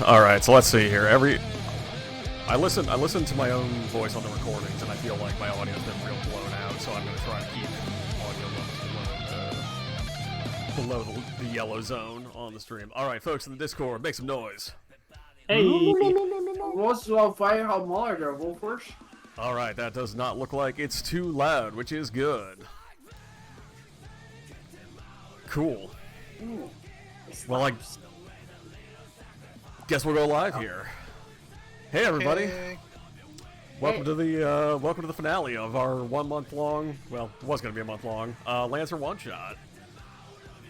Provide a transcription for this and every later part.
All right, so let's see here. I listen to my own voice on the recordings, and I feel like my audio's been real blown out. So I'm going to try to keep audio levels below the yellow zone on the stream. All right, folks in the Discord, make some noise. Hey, what's up, fire? How much, Wolfers? All right, that does not look like it's too loud, which is good. Cool. Ooh, well, I guess we'll go live here. Hey, everybody! Hey. Welcome to the finale of our 1 month long. Well, it was going to be a month long. Lancer one shot.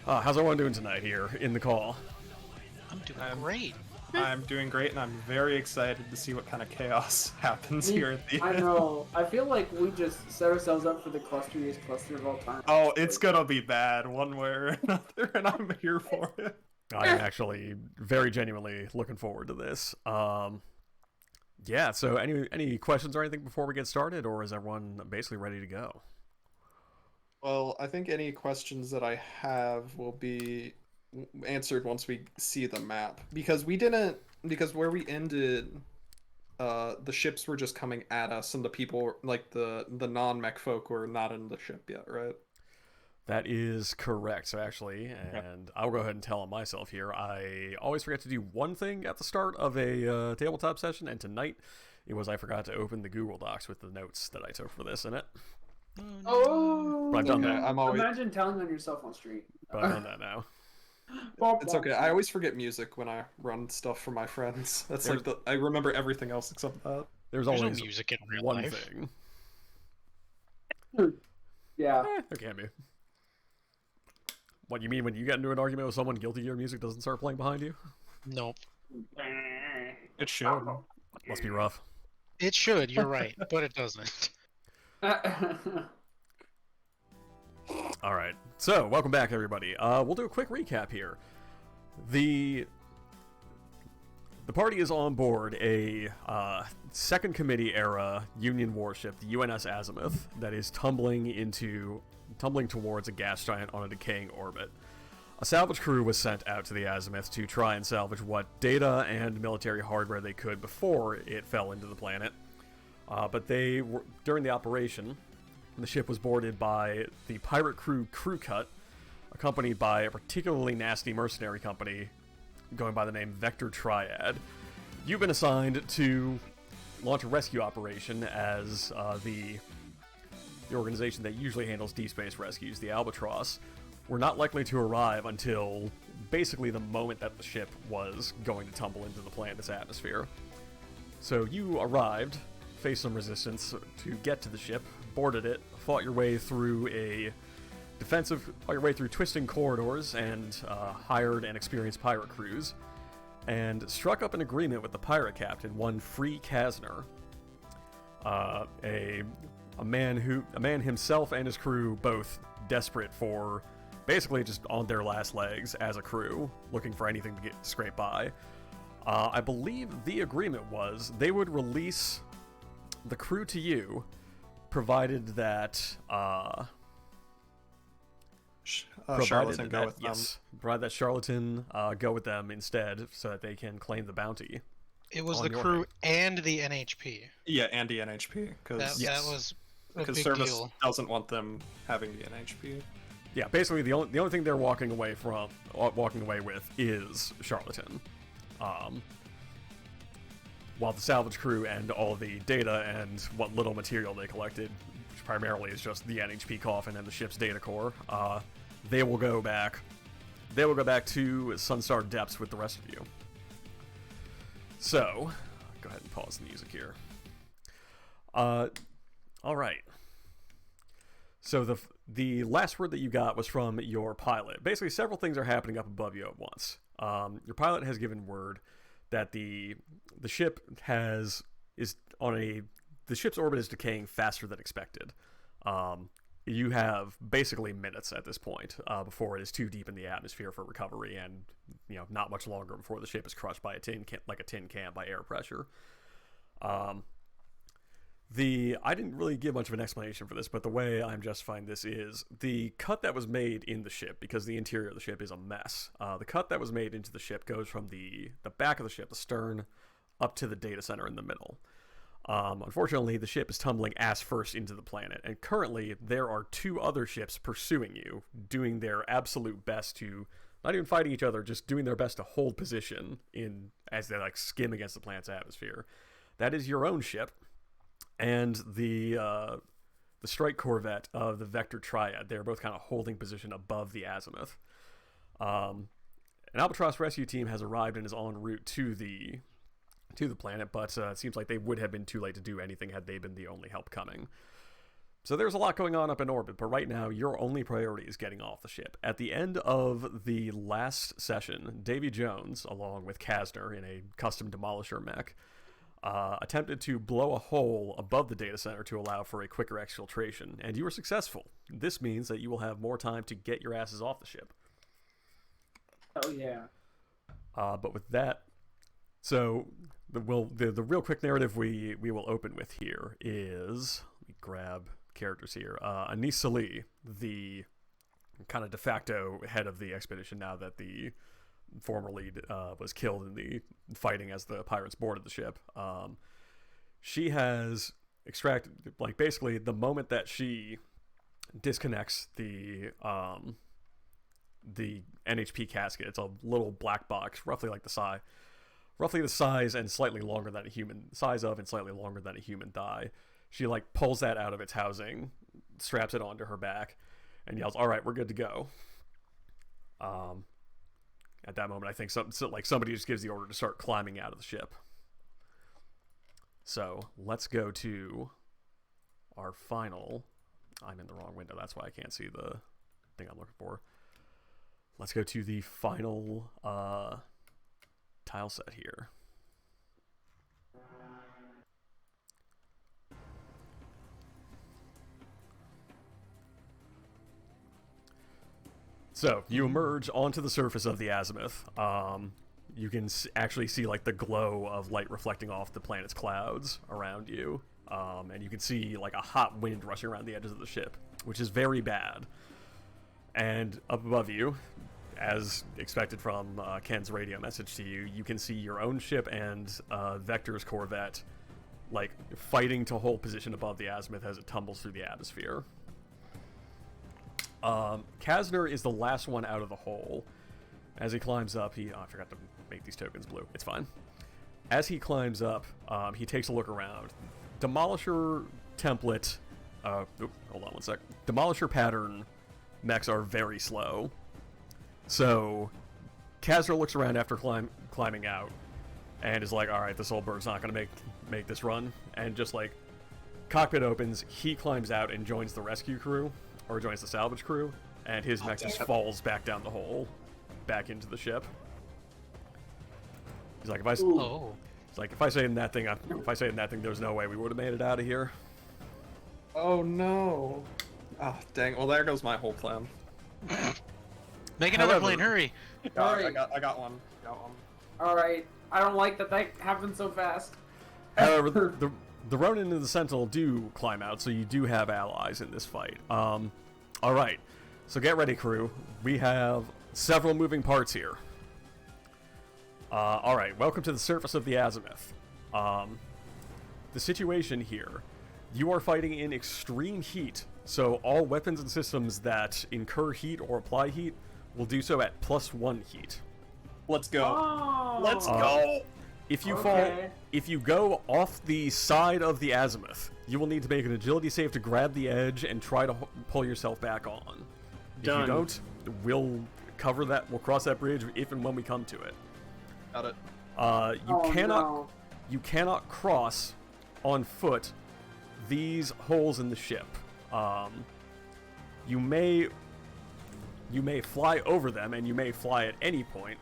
How's everyone doing tonight here in the call? I'm doing great. I'm doing great, and I'm very excited to see what kind of chaos happens here at the end. I know. I feel like we just set ourselves up for the clusteriest cluster of all time. Oh, it's gonna be bad one way or another, and I'm here for it. I'm actually very genuinely looking forward to this. Yeah, so any questions or anything before we get started, or is everyone basically ready to go? Well, I think any questions that I have will be answered once we see the map, because where we ended the ships were just coming at us, and the people, like the non-mech folk, were not in the ship yet, right? That is correct. So actually, and I'll go ahead and tell on myself here, I always forget to do one thing at the start of a tabletop session, and tonight it was I forgot to open the Google Docs with the notes that I took for this in it. Oh, But I've done that. I'm always. Imagine telling on yourself on street. But I've done that now. It's okay. I always forget music when I run stuff for my friends. That's like I remember everything else except that. There's no always music in real one life. thing. Yeah. There can be. What you mean when you get into an argument with someone, Guilty Gear music doesn't start playing behind you? Nope. It should. Must be rough. It should, you're right, but it doesn't. Alright, so welcome back everybody. We'll do a quick recap here. The party is on board a Second Committee era Union warship, the UNS Azimuth, that is tumbling towards a gas giant on a decaying orbit. A salvage crew was sent out to the Azimuth to try and salvage what data and military hardware they could before it fell into the planet. But they were, during the operation, the ship was boarded by the pirate crew Cut, accompanied by a particularly nasty mercenary company going by the name Vector Triad. You've been assigned to launch a rescue operation as the organization that usually handles deep space rescues, the Albatross, were not likely to arrive until basically the moment that the ship was going to tumble into the planet's atmosphere. So you arrived, faced some resistance to get to the ship, boarded it, fought your way through twisting corridors, and hired and experienced pirate crews, and struck up an agreement with the pirate captain, one Free Kasner, a man himself and his crew both desperate for basically just on their last legs as a crew, looking for anything to scrape by. I believe the agreement was they would release the crew to you, provided that Charlatan go with them. yes, provided that Charlatan go with them instead, so that they can claim the bounty. It was On the your crew and the NHP. Yeah, and the NHP, That was a big Service deal. doesn't want them having the NHP. Yeah, basically the only thing they're walking away with is Charlatan. While the salvage crew and all the data and what little material they collected, which primarily is just the NHP coffin and the ship's data core, they will go back to Sunstar Depths with the rest of you. So, go ahead and pause the music here. All right. So the last word that you got was from your pilot. Basically, several things are happening up above you at once. Your pilot has given word that the ship the ship's orbit is decaying faster than expected. You have basically minutes at this point before it is too deep in the atmosphere for recovery, and not much longer before the ship is crushed by a tin can by air pressure. I didn't really give much of an explanation for this, but the way I'm justifying this is the cut that was made in the ship, because the interior of the ship is a mess. The cut that was made into the ship goes from the back of the ship, the stern, up to the data center in the middle. Unfortunately, the ship is tumbling ass first into the planet, and currently there are two other ships pursuing you, doing their absolute best to, not even fighting each other, just doing their best to hold position as they skim against the planet's atmosphere. That is your own ship, and the strike corvette of the Vector Triad. They're both kind of holding position above the Azimuth. An Albatross rescue team has arrived and is en route to the planet, but it seems like they would have been too late to do anything had they been the only help coming. So there's a lot going on up in orbit, but right now your only priority is getting off the ship. At the end of the last session, Davy Jones, along with Kasner in a custom demolisher mech, attempted to blow a hole above the data center to allow for a quicker exfiltration, and you were successful. This means that you will have more time to get your asses off the ship. Oh yeah. But with that, so the real quick narrative we will open with here is, let me grab characters here. Anis Salih, the kind of de facto head of the expedition now that the former lead was killed in the fighting as the pirates boarded the ship. she has extracted, like, basically the moment that she disconnects the NHP casket. It's a little black box, roughly the size and slightly longer than a human size of, and slightly longer than a human thigh. She like pulls that out of its housing, straps it onto her back, and yells, "All right, we're good to go." At that moment, I think somebody just gives the order to start climbing out of the ship. So let's go to our final. I'm in the wrong window. That's why I can't see the thing I'm looking for. Let's go to the final tile set here. So you emerge onto the surface of the Azimuth. You can actually see like the glow of light reflecting off the planet's clouds around you, and you can see like a hot wind rushing around the edges of the ship, which is very bad. And up above you, as expected from Ken's radio message to you, you can see your own ship and Vector's Corvette like fighting to hold position above the Azimuth as it tumbles through the atmosphere. Kasner is the last one out of the hole. As he climbs up, I forgot to make these tokens blue. It's fine. As he climbs up, he takes a look around. Demolisher template... hold on one sec. Demolisher pattern mechs are very slow. So, Kasner looks around after climbing out and is like, alright, this old bird's not going to make this run. And just like, cockpit opens, he climbs out and joins the rescue crew, or joins the salvage crew, and his mech just falls back down the hole, back into the ship. He's like, if I say in that thing, there's no way we would have made it out of here. Oh no. Oh dang. Well, there goes my whole plan. Make another plane, hurry! Alright. I got one. Alright. I don't like that happened so fast. However, the Ronin and the Sentinel do climb out, so you do have allies in this fight. Alright, so get ready, crew. We have several moving parts here. Alright, welcome to the surface of the Azimuth. The situation here, you are fighting in extreme heat, so all weapons and systems that incur heat or apply heat will do so at +1 heat. Let's go. Oh. Let's go. If you Okay. if you go off the side of the Azimuth, you will need to make an agility save to grab the edge and try to pull yourself back on. If you don't, we'll cover that. We'll cross that bridge if and when we come to it. Got it. You cannot cross on foot these holes in the ship. You may fly over them, and you may fly at any point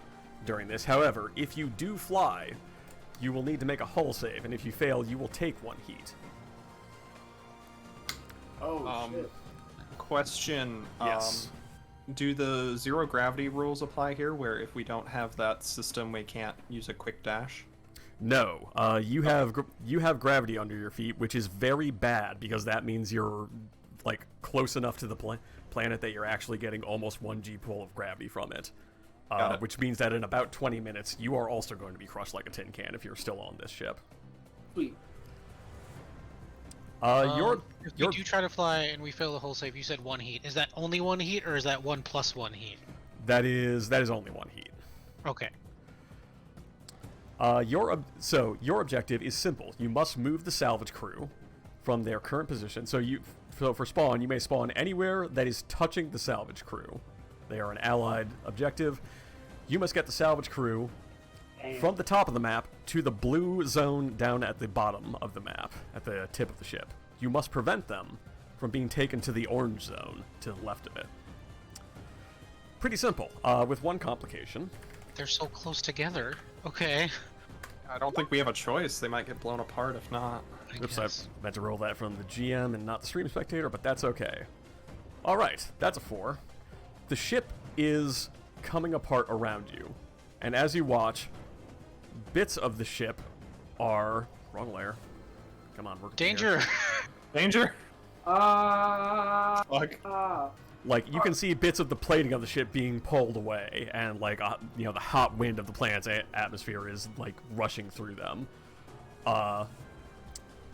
during this. However, if you do fly, you will need to make a hull save, and if you fail, you will take 1 heat. Oh, shit. Question. Yes. Do the zero gravity rules apply here, where if we don't have that system, we can't use a quick dash? No, you have gravity under your feet, which is very bad because that means you're like close enough to the planet that you're actually getting almost 1 G pull of gravity from it. Which means that in about 20 minutes, you are also going to be crushed like a tin can if you're still on this ship. Sweet. If we do try to fly and we fail the hull save, you said 1 heat. Is that only 1 heat, or is that 1 + 1 heat? That is only 1 heat. Okay. Your objective is simple. You must move the salvage crew from their current position. So for spawn, you may spawn anywhere that is touching the salvage crew. They are an allied objective. You must get the salvage crew from the top of the map to the blue zone down at the bottom of the map, at the tip of the ship. You must prevent them from being taken to the orange zone to the left of it. Pretty simple, with one complication. They're so close together. Okay. I don't think we have a choice. They might get blown apart if not. Oops, I meant to roll that from the GM and not the stream spectator, but that's okay. Alright, that's a 4. The ship is coming apart around you, and as you watch, bits of the ship are... Wrong layer. Come on, we're Danger! here. Danger! Fuck. Like, you can see bits of the plating of the ship being pulled away, and, like, the hot wind of the planet's atmosphere is, like, rushing through them.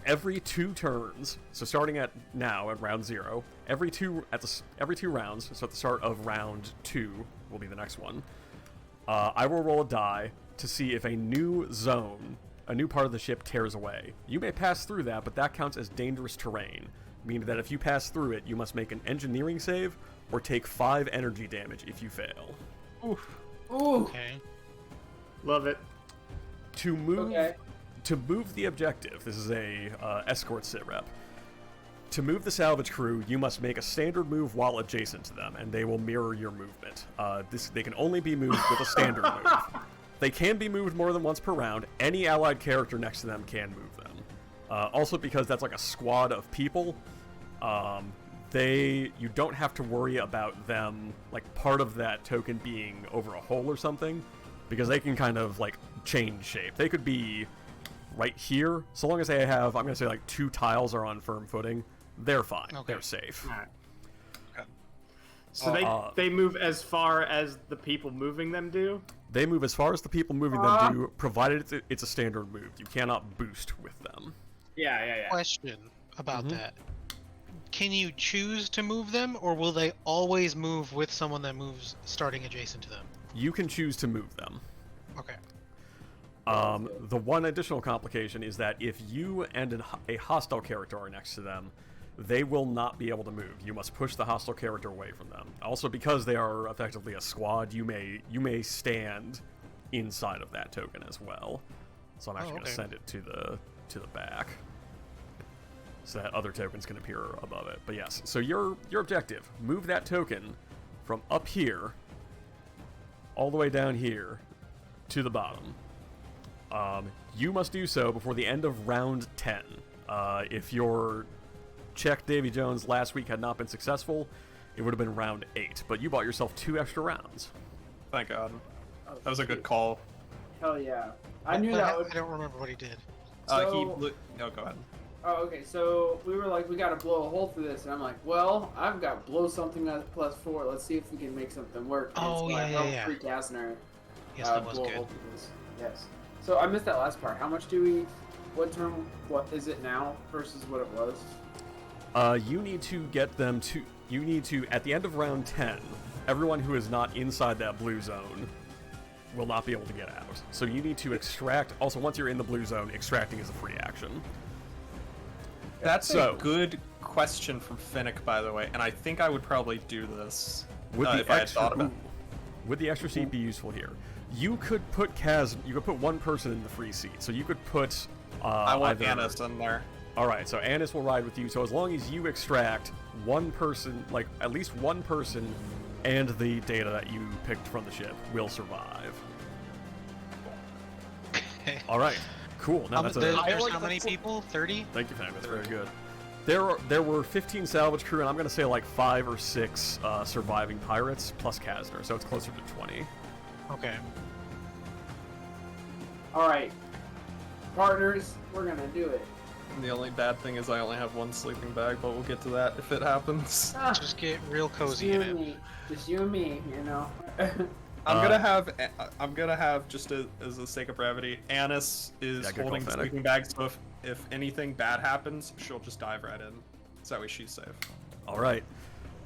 every 2 turns, so starting at now at round 0, every two rounds, so at the start of round 2 will be the next one, I will roll a die to see if a new zone, a new part of the ship tears away. You may pass through that, but that counts as dangerous terrain, meaning that if you pass through it, you must make an engineering save or take 5 energy damage if you fail. Ooh. Okay. Love it. To move the objective, this is a escort sit rep. To move the salvage crew, you must make a standard move while adjacent to them, and they will mirror your movement. They can only be moved with a standard move. They can be moved more than once per round. Any allied character next to them can move them. Also, because that's like a squad of people, you don't have to worry about them, like, part of that token being over a hole or something, because they can kind of, like, change shape. They could be right here, so long as they have, I'm going to say, like, 2 tiles are on firm footing, they're fine. Okay. They're safe. All right. Okay. So they move as far as the people moving them do? They move as far as the people moving them do, provided it's a standard move. You cannot boost with them. Yeah. Question about that. Can you choose to move them, or will they always move with someone that moves starting adjacent to them? You can choose to move them. Okay. The one additional complication is that if you and a hostile character are next to them, they will not be able to move. You must push the hostile character away from them. Also, because they are effectively a squad, you may stand inside of that token as well. So I'm actually going to send it to the back, so that other tokens can appear above it. But yes, so your objective: move that token from up here all the way down here to the bottom. You must do so before the end of round 10. If your check, Davy Jones, last week had not been successful, it would have been round 8. But you bought yourself 2 extra rounds. Thank God. That was a good call. Hell yeah. I knew that would... I don't remember what he did. No, go ahead. Oh, okay, so we were like, we gotta blow a hole through this, and I'm like, well, I've got blow something at +4. Let's see if we can make something work. Oh, yeah. Free Kastner. Yes, that was blow a good. hole through this. Yes. So I missed that last part. How much do we? What is it now versus what it was? You need to get them to. You need to, at the end of round 10, everyone who is not inside that blue zone will not be able to get out. So you need to extract. Also, once you're in the blue zone, extracting is a free action. That's a good question from Finnick, by the way, and I think I would probably do this if I had thought about it. Would the extra seat be useful here? You could put one person in the free seat. So you could put. I want Annis in there. All right, so Annis will ride with you. So as long as you extract one person, like at least one person, and the data that you picked from the ship will survive. All right, cool. Now that's there's how many people? 30? Thank you, Fang. That's very good. There were 15 salvage crew, and I'm gonna say like 5 or 6 surviving pirates plus Kastner, so it's closer to 20. Okay. Alright. Partners, we're gonna do it. The only bad thing is I only have 1 sleeping bag, but we'll get to that if it happens. Just get real cozy in it. Just you and me, you know. I'm gonna have just as a sake of brevity, Annis is holding the sleeping bag, so if anything bad happens, she'll just dive right in. So that way she's safe. All right.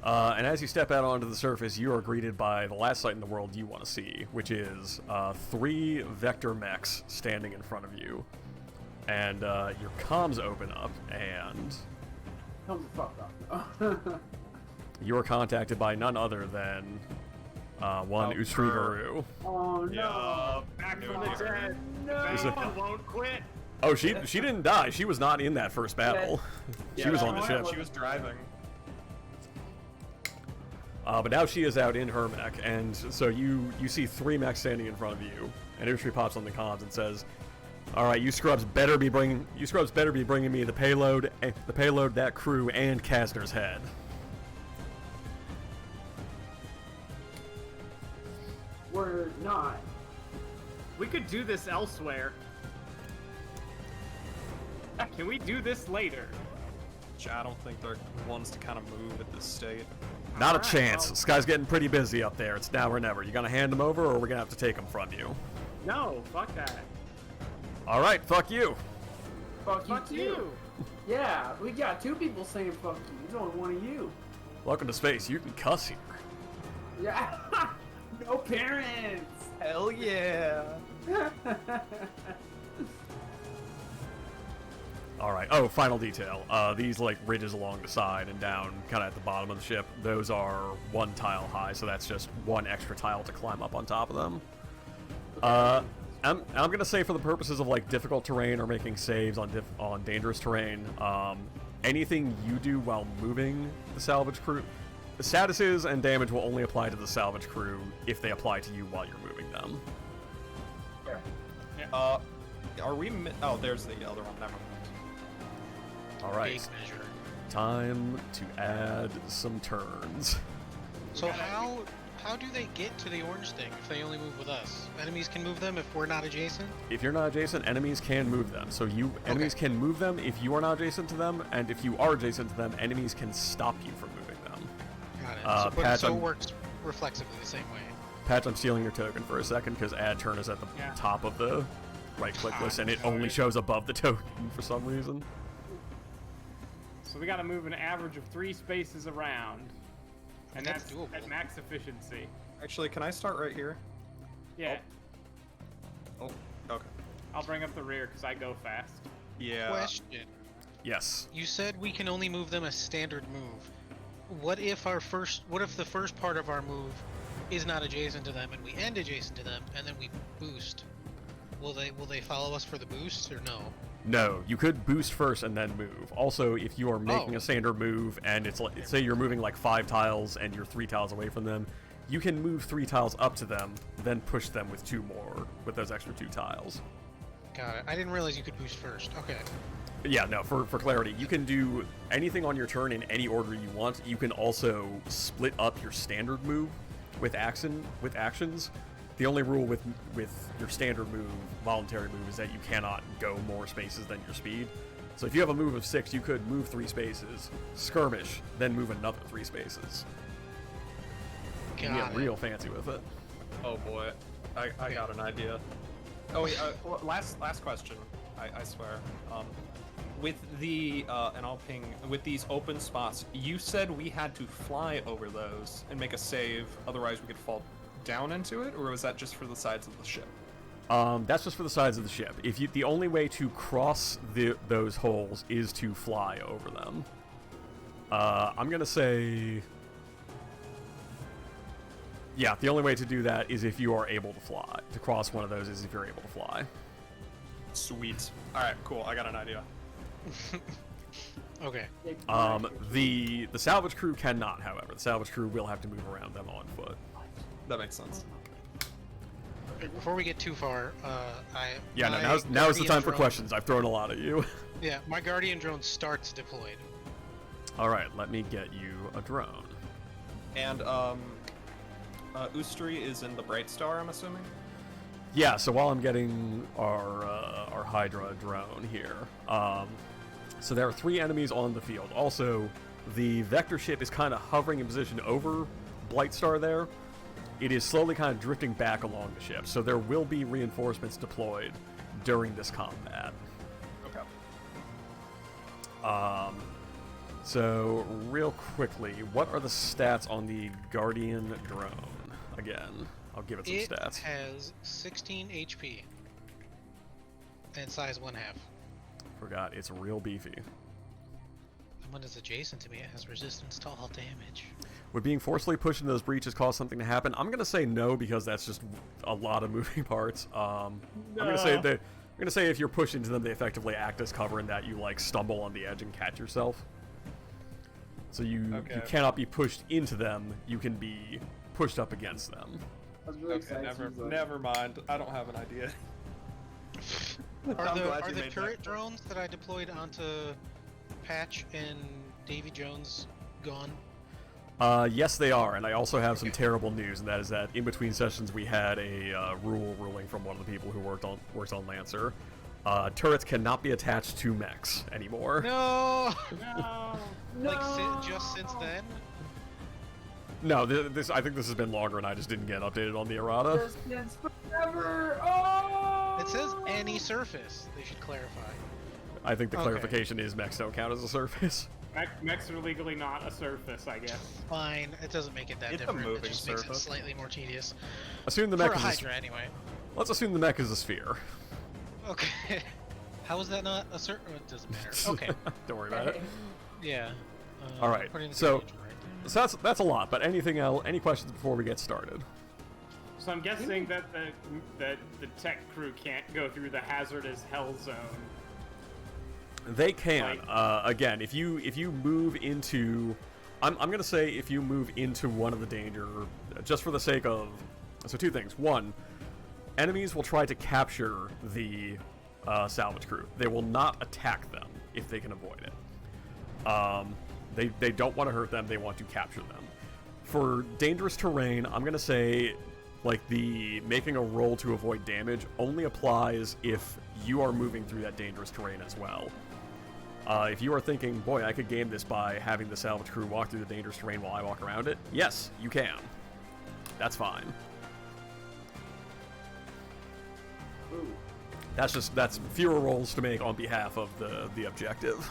And as you step out onto the surface, you are greeted by the last sight in the world you want to see, which is 3 vector mechs standing in front of you. And your comms open up, and Come the fuck up. you are contacted by none other than one Ustrigaru. Oh no! Yeah, back from the dead. No, won't quit. Oh, she didn't die. She was not in that first battle. She was on the ship. She was driving. But now she is out in her mech, and so you see 3 mechs standing in front of you, and Ustri pops on the comms and says, "All right, you scrubs better be bringing me the payload, that crew, and Kastner's head." We're not. We could do this elsewhere. Can we do this later? I don't think they're ones to kind of move at this state. Not a chance. This guy's getting pretty busy up there. It's now or never. You gonna hand him over, or we're gonna have to take him from you? No, fuck that. All right, fuck you. Fuck you. You. Yeah, we got 2 people saying fuck you. There's only one of you. Welcome to space. You can cuss here. Yeah. No parents. Hell yeah. All right. Oh, final detail. These like ridges along the side and down, kind of at the bottom of the ship. Those are 1 tile high, so that's just 1 extra tile to climb up on top of them. I'm gonna say for the purposes of like difficult terrain or making saves on dangerous terrain, anything you do while moving the salvage crew, the statuses and damage will only apply to the salvage crew if they apply to you while you're moving them. Yeah. Are we? Oh, there's the other one. Never mind. All right. Big measure. Time to add some turns. So how do they get to the orange thing if they only move with us? Enemies can move them if we're not adjacent? If you're not adjacent, enemies can move them. So enemies can move them if you are not adjacent to them, and if you are adjacent to them, enemies can stop you from moving them. Got it. Patch, so it works reflexively the same way. Patch, I'm stealing your token for a second because add turn is at the top of the right-click list, and it only shows above the token for some reason. So we got to move an average of 3 spaces around, and that's doable. at max efficiency. Actually, can I start right here? Yeah. Oh, okay. I'll bring up the rear because I go fast. Yeah. Question. Yes. You said we can only move them a standard move. What if the first part of our move is not adjacent to them and we end adjacent to them and then we boost? Will they follow us for the boost or no? No, you could boost first and then move. Also, if you are making a standard move and it's like, say you're moving like 5 tiles and you're 3 tiles away from them, you can move 3 tiles up to them, then push them with 2 more with those extra 2 tiles. Got it. I didn't realize you could boost first. Okay. Yeah, no, for clarity, you can do anything on your turn in any order you want. You can also split up your standard move with actions. The only rule with your standard move, voluntary move, is that you cannot go more spaces than your speed. So if you have a move of 6, you could move 3 spaces, skirmish, then move another 3 spaces. You can get real fancy with it. Oh boy, I got an idea. Oh, yeah, last question. I swear. With the and I'll ping with these open spots. You said we had to fly over those and make a save, otherwise we could fall down into it, or was that just for the sides of the ship? That's just for the sides of the ship. The only way to cross those holes is to fly over them. I'm gonna say, yeah, the only way to do that is if you are able to fly. To cross one of those is if you're able to fly. Sweet. All right, cool. I got an idea. Okay. The salvage crew cannot, however. The salvage crew will have to move around them on foot. That makes sense. Before we get too far, now's the time for drone, questions. I've thrown a lot at you. Yeah, my guardian drone starts deployed. All right, let me get you a drone. And Ustri is in the Bright Star, I'm assuming. Yeah. So while I'm getting our Hydra drone here, so there are 3 enemies on the field. Also, the vector ship is kind of hovering in position over Blightstar there. It is slowly kind of drifting back along the ship, so there will be reinforcements deployed during this combat. Okay. So real quickly, what are the stats on the Guardian drone? Again, I'll give it some stats. It has 16 HP and size 1/2. Forgot, it's real beefy. And when it's adjacent to me, it has resistance to all damage. Would being forcefully pushed into those breaches cause something to happen? I'm gonna say no, because that's just a lot of moving parts. I'm gonna say if you're pushed into them, they effectively act as cover, in that you like stumble on the edge and catch yourself. So you cannot be pushed into them. You can be pushed up against them. I was really excited. Never mind. I don't have an idea. Are the turret drones that I deployed onto Patch and Davy Jones gone? Yes, they are, and I also have some terrible news, and that is that in between sessions we had a ruling from one of the people who works on Lancer. Turrets cannot be attached to mechs anymore. No. No. Like just since then? No, I think this has been longer, and I just didn't get updated on the errata. It's forever. Oh! It says any surface. They should clarify. I think the Okay. clarification is mechs don't count as a surface. Mechs are legally not a surface, I guess. Fine, it doesn't make it that It's a different. moving It just makes it surface. slightly more tedious. Assume the For mech a is Hydra, anyway. Let's assume the mech is a sphere. Okay. How is that not a certain? It doesn't matter. Okay. Don't worry about it. Yeah. All right, putting the so- Guardian right So that's a lot. But anything else? Any questions before we get started? So I'm guessing that the tech crew can't go through the hazardous hell zone. They can. Again, if you move into, I'm gonna say if you move into one of the danger, just for the sake of, so two things. One, enemies will try to capture the salvage crew. They will not attack them if they can avoid it. They don't want to hurt them. They want to capture them. For dangerous terrain, I'm gonna say, like, the making a roll to avoid damage only applies if you are moving through that dangerous terrain as well. If you are thinking, boy, I could game this by having the salvage crew walk through the dangerous terrain while I walk around it, yes, you can. That's fine. Ooh. That's fewer rolls to make on behalf of the objective.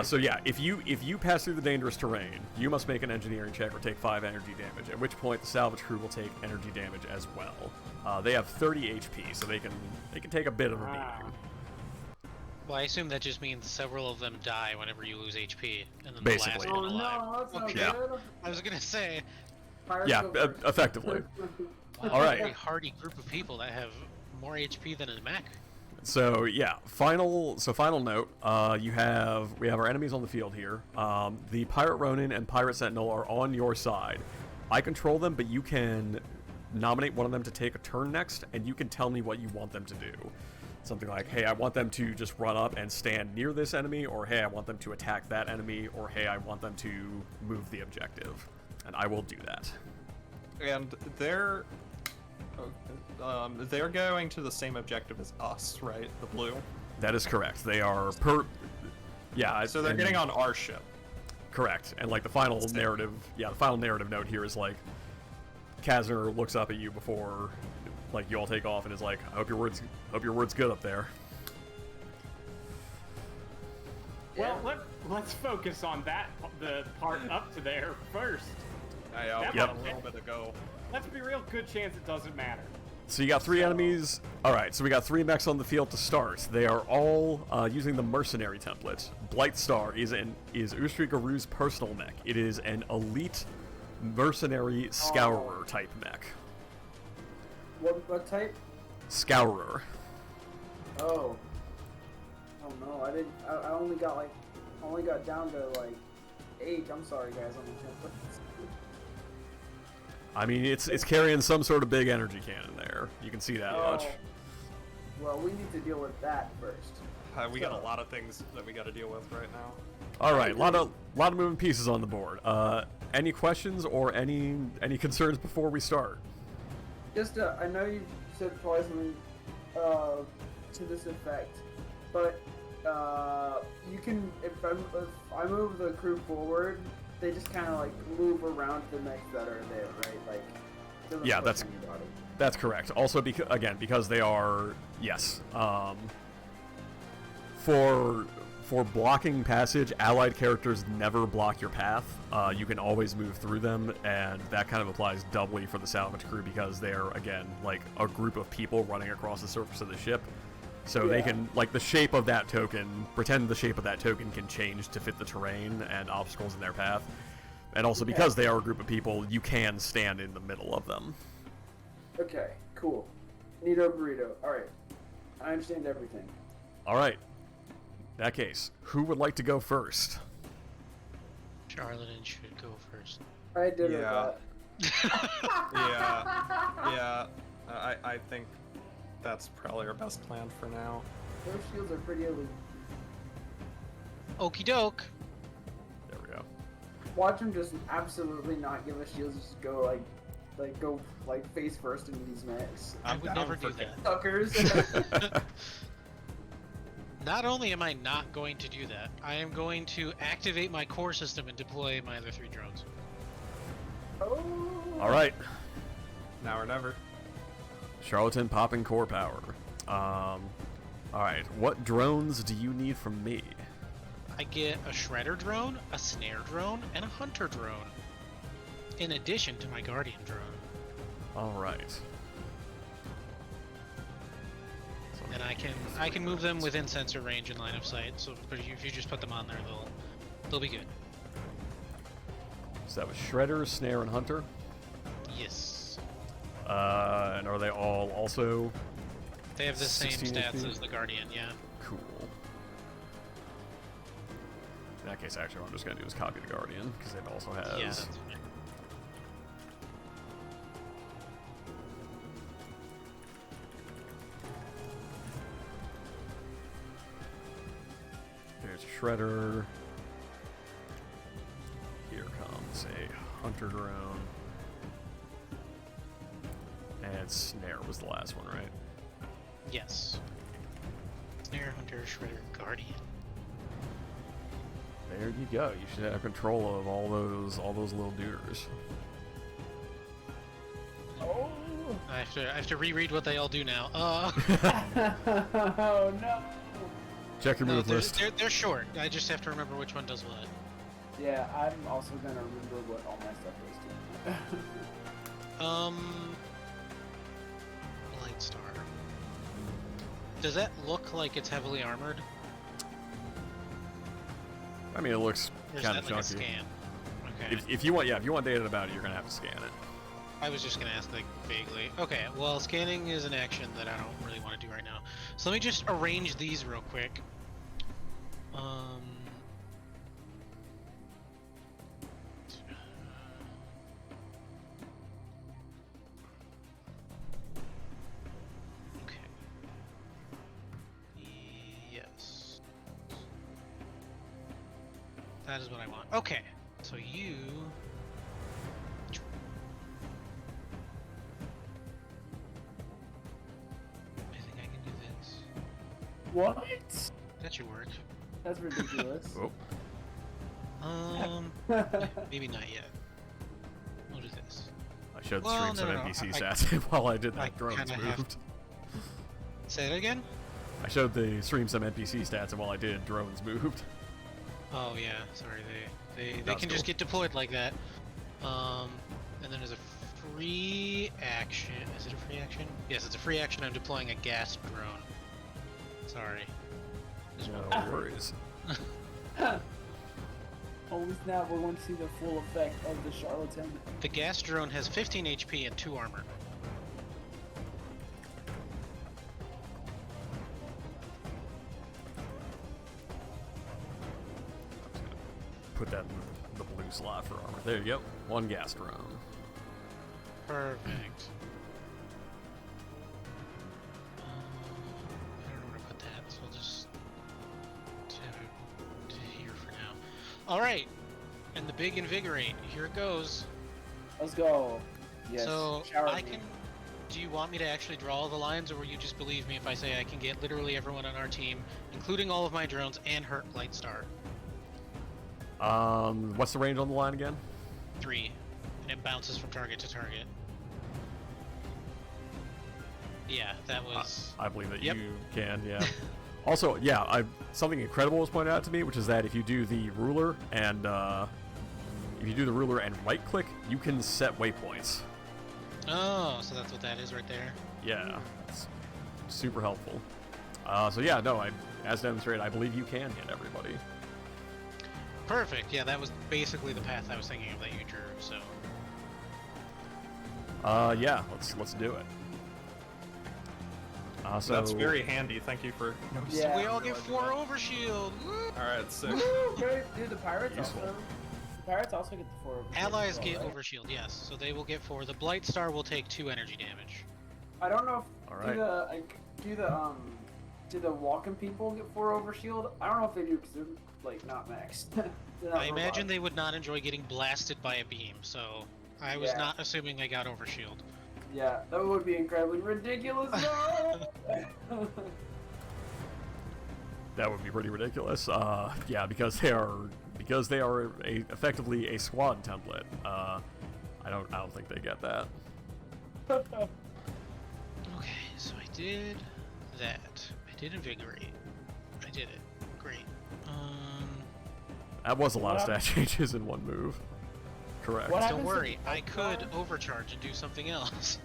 So yeah, if you pass through the dangerous terrain, you must make an engineering check or take 5 energy damage, at which point the salvage crew will take energy damage as well. They have 30 HP, so they can take a bit of a beating. Well, I assume that just means several of them die whenever you lose HP, and then Basically. the last Oh one alive. no, that's not Okay. Yeah. good. I was gonna say, Pirates Yeah, go first. effectively. wow, All right. a very hardy group of people that have more HP than a mech. So yeah, final note. We have our enemies on the field here. The Pirate Ronin and Pirate Sentinel are on your side. I control them, but you can nominate one of them to take a turn next, and you can tell me what you want them to do. Something like, hey, I want them to just run up and stand near this enemy, or hey, I want them to attack that enemy, or hey, I want them to move the objective, and I will do that. And they're going to the same objective as us, right? The blue. That is correct. They are yeah. So they're and- getting on our ship. Correct. And like the final narrative, the final narrative note here is like, Kazner looks up at you before, like, you all take off and is like, I hope your word's good up there. Well, let's focus on the part up to there first. I've Yep. got a little bit to go. Let's be real, good chance it doesn't matter. So you got 3 enemies. All right, so we got 3 mechs on the field to start. They are all using the mercenary template. Blightstar is Ustri Garu's personal mech. It is an elite mercenary scourer type mech. What type? Scourer. Oh. Oh no, I didn't. I only got down to like 8. I'm sorry, guys. On the templates. I mean, it's carrying some sort of big energy cannon there. You can see that much. Well, we need to deal with that first. We got a lot of things that we got to deal with right now. All right, lot of moving pieces on the board. Any questions or any concerns before we start? Just, I know you said probably something to this effect, but you can if I move the crew forward, they just kind of like move around the mechs that are there, right? Like, doesn't Yeah, push that's- anybody. That's correct. Also, because they are, yes, for blocking passage, allied characters never block your path. You can always move through them, and that kind of applies doubly for the salvage crew because they're, again, like a group of people running across the surface of the ship. So they Yeah. can, like, the shape of that token, pretend the shape of that token can change to fit the terrain and obstacles in their path. And also, because they are a group of people, you can stand in the middle of them. Okay, cool. Neato burrito. All right, I understand everything. All right. In that case, who would like to go first? Charlatan should go first. I did Yeah. it. Yeah. I think that's probably our best plan for now. Those shields are pretty elite. Okie doke. There we go. Watch them just absolutely not give us shields. Just go go face first into these mechs. I I'm would down never for do that. Suckers. Not only am I not going to do that, I am going to activate my core system and deploy my other 3 drones. Oh. All right. Now or never. Charlatan popping core power. All right, what drones do you need from me? I get a shredder drone, a snare drone, and a hunter drone. In addition to my guardian drone. All right. So And I can move them within sensor range and line of sight. So if you just put them on there, they'll be good. So that was Shredder, Snare, and Hunter. Yes. And are they all also? They have the same 16 stats HP? as the guardian. Yeah. Cool. In that case, actually, what I'm just gonna do is copy the guardian because it also has. Yeah. That's fine. There's Shredder. Here comes a Hunter drone. And Snare was the last one, right? Yes. Snare, hunter, shredder, guardian. There you go. You should have control of all those little dudes. Oh. I have to reread what they all do now. Oh no. Check your No, move list. they're short. I just have to remember which one does what. Yeah, I'm also gonna remember what all my stuff is too. Light Star. Does that look like it's heavily armored? I mean, it looks Or is kind that of like a chunky. scan? Okay. If you want data about it, you're gonna have to scan it. I was just gonna ask like vaguely. Okay, well scanning is an action that I don't really want to do right now. So let me just arrange these real quick. Okay. Yes. That is what I want. Okay. So you I think I can do this. What? That should work. That's ridiculous. Oh, Maybe not yet. We'll do this. I showed the Well, stream some no, NPC I- stats while I did I that. Drones kinda have moved. Say that again? I showed the stream some NPC stats, and while I did, drones moved. Oh yeah, sorry, they That's can just cool. get deployed like that. And then there's a free action. Is it a free action? Yes, it's a free action. I'm deploying a gas drone. Sorry. Just one. No worries. Always now we're going to see the full effect of the charlatan. The gas drone has 15 HP and 2 armor. Put that in the blue slot for armor. There you go. One gas drone. Perfect. I don't know where to put that, so I'll just have it to here for now. Alright, and the big invigorate. Here it goes. Let's go. Yes. So, shower I me. can... Do you want me to actually draw the lines, or will you just believe me if I say I can get literally everyone on our team, including all of my drones, and hurt Light Star? What's the range on the line again? 3. And it bounces from target to target. Yeah, that was... I believe that Yep. you can, yeah. Also, yeah, something incredible was pointed out to me, which is that if you do the ruler and right click, you can set waypoints. Oh, so that's what that is right there. Yeah, it's super helpful. So yeah, no, as demonstrated, I believe you can hit everybody. Perfect. Yeah, that was basically the path I was thinking of that you drew. So Yeah, let's do it. So That's very handy. Thank you for noticing. Yeah. we all get 4 overshield. Woo! All right, sick. Woo, great. Dude, the pirates Useful. also. The pirates also get the 4 over. Allies as get well, right? overshield. Yes, so they will get 4. The Blight Star will take 2 energy damage. I don't know if All right. do the walking people get 4 over shield? I don't know if they do because they're like not maxed. They're not I imagine robots. they would not enjoy getting blasted by a beam. So I was Yeah. not assuming they got overshield. Yeah, that would be incredibly ridiculous. No! that would be pretty ridiculous. Yeah, because they are effectively a squad template. I don't think they get that. Okay, so I did that. I did invigorate. I did it. Great. That was a lot of stat changes in one move. Correct. What Don't happens to worry, the I could Blight overcharge and do something else.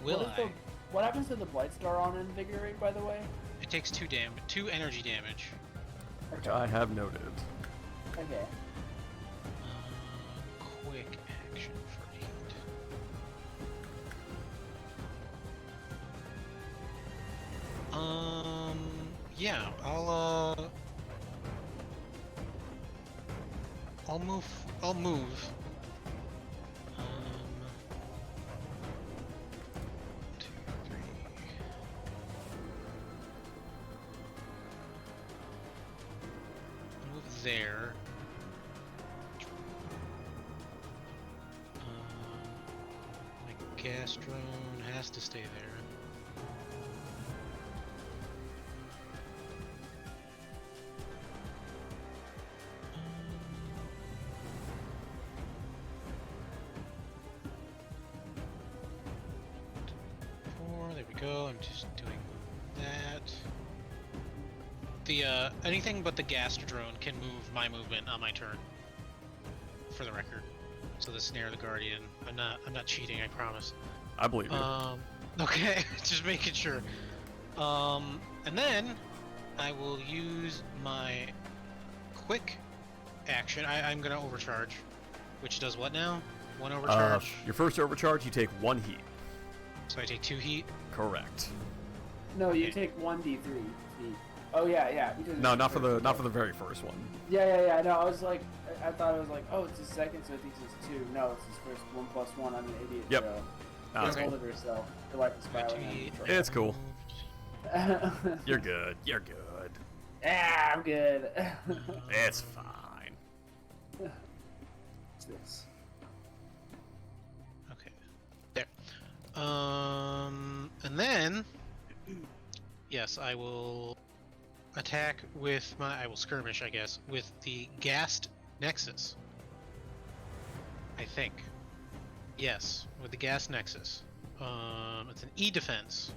Will What, I? is what happens to the Blight Star on Invigorate, by the way? It takes 2 energy damage. Which I have noted. Okay. Quick action for heat. Yeah, I'll move. Two, three. I'll move there. My gas drone has to stay there. There we go. I'm just doing that. The anything but the gas drone can move my movement on my turn. For the record. So the snare, the guardian. I'm not cheating. I promise. I believe you. Okay, just making sure. And then I will use my quick action. I'm gonna overcharge, which does what now? 1 overcharge. Your first overcharge, you take 1 heat. So I take 2 heat. Correct. No, you take 1d3. Oh yeah. Because No, it's not for the first. very first one. Yeah. No, I was like, I thought it was like, oh, it's his second, so it thinks it's 2. No, it's his first 1+1. I'm an idiot. Yep. So. Nah, Just it's hold cool. it yourself. Your life is Got 2 spiraling. heat. It's cool. Yeah, You're good. You're good. I'm good. It's fine. What's this? Okay. There. And then, yes, I will attack with I will skirmish, I guess, with the Gassed Nexus. I think. Yes, with the Gas Nexus. It's an E defense.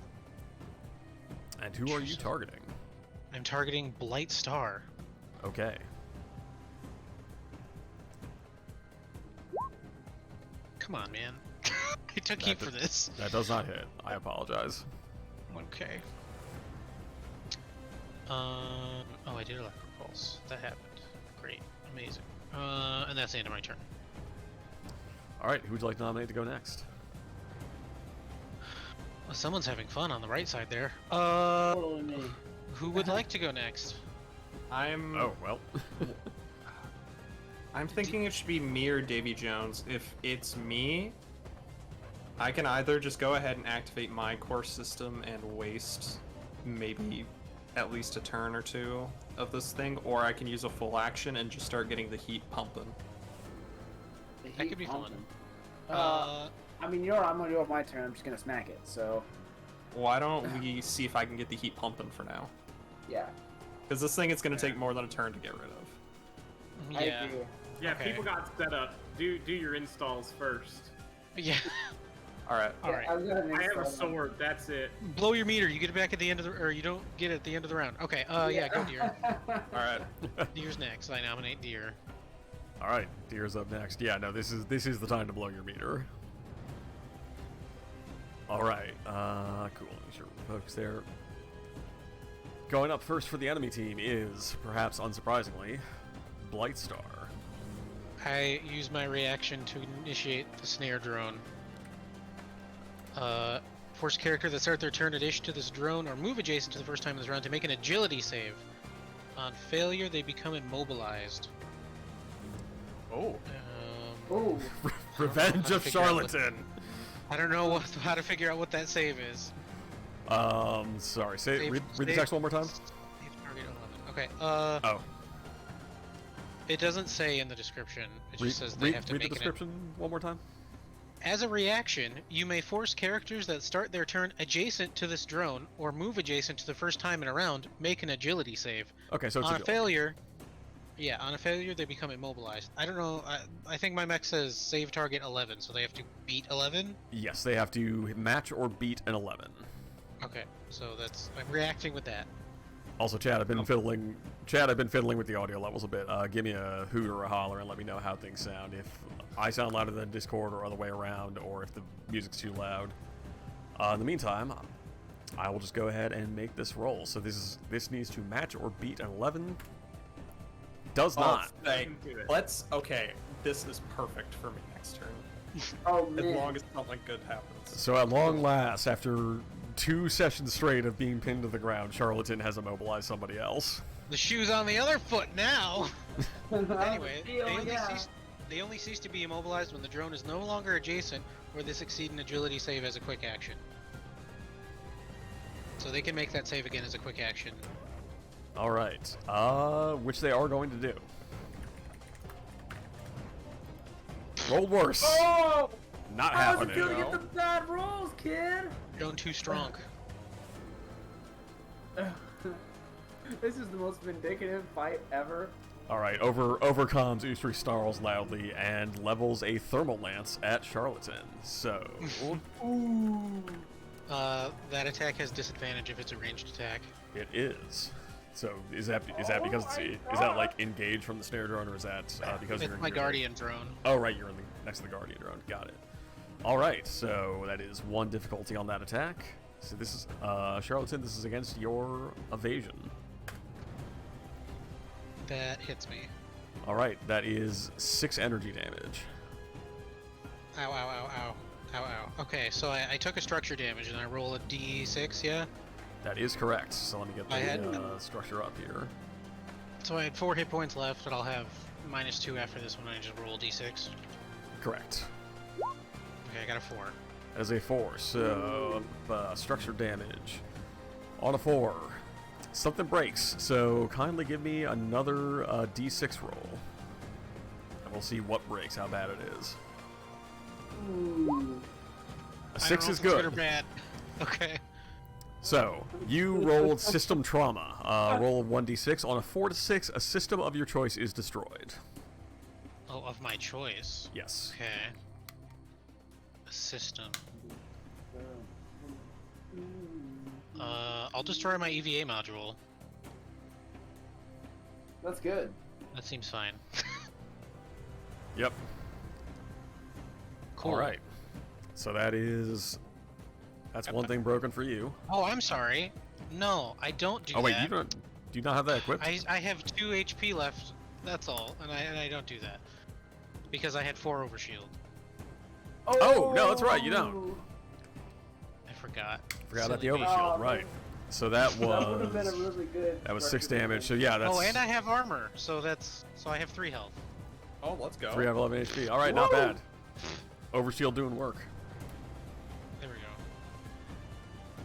And who are you targeting? I'm targeting Blight Star. Okay. Come on, man. I took heat for this. That does not hit. I apologize. Okay. Oh, I did Electric Pulse. That happened. Great. Amazing. And that's the end of my turn. Alright, who would you like to nominate to go next? Well, someone's having fun on the right side there. Totally me. Who would like to go next? Oh, well. I'm thinking it should be me or Davy Jones. If it's me, I can either just go ahead and activate my core system and waste maybe at least a turn or 2 of this thing, or I can use a full action and just start getting the heat pumping. The That heat could be fun. pumping. I mean, you know what? I'm gonna do it my turn. I'm just gonna snack it. So, Why don't we see if I can get the heat pumping for now? yeah. Because this thing is going to take more than a turn to get rid of. I Yeah. agree. Yeah, Okay. people got set up. Do your installs first. Yeah. Alright. All right. I've got an I have a install. sword. That's it. Blow your meter. You get it back at the end of the, or you don't get it at the end of the round. Okay. Yeah. Go Deer. Alright. Deer's next. I nominate Deer. Alright, Deer's up next. Yeah, no, this is the time to blow your meter. Alright, cool. Make sure we focus there. Going up first for the enemy team is, perhaps unsurprisingly, Blightstar. I use my reaction to initiate the snare drone. Force a character that start their turn adjacent to this drone or move adjacent to the first time in this round to make an agility save. On failure, they become immobilized. Oh. Ooh. Revenge of figure out what- Charlatan! I don't know how to figure out what that save is. Sorry, Save- read the save- text one more time. Save target 11. Okay, Oh, it doesn't say in the description. It just says they read have to the make an description one more time. As a reaction, you may force characters that start their turn adjacent to this drone or move adjacent to the first time in a round make an agility save. Okay, so it's On a agility. failure, on a failure they become immobilized. I don't know. I think my mech says save target 11, so they have to beat 11. Yes, they have to match or beat an 11. Okay, so I'm reacting with that. Also, Chad, I've been fiddling with the audio levels a bit. Give me a hoot or a holler and let me know how things sound. If I sound louder than Discord or other way around, or if the music's too loud. In the meantime, I will just go ahead and make this roll. So this needs to match or beat an 11. Does not. Okay. This is perfect for me next turn. Oh man. As long as something good happens. So at long last, after 2 sessions straight of being pinned to the ground, Charlatan has immobilized somebody else. The shoe's on the other foot now. Anyway, yeah. they only cease to be immobilized when the drone is no longer adjacent or they succeed an agility save as a quick action. So they can make that save again as a quick action. All right. Which they are going to do. Rolled worse. Oh! Not How's it happening. feel to get the bad rolls, kid? Drone too strong. This is the most vindictive fight ever. All right. Overcomes Ustri snarls loudly and levels a thermal lance at Charlatan. So Ooh. That attack has disadvantage if it's a ranged attack. it is. So is that because my is that like engaged from the snare drone, or is that because It's you're in my your- guardian drone. Oh right, you're next to the guardian drone. Got it. All right, so that is 1 difficulty on that attack. So this is Charlatan. This is against your evasion. That hits me. All right, that is 6 energy damage. Ow, ow, ow, ow. Ow, ow. Okay, so I took a structure damage and I roll a d6, yeah? That is correct. So let me get I had- the structure up here. So I had 4 hit points left, but I'll have -2 after this one. I just roll d6. Correct. Okay, I got a 4. As a 4, so structure damage on a 4. Something breaks, so kindly give me another d6 roll, and we'll see what breaks, how bad it is. Ooh. A 6 is good. Good or bad. Okay. So you rolled system trauma. Roll 1d6 on a 4 to 6. A system of your choice is destroyed. Oh, of my choice. Yes. Okay. A system. I'll destroy my EVA module. That's good. That seems fine. Yep. Cool. All right. So that's one thing broken for you. Oh, I'm sorry. No, I don't do that. Oh wait, do you not have that equipped? I have 2 HP left. That's all, and I don't do that because I had 4 overshield. Oh, no, that's right, you don't. I forgot. Forgot about the Silly me. overshield, Oh, right? So that That would have been a was really good. 6 structure damage. So yeah, that's Oh, and I have armor, so I have 3 health. Oh, let's go. 3 out of 11 HP. All right, not Woo! bad. Overshield doing work There we go.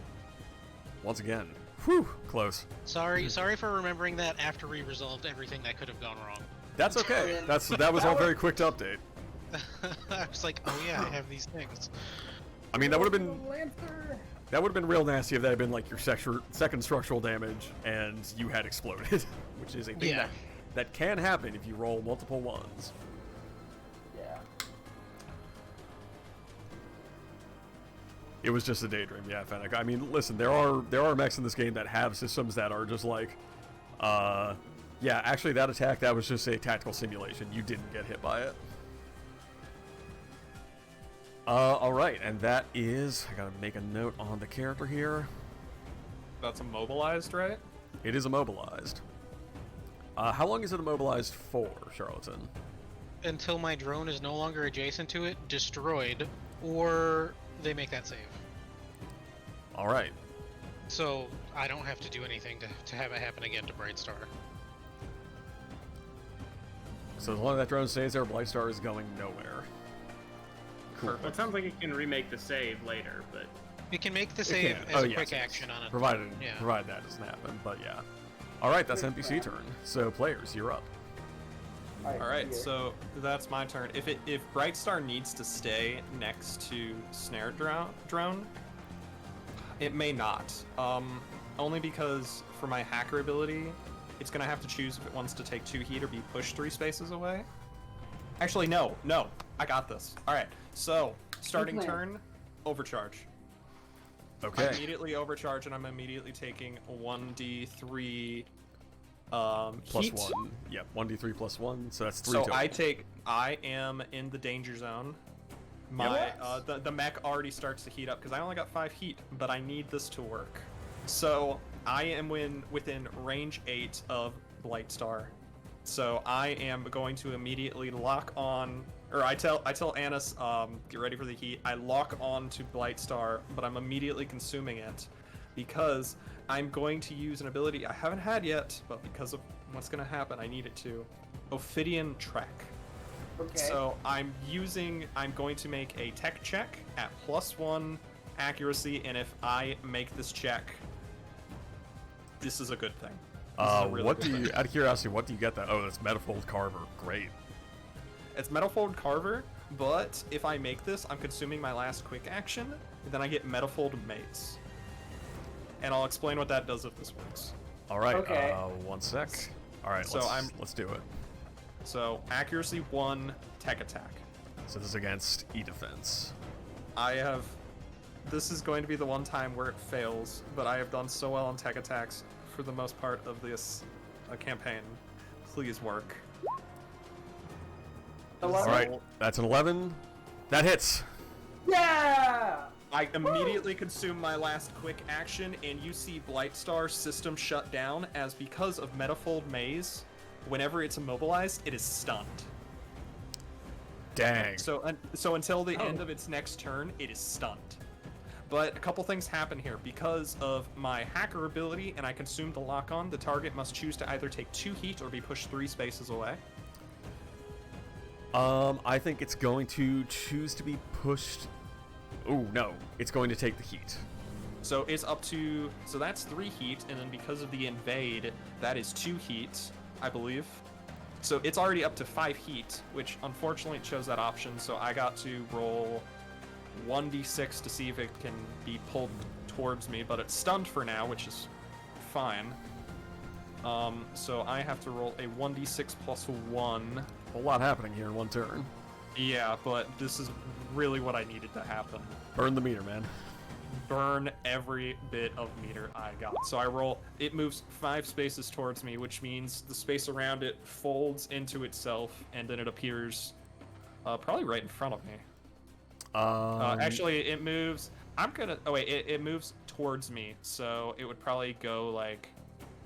once again. Whew, close. Sorry for remembering that after we resolved everything that could have gone wrong. That's okay. That was all very quick to update. I was like, oh yeah, I have these things. I mean, that would have been Lancer. real nasty if that had been like your second structural damage and you had exploded, which is a thing Yeah. that can happen if you roll multiple ones. Yeah. It was just a daydream, yeah, Fennec. I mean, listen, there are mechs in this game that have systems that are just like, yeah, actually that attack, that was just a tactical simulation. You didn't get hit by it. Alright, and that is, I gotta make a note on the character here. That's immobilized, right? It is immobilized. How long is it immobilized for, Charlatan? Until my drone is no longer adjacent to it, destroyed, or they make that save. Alright. So I don't have to do anything to have it happen again to Brightstar. So as long as that drone stays there, Blightstar is going nowhere. Cool. Well, it sounds like it can remake the save later, but It can make the It save can. as Oh, a yes, quick yes. action on it. Provided Yeah. that doesn't happen, but yeah. Alright, that's Good NPC plan. turn. So players, you're up. All right, here. so that's my turn. If Brightstar needs to stay next to Snare Drone, it may not. Only because for my hacker ability, it's gonna have to choose if it wants to take 2 heat or be pushed 3 spaces away. Actually, no, I got this. All right, so starting plan. turn, overcharge. Okay. I immediately overcharge, and I'm immediately taking 1d3 Plus heat. 1. Yep, 1d3 plus 1, so that's 3 So total. I am in the danger zone. The mech already starts to heat up because I only got 5 heat, but I need this to work. So I am within range 8 of Blightstar. So I am going to immediately lock on, or I tell Annis, get ready for the heat. I lock on to Blightstar, but I'm immediately consuming it because I'm going to use an ability I haven't had yet, but because of what's going to happen, I need it to. Ophidian Trek. Okay. So I'm going to make a tech check at +1 accuracy, and if I make this check, this is a good thing. This is a really What good do you, thing. out of curiosity, what do you get that? Oh, that's Metafold Carver. Great. It's Metafold Carver, but if I make this, I'm consuming my last quick action, then I get Metafold Maze. And I'll explain what that does if this works. All right. Okay. 1 sec. All right. So Let's do it. So accuracy 1, tech attack. So this is against E-Defense. This is going to be the one time where it fails, but I have done so well on tech attacks for the most part of this campaign. Please work. All right. That's an 11. That hits. Yeah! I immediately consume my last quick action, and you see Blightstar's system shut down as because of Metafold Maze, whenever it's immobilized, it is stunned. Dang. So until the end of its next turn, it is stunned. But a couple things happen here. Because of my hacker ability and I consumed the lock-on, the target must choose to either take 2 heat or be pushed 3 spaces away. I think it's going to choose to be pushed. Oh no, it's going to take the heat. So it's up to, so that's 3 heat, and then because of the invade, that is 2 heat, I believe. So it's already up to 5 heat, which unfortunately chose that option, so I got to roll 1d6 to see if it can be pulled towards me, but it's stunned for now, which is fine. So I have to roll a 1d6 plus 1. A lot happening here in 1 turn. Yeah, but this is really what I needed to happen. Burn the meter, man. Burn every bit of meter I got. So I roll, it moves 5 spaces towards me, which means the space around it folds into itself, and then it appears probably right in front of me. Actually, it moves, it moves towards me, so it would probably go, like,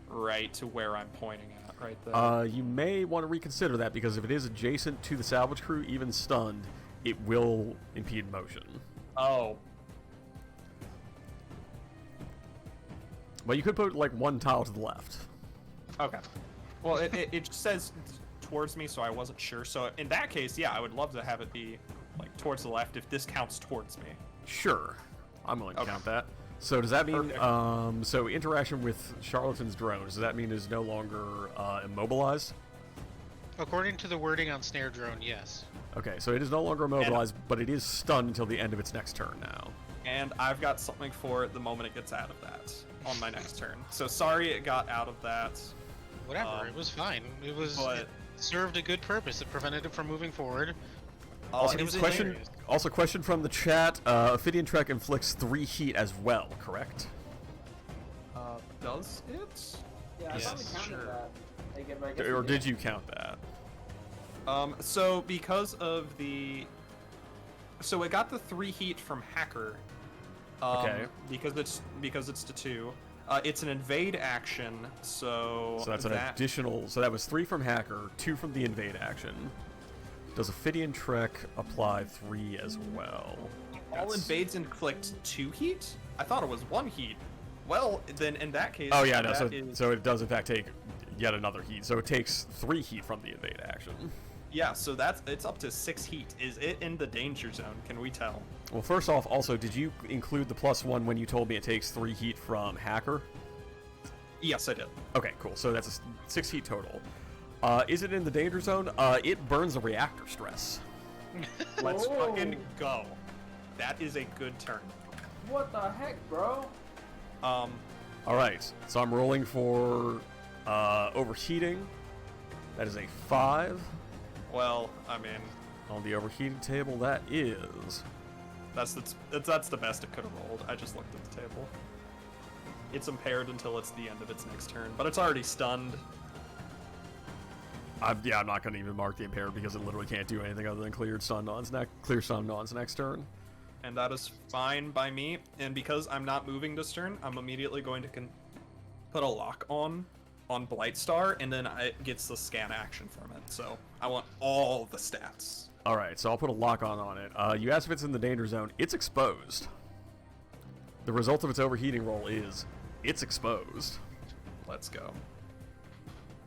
right to where I'm pointing at, right there. You may want to reconsider that, because if it is adjacent to the salvage crew, even stunned, it will impede motion. Oh. But you could put, like, 1 tile to the left. Okay. Well, it says towards me, so I wasn't sure. So in that case, yeah, I would love to have it be, like, towards the left if this counts towards me. Sure. I'm willing to Okay. count that. So does that mean, Perfect. so interaction with Charlatan's drone, does that mean is no longer immobilized? According to the wording on Snare Drone, yes. Okay, so it is no longer immobilized, but it is stunned until the end of its next turn now. And I've got something for it the moment it gets out of that on my next turn. So sorry it got out of that. Whatever, it was fine. It but- it served a good purpose. It prevented it from moving forward. Also, it was question hilarious. from the chat, Ophidian Trek inflicts 3 heat as well, correct? Does it? Yeah, I Yes, probably counted sure. that. I guess Or we did you count that? So because of the... So it got the 3 heat from Hacker. Okay. Because it's to 2. It's an invade action, so... So that's an additional, so that was 3 from Hacker, 2 from the invade action. Does Ophidian Trek apply 3 as well? All invades inflict 2 heat? I thought it was 1 heat. Well, then in that case... Oh yeah, no, that so it does in fact take yet another heat. So it takes 3 heat from the invade action. Yeah, so it's up to 6 heat. Is it in the danger zone? Can we tell? Well, first off, also, did you include the +1 when you told me it takes 3 heat from Hacker? Yes, I did. Okay, cool. So that's 6 heat total. Is it in the danger zone? It burns a reactor stress. Let's Oh. fucking go. That is a good turn. What the heck, bro? All right, so I'm rolling for overheating. That is a 5. Well, I mean... On the overheating table, that is That's the best it could have rolled. I just looked at the table. It's impaired until it's the end of its next turn, but it's already stunned. I'm not going to even mark the impaired because it literally can't do anything other than clear stun on its next turn. And that is fine by me. And because I'm not moving this turn, I'm immediately going to put a lock on Blightstar, and then it gets the scan action from it. So I want all the stats. All right, so I'll put a lock on it. You asked if it's in the danger zone. It's exposed. The result of its overheating roll is it's exposed. Let's go.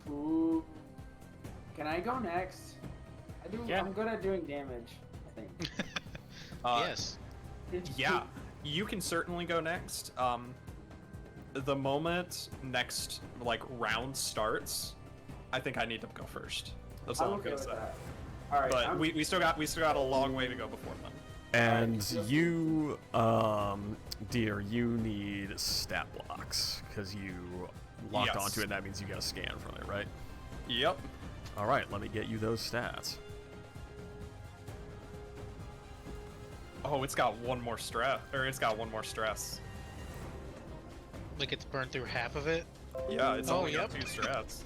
Ooh. Can I go next? I'm good at doing damage, I think. Yes. Yeah, you can certainly go next. The moment next round starts, I think I need to go first. That's all I'm gonna say. All right, But we still got a long way to go before then. And you, dear, you need stat blocks because you locked Yes. onto it. And that means you got a scan from it, right? Yep. All right, let me get you those stats. Oh, it's got one more stress. Like it's burned through half of it. Yeah, it's Oh, only got yep. 2 strats.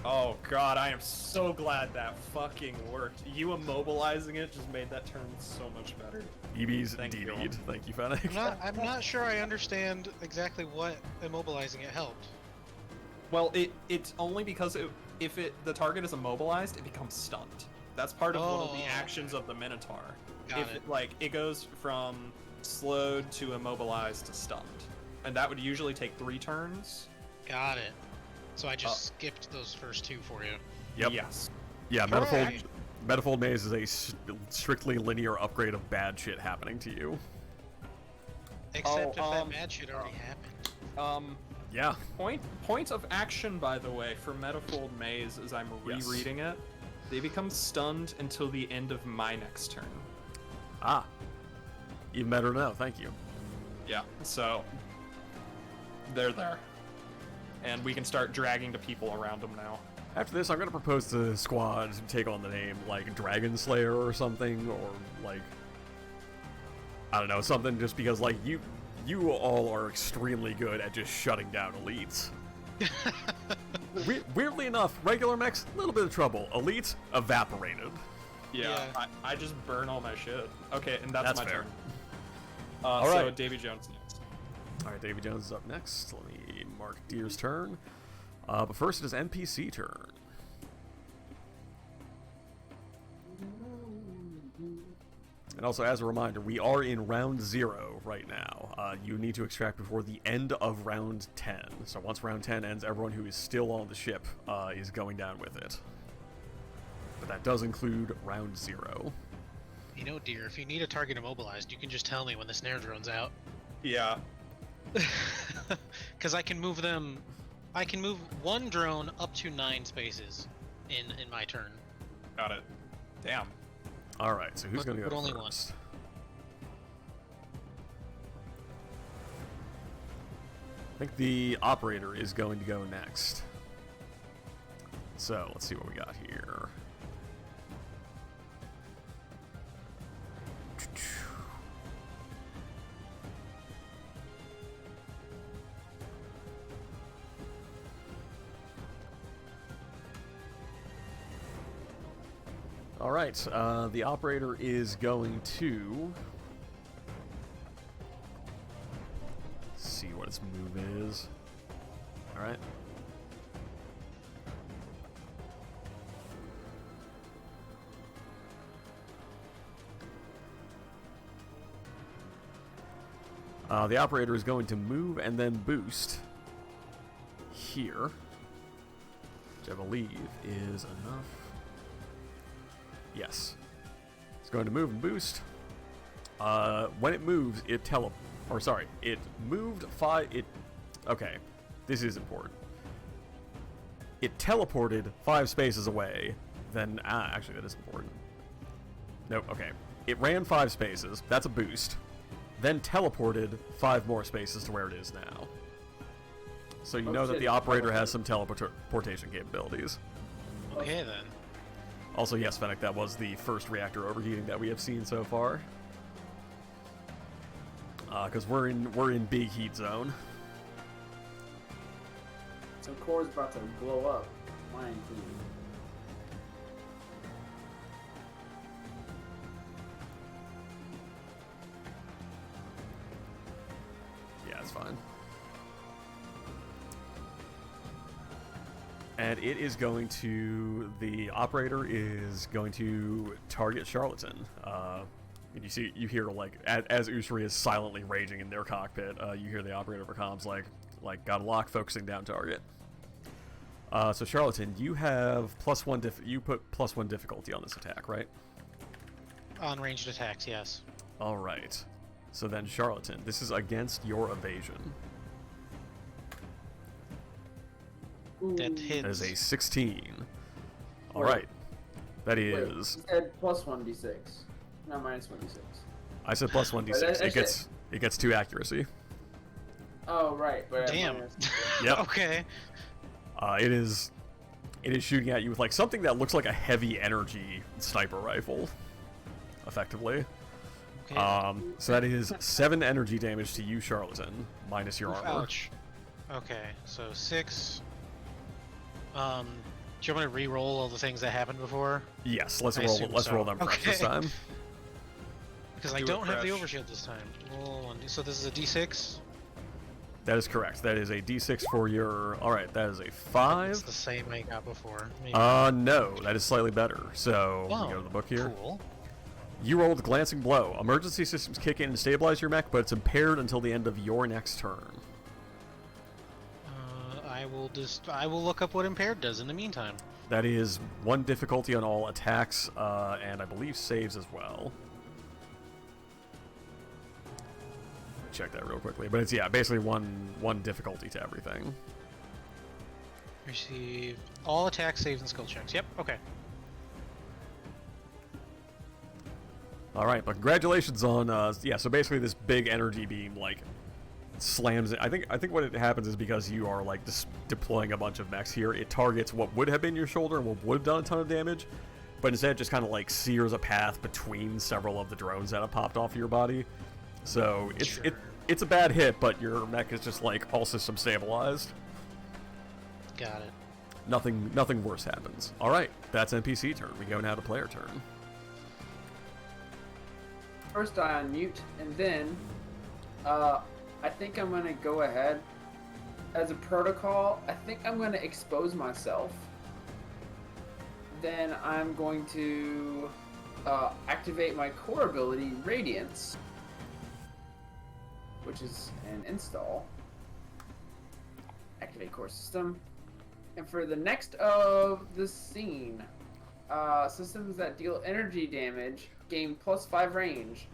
Oh god, I am so glad that fucking worked. You immobilizing it just made that turn so much better. EB's Thank you. DD'd. Thank you, Fennec. I'm not sure I understand exactly what immobilizing it helped. Well, it's only because if the target is immobilized, it becomes stunned. That's part of one of the Oh. actions of the Minotaur. Got it. It goes from slowed to immobilized to stunned, and that would usually take 3 turns. Got it. So I just skipped those first 2 for you. Yep. Yes. Yeah, Alright. Metafold Maze is a strictly linear upgrade of bad shit happening to you. Except if that bad shit already happened. Yeah. Point of action, by the way, for Metafold Maze, as I'm Yes. rereading it, they become stunned until the end of my next turn. Ah. Even better to know. Thank you. Yeah, so they're there. And we can start dragging the people around them now. After this, I'm going to propose to the squad to take on the name, Dragon Slayer or something, or, I don't know, something just because, you all are extremely good at just shutting down elites. Weirdly enough, regular mechs, a little bit of trouble. Elites, evaporated. Yeah. I just burn all my shit. Okay, and that's my fair. turn. All So right. Davy Jones next. Alright, Davy Jones is up next. Let me mark Deer's turn. But first it is NPC turn. And also, as a reminder, we are in round 0 right now. You need to extract before the end of round 10. So once round 10 ends, everyone who is still on the ship is going down with it. But that does include round 0. You know, dear, if you need a target immobilized, you can just tell me when the snare drone's out. Yeah. Because I can move them. I can move one drone up to 9 spaces in my turn. Got it. Damn. Alright, so who's going to But go only first? I think the operator is going to go next. So, let's see what we got here. Alright, the operator is going to see what its move is. Alright. The operator is going to move and then boost here, which I believe is enough. Yes. It's going to move and boost. When it moves, it it moved 5... Okay, this is important. It teleported 5 spaces away, then... actually, that is important. Nope, okay. It ran 5 spaces, that's a boost, then teleported 5 more spaces to where it is now. So you know that the operator has some teleportation capabilities. Okay then. Also, yes, Fennec, that was the first reactor overheating that we have seen so far. because we're in big heat zone. So core's about to blow up. Mine included. Yeah, it's fine. And it is going to, the operator is going to target Charlatan. And you hear, like, as Usuri is silently raging in their cockpit, you hear the operator for comms, like got a lock, focusing down target. So Charlatan, you have +1 you put +1 difficulty on this attack, right? On ranged attacks, yes. All right. So then Charlatan, this is against your evasion. That hits. That is a 16. All Wait. right. That Wait, is. you said +1d6. No, -1d6. I said +1d6. It gets 2 accuracy. Oh, right. But Damn. Yep. Okay. It is shooting at you with like something that looks like a heavy energy sniper rifle, effectively. Okay. So that is 7 energy damage to you, Charlatan, minus your armor. Ouch. Okay, so 6. Do you want me to re-roll all the things that happened before? Yes, let's I roll. assume Let's so. roll them fresh this Okay. time. Because I Do a don't have the fresh. overshield this time. Roll one. So this is a D6. That is correct. That is a D6 for your. All right, that is a 5. It's the same I got before. Maybe. No, that is slightly better. So Oh, we go to the book here. Cool. You rolled glancing blow. Emergency systems kick in and stabilize your mech, but it's impaired until the end of your next turn. I will look up what impaired does in the meantime. That is 1 difficulty on all attacks, and I believe saves as well. Check that real quickly, but it's basically one difficulty to everything. Receive all attack saves and skill checks. Yep. Okay. All right, but congratulations on So basically, this big energy beam like slams it. I think what it happens is because you are like just deploying a bunch of mechs here, it targets what would have been your shoulder and what would have done a ton of damage, but instead it just kind of like sears a path between several of the drones that have popped off of your body. So it's a bad hit, but your mech is just like all system stabilized. Got it. Nothing worse happens. All right, that's NPC turn. We go now to player turn. First I unmute, and then I think I'm gonna go ahead. As a protocol, I think I'm gonna expose myself. Then I'm going to activate my core ability, Radiance, which is an install. Activate core system. And for the next of the scene, systems that deal energy damage gain +5 range,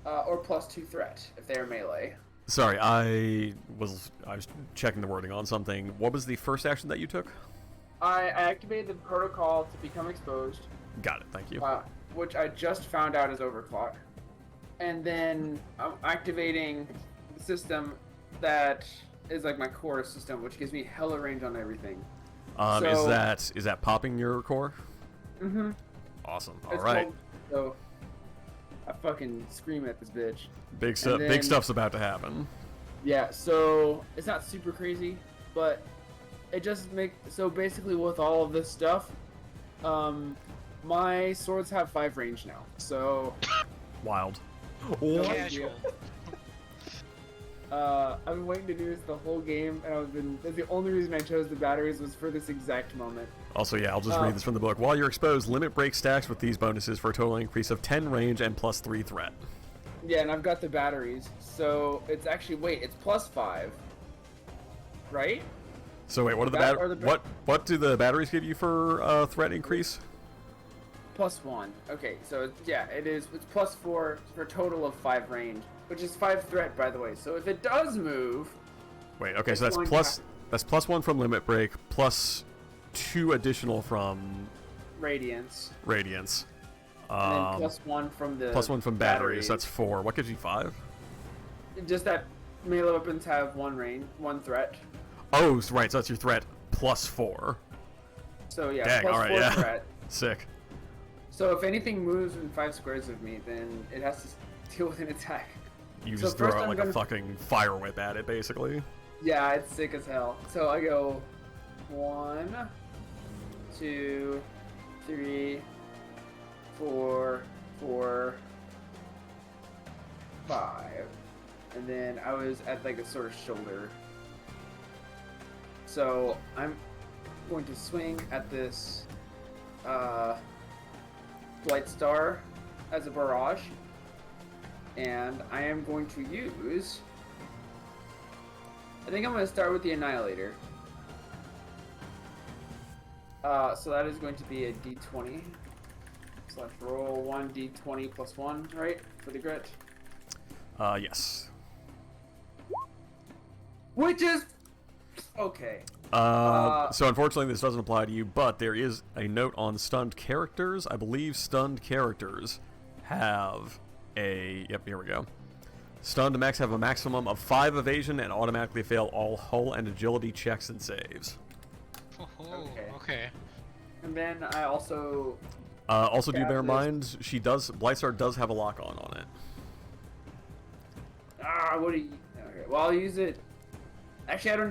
or +2 threat if they are melee. Sorry, I was checking the wording on something. What was the first action that you took? I activated the protocol to become exposed, Got it, thank you. which I just found out is overclock. And then I'm activating the system that is like my core system, which gives me hella range on everything. Is that popping your core? Mm-hmm. Awesome. All right. So I fucking scream at this bitch. Big stuff. then- Big stuff's about to happen. Yeah, so it's not super crazy, but it just so basically with all of this stuff, my swords have 5 range now. So Wild. no Casual. idea. I've been waiting to do this the whole game, and that's the only reason I chose the batteries was for this exact moment. Also, I'll just read this from the book. While you're exposed, limit break stacks with these bonuses for a total increase of 10 range and +3 threat. Yeah, and I've got the batteries, so it's actually it's +5, right? So wait, what are what do the batteries give you for threat increase? +1. Okay, so it's +4 for a total of 5 range, which is 5 threat, by the way. So if it does move, Wait, okay, so It's going that's +1 from limit break, +2 additional from Radiance, radiance, and then +1 from the +1 from batteries. That's 4. What gives you 5? Just that melee weapons have 1 threat. Oh, right. So that's your threat +4. So yeah, Dang, +4 alright, yeah. threat. Sick. So if anything moves in 5 squares of me, then it has to deal with an attack. You So just throw first out I'm like gonna- a fucking fire whip at it, basically. Yeah, it's sick as hell. So I go 1, 2, 3, 4, 5. And then I was at like a sort of shoulder. So I'm going to swing at this Blight Star as a barrage. And I am going to use... I think I'm going to start with the Annihilator. So that is going to be a d20. So let's roll 1d20 plus 1, right? For the grit. Yes. Which is... Okay. So unfortunately this doesn't apply to you, but there is a note on stunned characters. I believe stunned characters have a... Yep, here we go. Stunned mechs have a maximum of 5 evasion and automatically fail all hull and agility checks and saves. Oh, Okay. okay. And then I also... Also, do Yeah, bear in this- mind, Blightstar does have a lock-on on it. what do you... Okay, well, I'll use it... Actually, I don't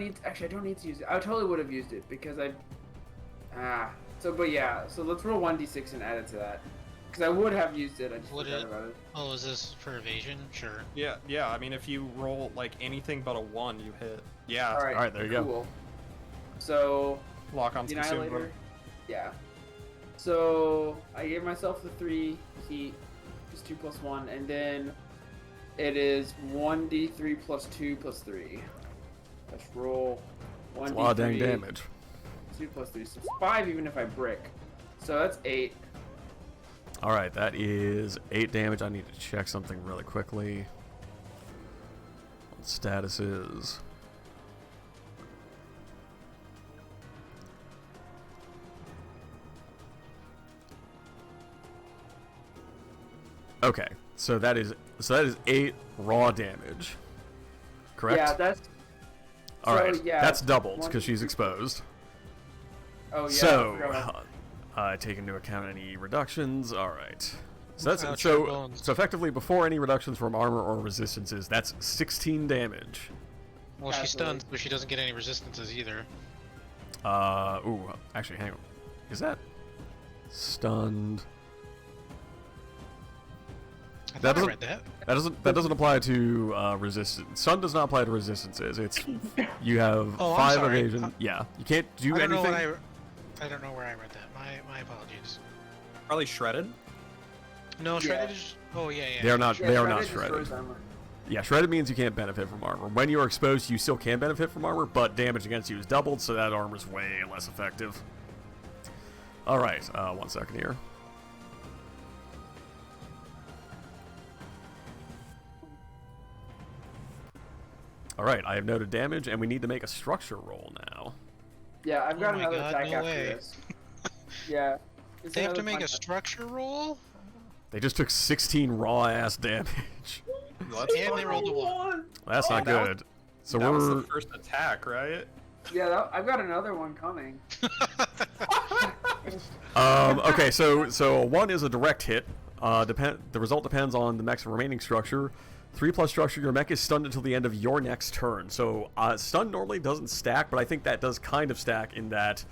need to use it. I totally would have used it because I... So, but yeah. So let's roll 1d6 and add it to that. Because I would have used it. I just Would forgot it? about it. Oh, is this for evasion? Sure. Yeah, I mean, if you roll like anything but a 1, you hit. Yeah. All right. Alright, there you go. Cool. So, Lock on the consumed. Annihilator... Yeah. So, I gave myself the 3 heat. Just 2 plus 1. And then it is 1d3 plus 2 plus 3. Let's roll 1d3. That's a lot of dang damage. 2 plus 3. So it's 5 even if I brick. So that's 8. Alright, that is 8 damage. I need to check something really quickly. What status is... Okay, so that is 8 raw damage. Correct? Yeah, that's... All right, so, yeah, that's doubled 1, because she's 2, exposed. Oh, yeah. I So, forgot about- take into account any reductions. All right. So that's Ouch, your so bones. so effectively before any reductions from armor or resistances, that's 16 damage. Well, she's Absolutely. stunned, but she doesn't get any resistances either. Ooh, actually, hang on. Is that stunned? I That thought I doesn't- read that. That doesn't apply to resistance. Stun does not apply to resistances. It's you have Oh, I'm 5 sorry. evasion. Yeah, you can't do I don't anything. know I don't know where I read that. My apologies. Probably shredded. No, Yeah. shredded is. Oh yeah, yeah. They are not. Yeah, They are not destroys shredded. armor. Yeah, shredded means you can't benefit from armor. When you are exposed, you still can benefit from armor, but damage against you is doubled, so that armor's way less effective. All right, 1 second here. All right, I have noted damage, and we need to make a structure roll now. Yeah, I've got Oh my another God, attack no after way. this. Yeah. It's They have to another make a punch. structure roll, They just took 16 raw ass damage. That's and they rolled a 1. That's not that was- good. So that was we're the first attack, right? Yeah, I've got another one coming. okay. So 1 is a direct hit. The result depends on the mech's remaining structure. 3 plus structure. Your mech is stunned until the end of your next turn. So stun normally doesn't stack, but I think that does kind of stack in that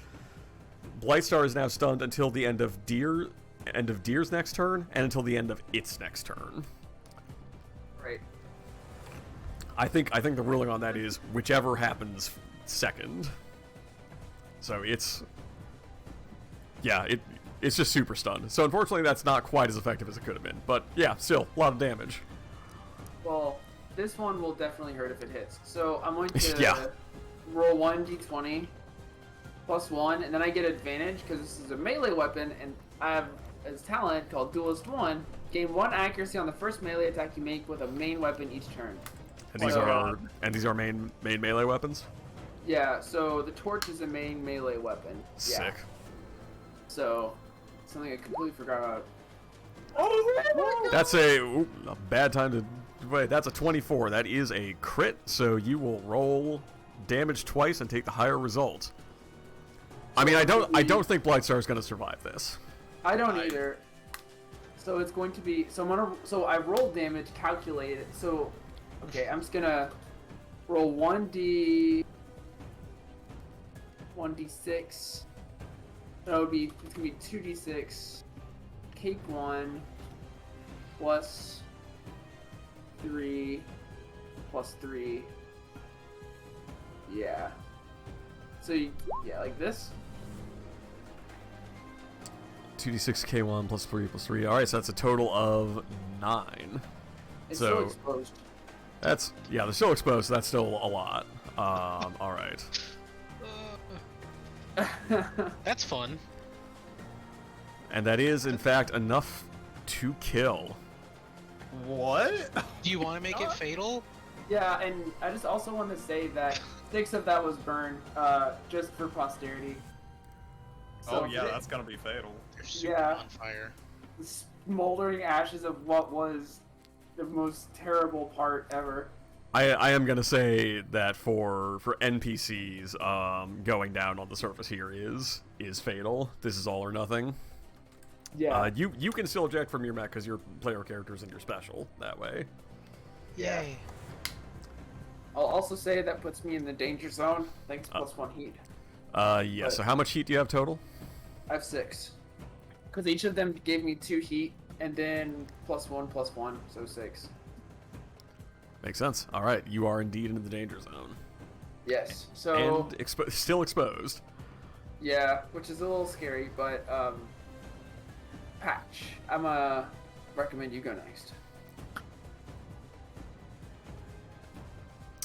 Blightstar is now stunned until the end of Deer's next turn, and until the end of its next turn. Right. I think the ruling on that is whichever happens second. So it's just super stunned. So unfortunately that's not quite as effective as it could have been. But yeah, still a lot of damage. Well, this one will definitely hurt if it hits. So I'm going to Yeah. roll 1d20 plus 1, and then I get advantage because this is a melee weapon, and I have a talent called Duelist 1. Gain 1 accuracy on the first melee attack you make with a main weapon each turn. And these Oh, are main melee weapons. Yeah, so the torch is a main melee weapon. Yeah. Sick. So, something I completely forgot about. That's a bad time to wait. That's a 24. That is a crit. So you will roll damage twice and take the higher result. I mean, I don't think Blightstar is going to survive this. I don't either. So it's going to be so I rolled damage, calculated. So Okay, I'm just gonna roll 1d6. No, it's gonna be 2d6. Cake 1 plus 3 plus 3. Yeah. So yeah, like this. 2d6k1 plus 3 plus 3. Alright, so that's a total of 9. It's So- still exposed. That's, yeah, they're still exposed, so that's still a lot. Alright. That's fun. And that is, in fact, enough to kill. What? Do you want to make it fatal? Yeah, and I just also want to say that 6 of that was burned, just for posterity. Oh So yeah, the that's gonna be fatal. They're super Yeah. on fire. smoldering ashes of what was the most terrible part ever. I am gonna say that for NPCs, going down on the surface here is fatal. This is all or nothing. Yeah. You can still eject from your mech because your player character's in your special that way. Yeah. Yay. I'll also say that puts me in the danger zone. Thanks plus 1 heat. Yeah. But- So how much heat do you have total? I have 6. Because each of them gave me 2 heat, and then plus 1, so 6. Makes sense. All right, you are indeed in the danger zone Yes. So and still exposed. yeah, which is a little scary, but Patch, I'm recommend you go next.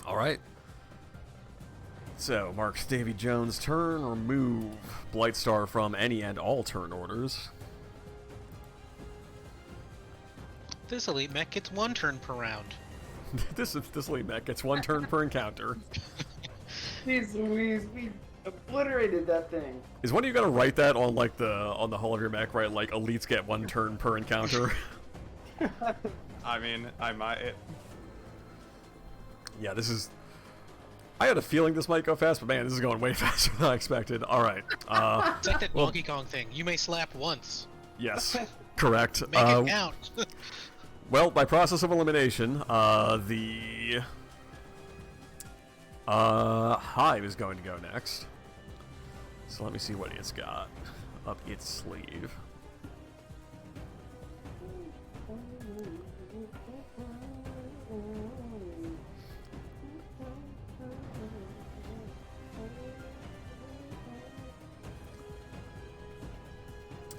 All right. So, marks Davy Jones' turn. Remove Blightstar from any and all turn orders. This elite mech gets 1 turn per round. this lead mech gets 1 turn per encounter. Jeez Louise, we obliterated that thing. Is one of you gonna write that on like on the hull of your mech, right? Like elites get 1 turn per encounter. I mean, I might. Yeah, this is. I had a feeling this might go fast, but man, this is going way faster than I expected. All right. It's like that well- Donkey Kong thing. You may slap once. Yes, correct. Make it count. Well, by process of elimination, the Hive is going to go next. So let me see what it's got up its sleeve.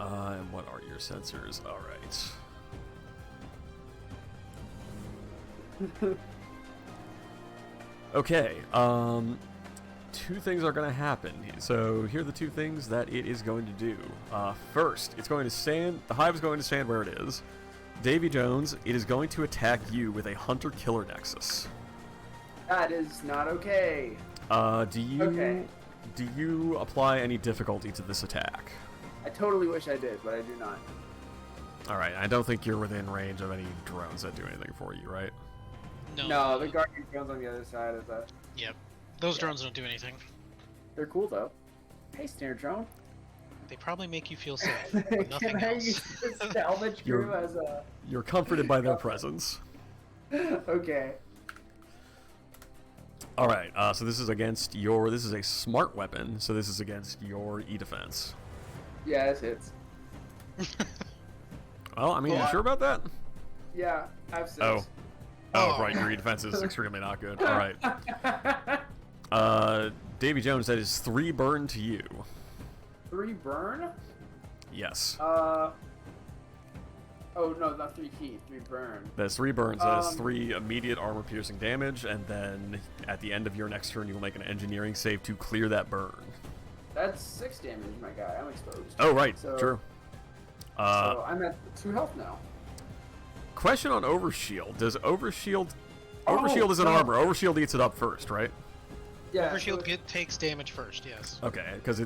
And what are your sensors? All right. Okay, 2 things are going to happen. So here are the 2 things that it is going to do. First, it's going to stand. The Hive is going to stand where it is. Davy Jones, it is going to attack you with a Hunter-Killer Nexus. That is not okay. Do you apply any difficulty to this attack? I totally wish I did, but I do not. All right, I don't think you're within range of any drones that do anything for you, right? No, the Guardian drones on the other side of the. Yep. Those drones don't do anything. They're cool though. Hey, snare drone. They probably make you feel safe. but Nothing Can I else. use the salvage crew as a? You're comforted by their presence. Okay. All right, so this is against your. This is a smart weapon, so this is against your E-defense. Yeah, it hits. Well, I mean, you sure about that? Yeah, I have 6. Oh, Oh. right, your E-defense is extremely not good. All right. Davy Jones, that is 3 burn to you. 3 burn? Yes. Oh no, not 3 heat, 3 burn. That's 3 burns. That is 3 immediate armor-piercing damage, and then at the end of your next turn, you will make an engineering save to clear that burn. That's 6 damage, my guy. I'm exposed. Oh, right. So- True. So I'm at 2 health now. Question on Overshield. Does Overshield... Oh, Overshield is an no. armor. Overshield eats it up first, right? Yeah. Overshield takes damage first, yes. Okay, because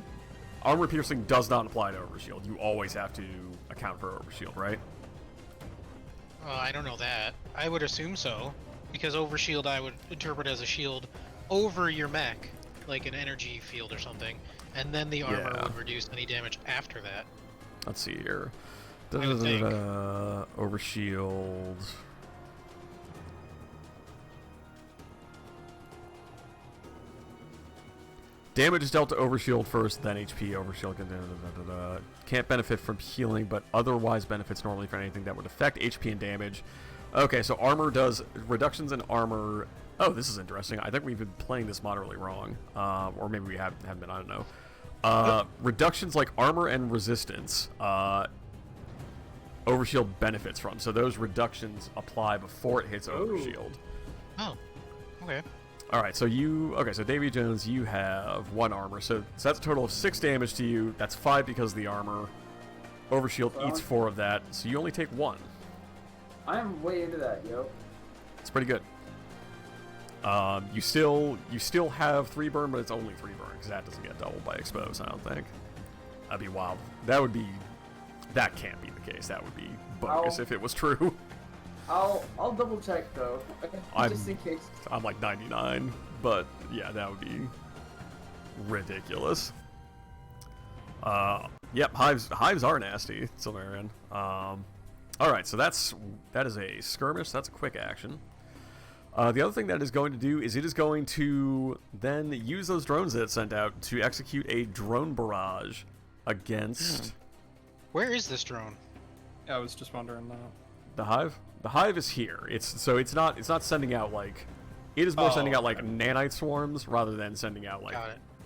armor-piercing does not apply to Overshield. You always have to account for Overshield, right? I don't know that. I would assume so. Because overshield I would interpret as a shield over your mech, like an energy field or something, and then the armor Yeah. would reduce any damage after that. Let's see here. I would think. Overshield. Damage is dealt to overshield first, then HP. Overshield can't benefit from healing, but otherwise benefits normally for anything that would affect HP and damage. Okay, so armor does reductions in armor. Oh, this is interesting. I think we've been playing this moderately wrong, or maybe we haven't been. I don't know. Reductions like armor and resistance. Overshield benefits from. So those reductions apply before it hits overshield. Oh, okay. All right, so so Davy Jones, you have 1 armor, so that's a total of 6 damage to you. That's 5 because of the armor. Overshield eats 4 of that, so you only take 1. I am way into that, yo. It's pretty good. You still have 3 burn, but it's only 3 burn because that doesn't get doubled by expose. I don't think. That'd be wild. That can't be the case. That would be bogus if it was true. I'll double check though, just in case. I'm like 99, but yeah, that would be ridiculous. Yep, hives are nasty, Silmarian. All right, so that is a skirmish. That's a quick action. The other thing that it is going to do is it is going to then use those drones that it sent out to execute a drone barrage against. Where is this drone? Yeah, I was just wondering that. The hive. The hive is here. It's not sending out like. It is more sending out like nanite swarms rather than sending out like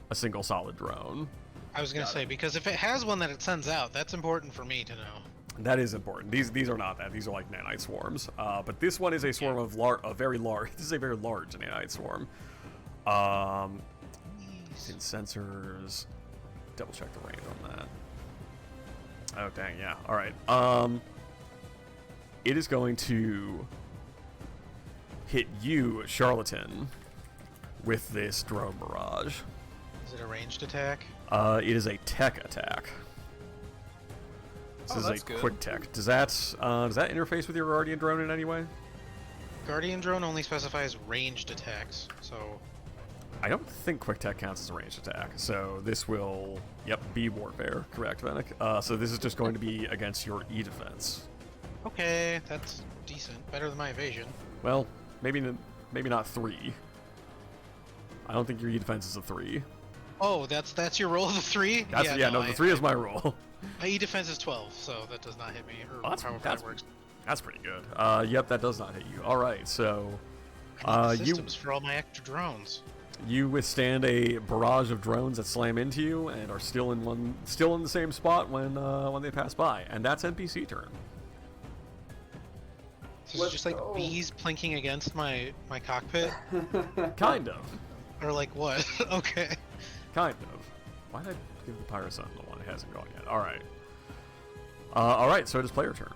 a single solid drone. I was gonna say because if it has one that it sends out, that's important for me to know. That is important. These are not that. These are like nanite swarms. But this one is a swarm of very large. This is a very large nanite swarm. In sensors, double check the range on that. Oh dang, yeah. All right. It is going to hit you, Charlatan, with this drone barrage. Is it a ranged attack? It is a tech attack. This is a quick tech. Does that interface with your Guardian drone in any way? Guardian drone only specifies ranged attacks, so. I don't think quick tech counts as a ranged attack. So this will, be warfare. Correct, Venek. So this is just going to be against your E defense. Okay, that's decent. Better than my evasion. Well, maybe not 3. I don't think your E defense is a 3. Oh, that's your roll of the 3? The 3 is my roll. My E defense is 12, so that does not hit me. Or however that works. That's pretty good. Yep, that does not hit you. All right, so systems for all my extra drones. You withstand a barrage of drones that slam into you and are still in the same spot when they pass by, and that's NPC turn. So it's just like bees plinking against my cockpit? Kind of. Or like what? Okay. Kind of. Why did I give the Pyro Sun the one? It hasn't gone yet. Alright. Alright, so it is player turn.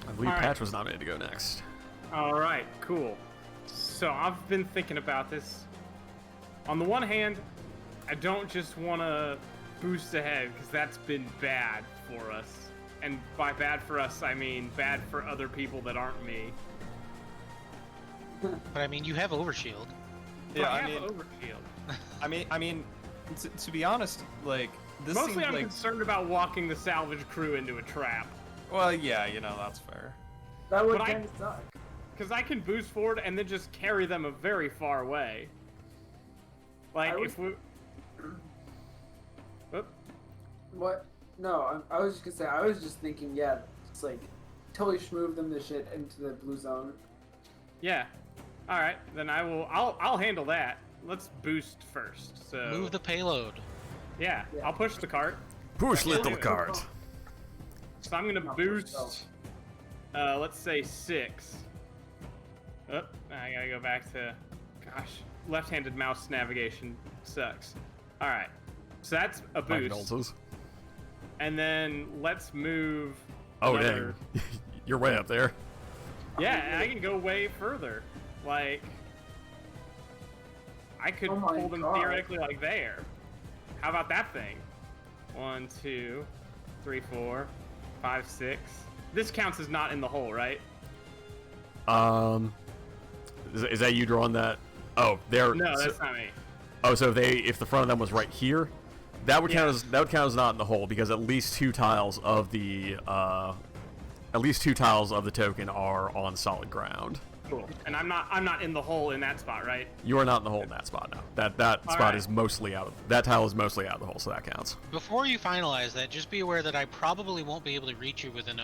I believe Patch was nominated to go next. Alright, cool. So I've been thinking about this. On the one hand, I don't just want to boost ahead, because that's been bad for us. And by bad for us, I mean bad for other people that aren't me. But I mean, you have overshield. Yeah, I have overshield. I mean, to be honest, like this. Mostly, I'm like... concerned about walking the salvage crew into a trap. Well, yeah, that's fair. That would kind of suck. Because I can boost forward and then just carry them a very far way. Like if we. Whoop. What? No, I was just gonna say. I was just thinking, it's like totally schmoove them to shit into the blue zone. Yeah. All right, then I'll handle that. Let's boost first. So move the payload. Yeah, I'll push the cart. Push little cart. So I'm gonna boost. Let's say 6. Oh, I gotta go back to. Gosh, left-handed mouse navigation sucks. All right, so that's a boost. And then let's move. Oh dang! You're way up there. Yeah, and I can go way further. Like, I could pull them theoretically like there. How about that thing? 1, 2, 3, 4, 5, 6. This counts as not in the hole, right? Is that you drawing that? Oh, there. No, that's not me. Oh, so if the front of them was right here, that would count as not in the hole because at least 2 tiles of the token are on solid ground. Cool. And I'm not in the hole in that spot, right? You are not in the hole in that spot now. That All spot right. is mostly out of that tile is mostly out of the hole, so that counts. Before you finalize that, just be aware that I probably won't be able to reach you with an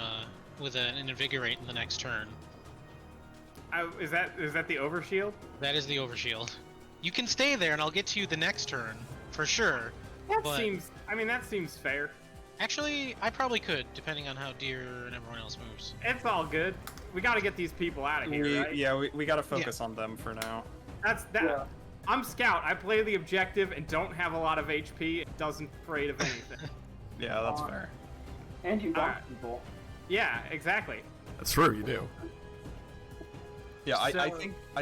invigorate in the next turn. Is that the overshield? That is the overshield. You can stay there, and I'll get to you the next turn for sure. That but seems fair. actually, I probably could, depending on how Deer and everyone else moves. It's all good. We got to get these people out of here, right? Yeah, we got to focus on them for now. That's that. Yeah. I'm scout. I play the objective and don't have a lot of HP. It doesn't afraid of anything. Yeah, that's fair. And you got Alright. people. Yeah, exactly. That's true. You do. Yeah, I So-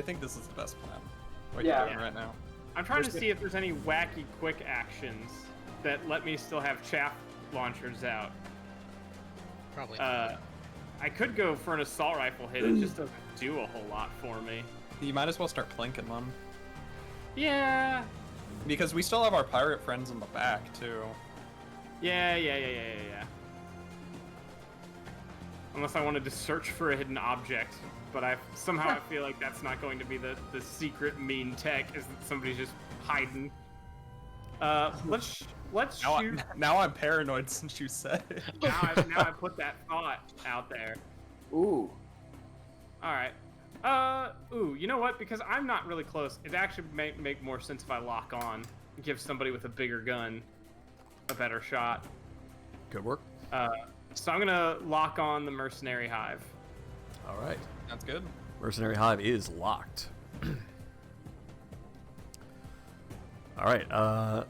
think this is the best plan. What Yeah. you're doing right now. I'm trying to see if there's any wacky quick actions that let me still have chaff launchers out. Probably. I could go for an assault rifle hit. It just doesn't do a whole lot for me. You might as well start plinking them. Yeah. Because we still have our pirate friends in the back, too. Yeah. Unless I wanted to search for a hidden object, but I feel like that's not going to be the secret mean tech. Is that somebody's just hiding? Let's Now, shoot. now I'm paranoid since you said it. Now I put that thought out there. Ooh. All right. Ooh, you know what? Because I'm not really close, it actually make more sense if I lock on. Give somebody with a bigger gun a better shot. Good work. So I'm gonna lock on the mercenary hive. All right. That's good. Mercenary Hive is locked. All right.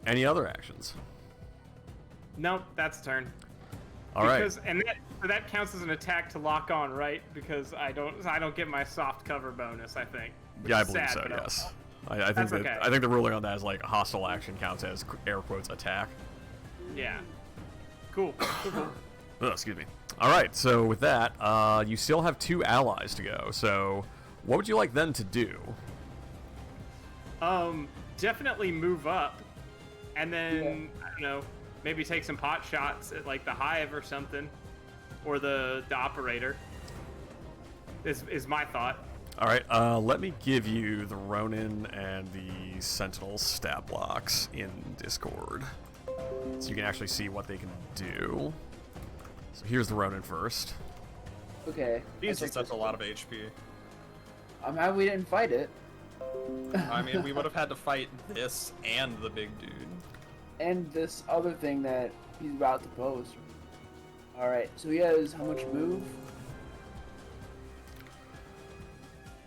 Any other actions? Nope, that's a turn. All right. And that counts as an attack to lock on, right? Because I don't get my soft cover bonus, I think. which Yeah, I is believe sad, so. but Yes. I think That's that okay. I think the ruling on that is like a hostile action counts as air quotes attack. Yeah. Cool. Ugh, excuse me. All right. So with that, you still have 2 allies to go. So what would you like them to do? Definitely move up, and then I don't know, maybe take some pot shots at like the hive or something, or the operator. Is my thought. All right. Let me give you the Ronin and the Sentinel stat blocks in Discord, so you can actually see what they can do. So here's the Ronin first. Okay. Jesus, that's a lot of HP. I'm happy we didn't fight it. I mean, we would have had to fight this and the big dude. And this other thing that he's about to post. Alright, so he has how much move?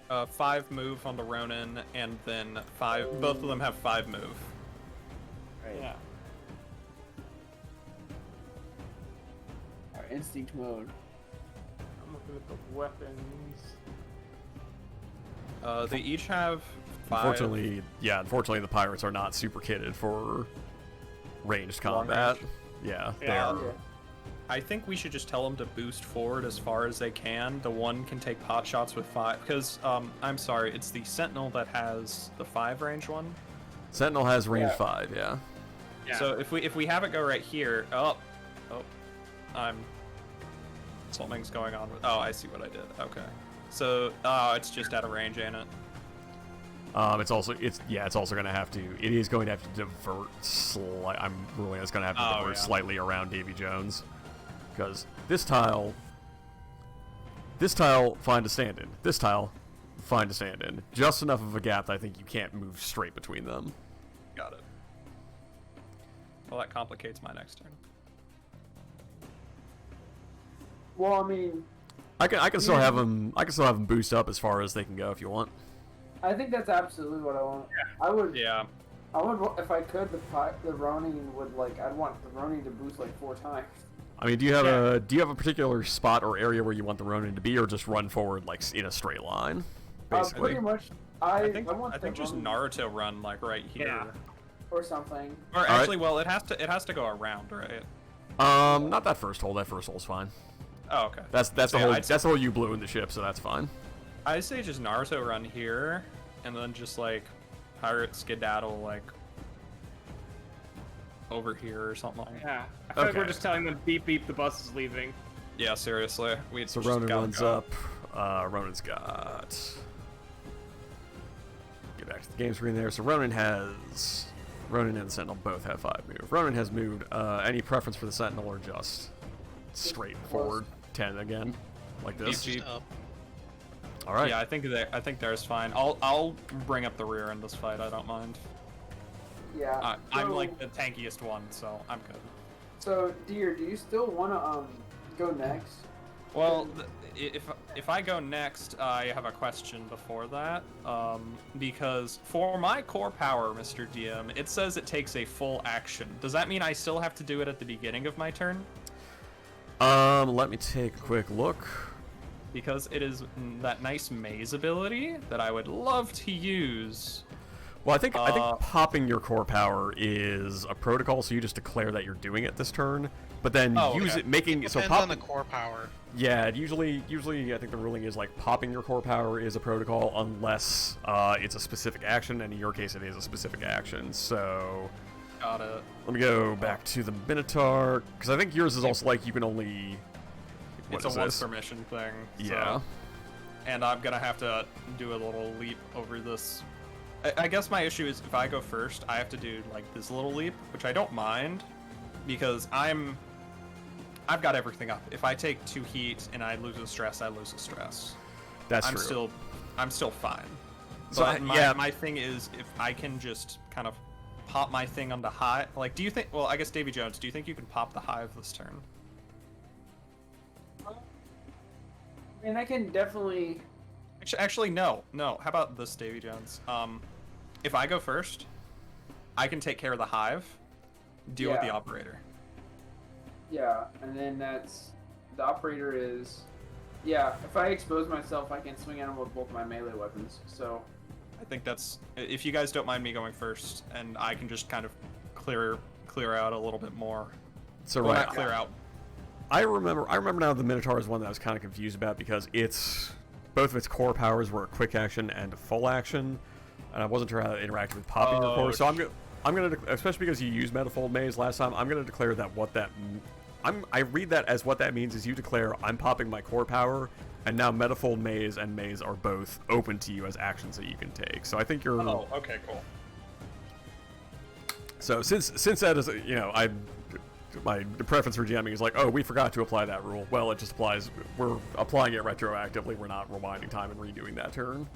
5 move on the Ronin, and then 5. Both of them have 5 move. Right. Yeah. Alright, instinct mode. I'm looking at the weapons. They each have 5. Unfortunately, the pirates are not super kitted for ranged Long combat. range. Yeah, they Yeah. are. Okay. I think we should just tell them to boost forward as far as they can. The one can take pot shots with 5, because I'm sorry, it's the Sentinel that has the 5 range one. Sentinel has range Yeah. 5. Yeah. Yeah. So if we have it go right here, something's going on with. Oh, I see what I did. Okay. So it's just out of range, ain't it? It's also going to have to. It is going to have to divert. I'm ruling it's going to have to Oh, divert yeah. slightly around Davy Jones, because this tile, fine to stand in. This tile, fine to stand in. Just enough of a gap that I think you can't move straight between them. Got it. Well, that complicates my next turn. Well, I mean, I can still have them. I can still have them boost up as far as they can go if you want. I think that's absolutely what I want. I would, Yeah. I would, if I could, the Ronin would I'd want the Ronin to boost 4 times. I mean, do you have a particular spot or area where you want the Ronin to be, or just run forward in a straight line? Basically. Pretty much. I think want the just Ronin Naruto run right here. Yeah. or something. Or right. actually, well, it has to go around, right? Not that first hole. That first hole's fine. Oh, okay. That's the So, yeah, whole I'd that's the whole you blew in the ship, so that's fine. I'd say just Naruto run here, and then just pirate skedaddle over here or something like that. Yeah. I feel like we're Okay. just telling them beep beep, the bus is leaving. Yeah, seriously. We So just Ronin gotta runs go. up. Ronan's got. Get back to the game screen there. So Ronan and Sentinel both have 5 move. Ronan has moved. Any preference for the Sentinel or just straight forward 10 again, like this? Just up. All right. Yeah, I think there's fine. I'll bring up the rear in this fight. I don't mind. Yeah. I'm like the tankiest one, so I'm good. So, Deer, do you still want to go next? Well, if I go next, I have a question before that. Because for my core power, Mr. DM, it says it takes a full action. Does that mean I still have to do it at the beginning of my turn? Let me take a quick look. Because it is that nice maze ability that I would love to use. Well, I think popping your core power is a protocol, so you just declare that you're doing it this turn, but then use it making It so depends on the core power. Yeah, usually I think the ruling is like popping your core power is a protocol unless it's a specific action, and in your case it is a specific action. So Got it. let me go back to the Minotaur, because I think yours is also like you can only. It's a once permission thing. Yeah. So, and I'm gonna have to do a little leap over this. I guess my issue is if I go first, I have to do like this little leap, which I don't mind, because I've got everything up. If I take 2 heat and I lose a stress, I lose a stress. That's true. I'm still fine. So But my thing is if I can just kind of pop my thing on the hive. Like, do you think? Well, I guess Davy Jones. Do you think you can pop the hive this turn? I mean, I can definitely. Actually, no. How about this, Davy Jones? If I go first, I can take care of the hive, deal with the operator. Yeah, and then the operator is. Yeah, if I expose myself, I can swing at him with both my melee weapons. So. I think that's. If you guys don't mind me going first, and I can just kind of clear out a little bit more. So well, right. not clear out. I remember now the Minotaur is one that I was kind of confused about because both of its core powers were a quick action and a full action, and I wasn't sure how that interacted with popping your core. So I'm gonna, especially because you used Metafold Maze last time, I'm gonna declare that I read that as what that means is you declare I'm popping my core power, and now Metafold Maze and Maze are both open to you as actions that you can take. So I think you're. Oh, okay, cool. So since that is, my preference for GMing is like, oh, we forgot to apply that rule. Well, it just applies. We're applying it retroactively. We're not rewinding time and redoing that turn.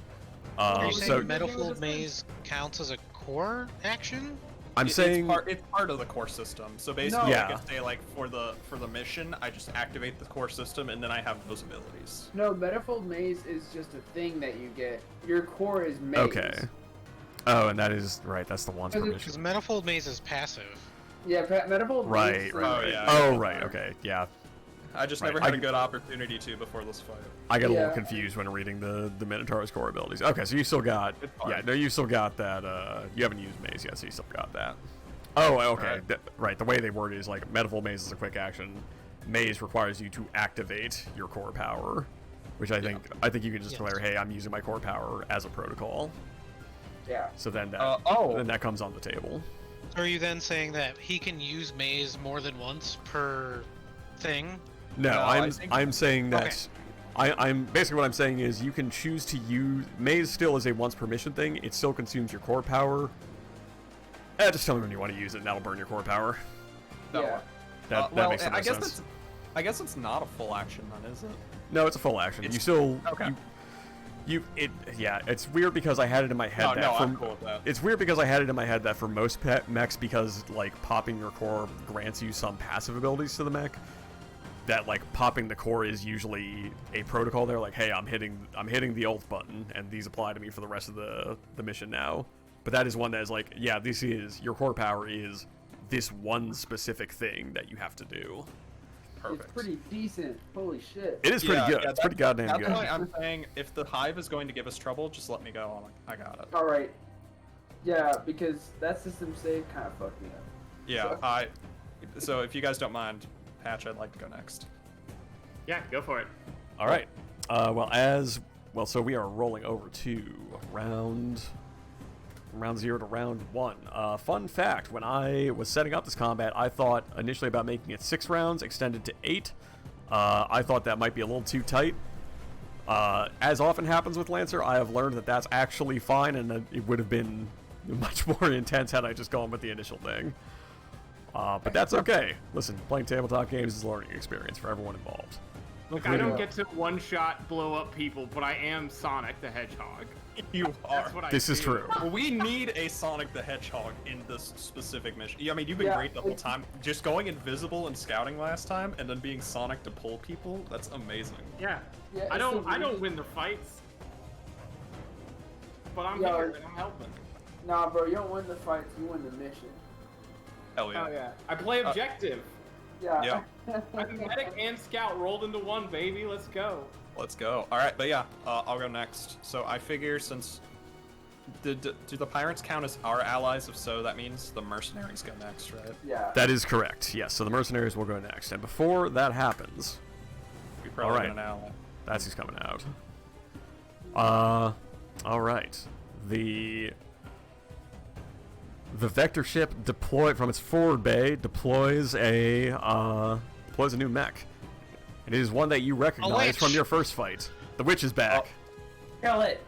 Are you saying Metafold Maze counts as a core action? I'm saying it's part of the core system. So basically, No. I can say like for the mission, I just activate the core system and then I have those abilities. No, Metafold Maze is just a thing that you get. Your core is maze. okay. Oh, and that is right. That's the once Because Because permission. Metafold Maze is passive. Yeah, Metafold Right, Maze. right. Oh, yeah. Oh, right. Okay. Yeah. I just Right. never had a good opportunity to before this fight. I get a little Yeah. confused when reading the Minotaur's core abilities. Okay, so you still got. It's fine. Yeah. No, you still got that. You haven't used Maze yet, so you still got that. Oh, okay. Right. Right. The way they word it is like Metafold Maze is a quick action. Maze requires you to activate your core power, which I think you can just Yes. declare, hey, I'm using my core power as a protocol. Yeah. So then Oh. that comes on the table. Are you then saying that he can use Maze more than once per thing? No, No, I think- I'm saying that. Okay. I'm basically what I'm saying is you can choose to use Maze. Still is a once permission thing. It still consumes your core power. Just tell me when you want to use it, and that'll burn your core power. That Yeah. one. That Well, makes the most sense. I guess it's not a full action then, is it? No, it's a full action. You It's- still okay. It's weird because I had it in my head that I'm cool with that. it's weird because I had it in my head that for most mechs, because like popping your core grants you some passive abilities to the mech, that like popping the core is usually a protocol there, like, hey, I'm hitting the ult button and these apply to me for the rest of the mission now. But that is one that is like, yeah, this is your core power is this one specific thing that you have to do. Perfect. It's pretty decent. Holy shit. It is pretty good. Yeah, It's pretty goddamn that's good. why I'm saying if the hive is going to give us trouble, just let me go. I got it. All right. Yeah, because that system save kind of fucked me up. Yeah, so if you guys don't mind, Patch, I'd like to go next. Yeah, go for it. All right. So we are rolling over to round 0 to round 1. Fun fact, when I was setting up this combat, I thought initially about making it 6 rounds, extended to 8. I thought that might be a little too tight. As often happens with Lancer, I have learned that that's actually fine, and that it would have been much more intense had I just gone with the initial thing. But that's okay. Listen, playing tabletop games is a learning experience for everyone involved. Look, I don't get to one-shot blow up people, but I am Sonic the Hedgehog. You are. That's what I This is do. true. We need a Sonic the Hedgehog in this specific mission. Yeah, I mean, you've been Yeah, great the whole time. Just going invisible and scouting last time, and then being Sonic to pull people, that's amazing. Yeah. Yeah, I it's don't so I don't weird. win the fights. But I'm Yeah, here and I'm helping. Nah, bro, you don't win the fights, you win the mission. Hell yeah. Oh yeah. I play objective. Yeah. I'm medic and scout rolled into one, baby. Let's go. Let's go. All right, but yeah, I'll go next. So I figure since do the pirates count as our allies? If so, that means the mercenaries go next, right? Yeah. That is correct. Yes. So the mercenaries will go next, and before that happens, We probably All right. get an ally. that's who's coming out. All right. The vector ship deployed from its forward bay deploys a new mech. It is one that you recognize witch. from your first fight. The witch is back. Kill it.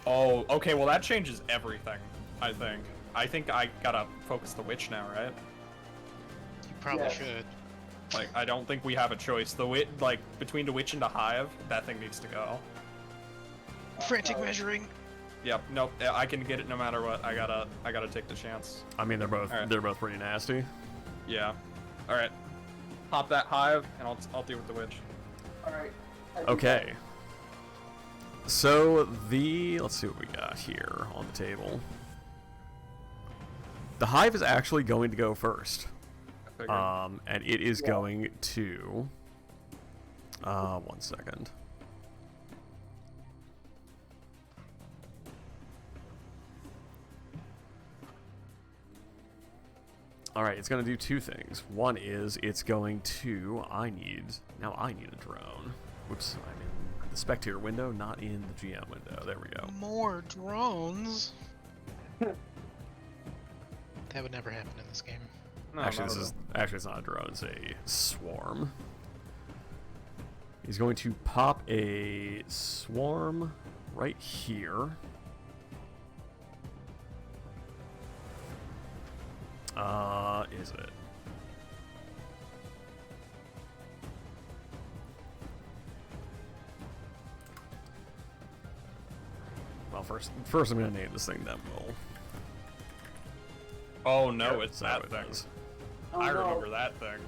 Oh, okay. Well, that changes everything. I think I gotta focus the witch now, right? You probably Yeah. should. Like, I don't think we have a choice. The witch, like between the witch and the hive, that thing needs to go. Frantic measuring. Yep. Nope. I can get it no matter what. I gotta take the chance. I mean, they're both All right. pretty nasty. Yeah. All right. Pop that hive, and I'll deal with the witch. Alright. Okay. So let's see what we got here on the table. The hive is actually going to go first. I figured. And it is going to 1 second. Alright, it's going to do two things. One is it's going to... I need a drone. Whoops, I'm in the spectator window, not in the GM window. There we go. More drones. That would never happen in this game. No, Actually, not at all. it's not a drone, it's a swarm. He's going to pop a swarm right here. Is it? Well, first I'm gonna name this thing Devil. Oh no, it's That's that what it thing. is. Oh, I no. remember that thing.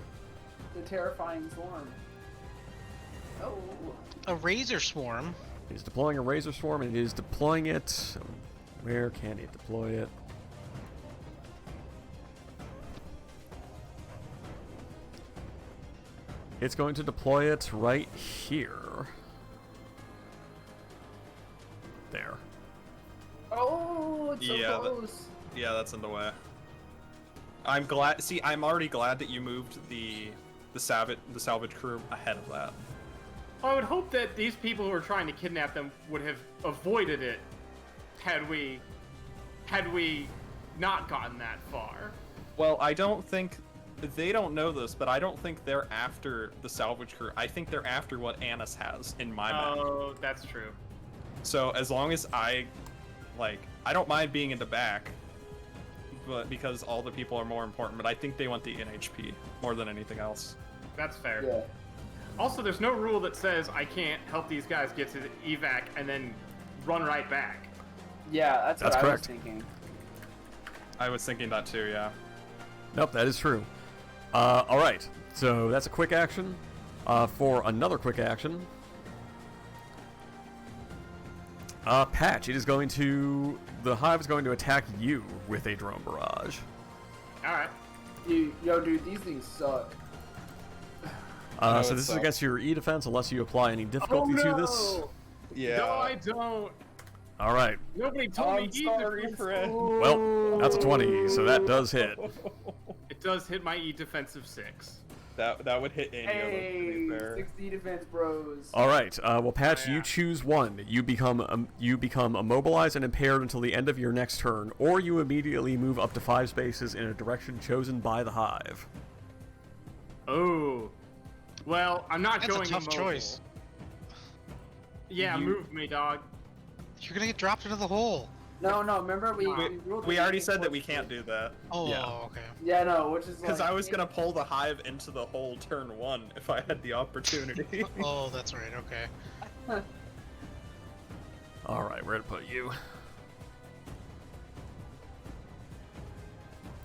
The terrifying swarm. Oh. A razor swarm. He's deploying a razor swarm, and it is deploying it. Where can it deploy it? It's going to deploy it right here. There. Oh, it's so Yeah, that- close. Yeah, that's in the way. I'm glad. See, I'm already glad that you moved the salvage crew ahead of that. I would hope that these people who are trying to kidnap them would have avoided it had we not gotten that far. Well, I don't think they don't know this, but I don't think they're after the salvage crew. I think they're after what Annis has in my mind. Oh, that's true. So as long as I don't mind being in the back, but because all the people are more important. But I think they want the NHP more than anything else. That's fair. Yeah. Also, there's no rule that says I can't help these guys get to the evac and then run right back. Yeah, that's what correct. I was thinking. I was thinking that too. Yeah. Nope, that is true. All right, so that's a quick action. For another quick action, Patch, the hive is going to attack you with a drone barrage. All right. Dude, these things suck. know So it this is sucks. against your E defense unless you apply any difficulty to this. No, I don't. All right, Nobody told me either. well, that's a 20, so that does hit. It does hit my E defensive 6. That would hit any of them. To Hey, be fair. 60 defense bros. All right, well, Patch, Oh, yeah. you choose one. You become immobilized and impaired until the end of your next turn, or you immediately move up to 5 spaces in a direction chosen by the hive. Oh. Well, I'm not That's a going tough immobile. choice. Yeah, move me, dog. You're gonna get dropped into the hole. No, remember we ruled We the already game said that we plus can't two. do that. Oh, Yeah. okay. Yeah, no, which is Because like, I was gonna pull the hive into the hole turn 1 if I had the opportunity. Oh, that's right. Okay. All right, where to put you?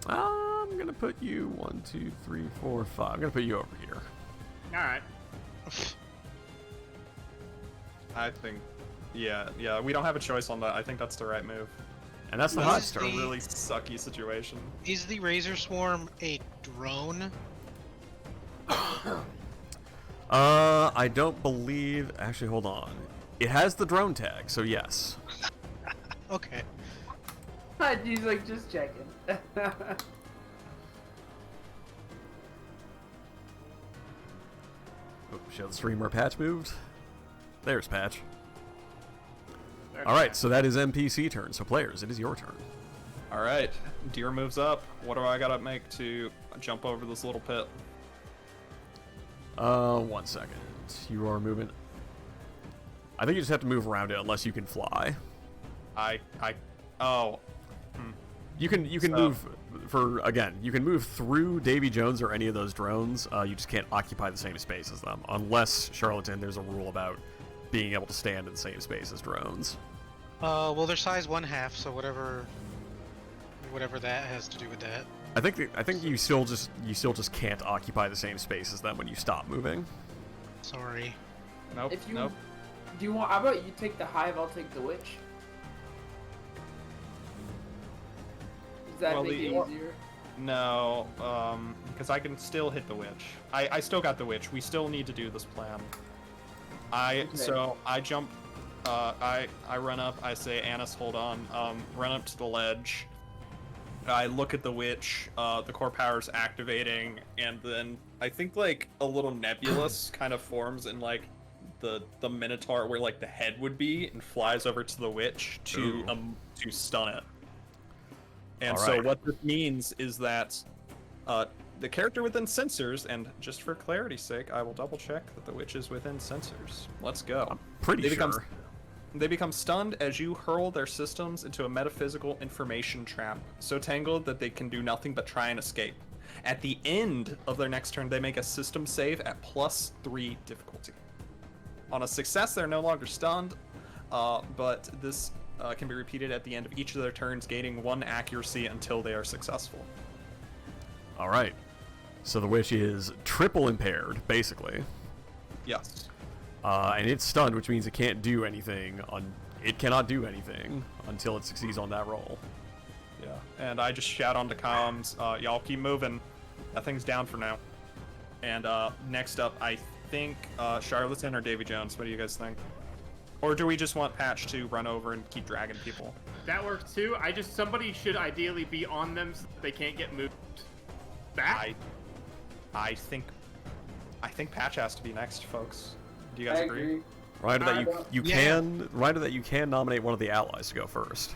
I'm gonna put you 1, 2, 3, 4, 5. I'm gonna put you over here. All right. I think, yeah, we don't have a choice on that. I think that's the right move. And that's the Is hot It's a start. really sucky situation. Is the Razor Swarm a drone? I don't believe. Actually, hold on. It has the drone tag, so yes. Okay. he's like, just checking. Oh, show the stream where Patch moved. There's Patch. Okay. All right, so that is NPC turn. So players, it is your turn. All right, deer moves up. What do I gotta make to jump over this little pit? 1 second. You are moving. I think you just have to move around it unless you can fly. Oh, You can So- move you can move through Davy Jones or any of those drones. You just can't occupy the same space as them unless Charlatan. There's a rule about being able to stand in the same space as drones. Well, they're size 1/2, so whatever that has to do with that. I think you still just can't occupy the same space as them when you stop moving. Sorry. nope, If you nope. do you want? How about you take the hive? I'll take the witch. Does that Well, make it the- easier? No, because I can still hit the witch. I still got the witch. We still need to do this plan. So I jump, I run up. I say, Annis, hold on. Run up to the ledge. I look at the witch. The core power's activating, and then I think like a little nebulous kind of forms in like the minotaur where like the head would be, and flies over to the witch Ooh. to stun it. And All so right. what this means is that the character within sensors, and just for clarity's sake, I will double check that the witch is within sensors. Let's go. I'm pretty They sure. become- They become stunned as you hurl their systems into a metaphysical information trap, so tangled that they can do nothing but try and escape. At the end of their next turn, they make a system save at +3 difficulty. On a success, they're no longer stunned, but this can be repeated at the end of each of their turns, gaining 1 accuracy until they are successful. All right. So the witch is triple impaired, basically. Yes. And it's stunned, which means it can't do anything. It cannot do anything until it succeeds on that roll. Yeah. And I just shout onto comms, y'all keep moving. That thing's down for now. And next up, I think Charlatan or Davy Jones. What do you guys think? Or do we just want Patch to run over and keep dragging people? That works too. Somebody should ideally be on them so that they can't get moved back. I think Patch has to be next, folks. Do you I guys agree? agree. Reminder that Yeah. reminder that you can nominate one of the allies to go first.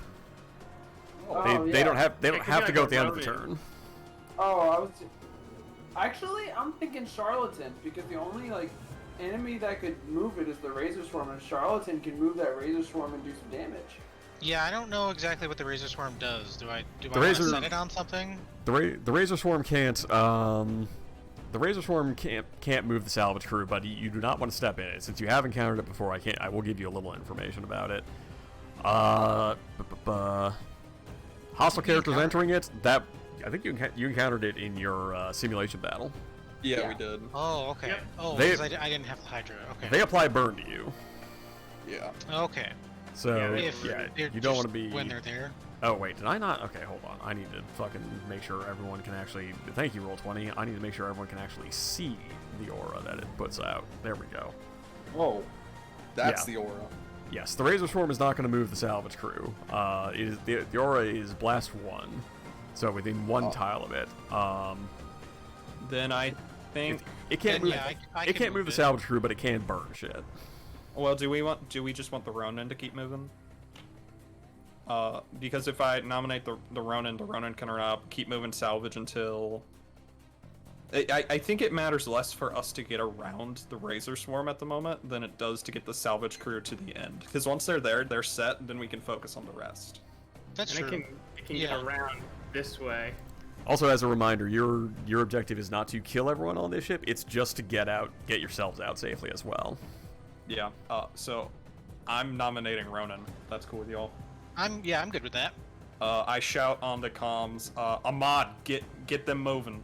Oh, They don't yeah. have It could to be go like at the end of the a turn. Oh, I was. Actually, I'm thinking Charlatan because the only like enemy that could move it is the Razor Swarm, and Charlatan can move that Razor Swarm and do some damage. Yeah, I don't know exactly what the Razor Swarm does. Do I The want to Razor- set it on something? The Razor Swarm can't. The Razor Swarm can't move the salvage crew, but you do not want to step in it. Since you have encountered it before, I will give you a little information about it. Hostile characters encountered? entering it. That I think you encountered it in your simulation battle. Yeah, Yeah. we did. Oh, okay. Yep. Oh, They- 'cause I didn't have the Hydra. Okay. They apply burn to you, Yeah. Okay. so If yeah, they're you don't want just to be. when they're there. Oh wait, did I not? Okay, hold on. I need to fucking make sure everyone can actually. Thank you, Roll20. I need to make sure everyone can actually see the aura that it puts out. There we go. Whoa. That's Yeah. the aura. Yes, the Razor Swarm is not going to move the salvage crew. The aura is blast 1, so within one tile of it. Then I think. It can't Then, move. yeah, I it can can't move the it. salvage crew, but it can burn shit. Well, do we just want the Ronin to keep moving? Because if I nominate the Ronin can run up, keep moving salvage until I think it matters less for us to get around the Razor Swarm at the moment than it does to get the salvage crew to the end. Because once they're there, they're set, and then we can focus on the rest. That's And true. it can get around this way. Also, as a reminder, your objective is not to kill everyone on this ship. It's just to get yourselves out safely as well. Yeah. So I'm nominating Ronan. That's cool with y'all. I'm good with that. I shout on the comms, Ahmad, get them moving.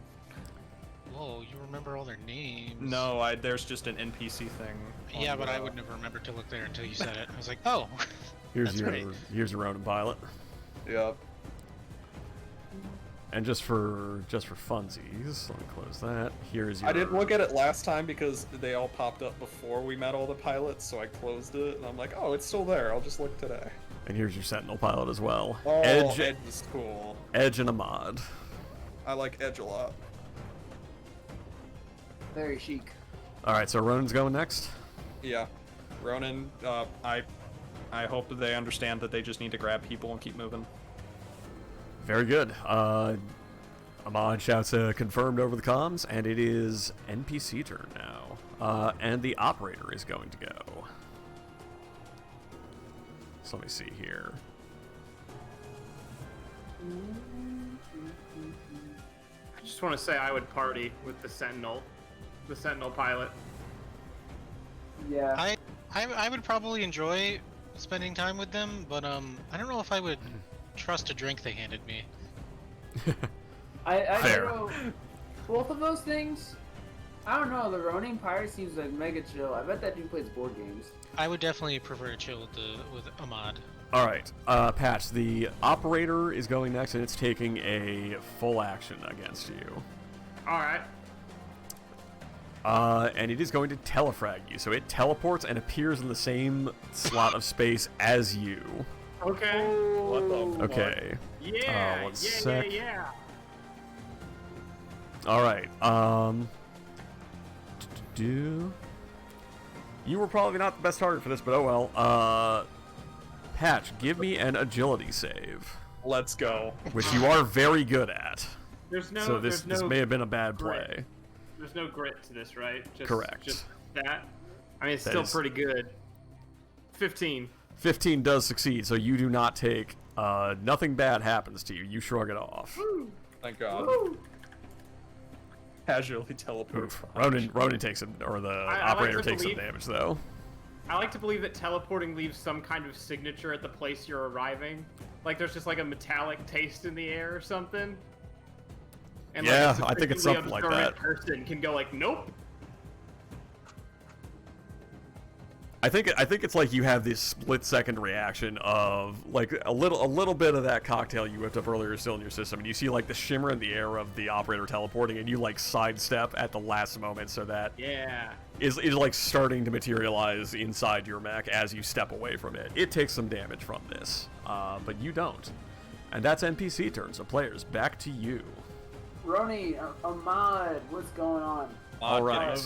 Whoa, you remember all their names? No, there's just an NPC thing. Yeah, but I wouldn't have remembered to look there until you said it. I was like, oh. Here's That's your Ronin pilot. Yep. And just for funsies, let me close that. Here's your. I didn't look at it last time because they all popped up before we met all the pilots, so I closed it, and I'm like, oh, it's still there. I'll just look today. And here's your Sentinel pilot as well. Oh, Edge is cool. Edge and Ahmad. I like Edge a lot. Very chic. All right, so Ronin's going next. Yeah, Ronan. I hope that they understand that they just need to grab people and keep moving. Very good. Ahmad shouts confirmed over the comms, and it is NPC turn now. And the operator is going to go. So let me see here. I just want to say I would party with the Sentinel pilot. Yeah. I would probably enjoy spending time with them, but I don't know if I would trust a drink they handed me. I Fair. don't know. Both of those things, I don't know. The Ronin Pirate seems like mega chill. I bet that dude plays board games. I would definitely prefer to chill with Ahmad. All right, Patch. The operator is going next, and it's taking a full action against you. All right. And it is going to telefrag you. So it teleports and appears in the same slot of space as you. Okay. What the? Okay. Yeah. one Yeah. sec. Yeah. All right. You were probably not the best target for this, but oh well. Patch, give me an agility save, Let's go. which you are very good at. There's no. So this there's no may have been a bad grit. play. There's no grit to this, right? Just, Correct. Just that. I mean, it's That still is- pretty good. 15. 15 does succeed, so you do not take. Nothing bad happens to you. You shrug it off. Thank God. Woo! Oof. Casually teleport. Ronan takes some, or the I like operator to takes some believe- damage though. I like to believe that teleporting leaves some kind of signature at the place you're arriving. Like there's just like a metallic taste in the air or something. And Yeah, like I think it's sufficiently something like observant that. person can go like, nope. I think it's like you have this split-second reaction of like a little bit of that cocktail you whipped up earlier is still in your system, and you see like the shimmer in the air of the operator teleporting, and you like sidestep at the last moment, so that Yeah. is like starting to materialize inside your mech as you step away from it. It takes some damage from this, but you don't, and that's NPC turn. So players, back to you. Roni, Ahmad, what's going on? All right.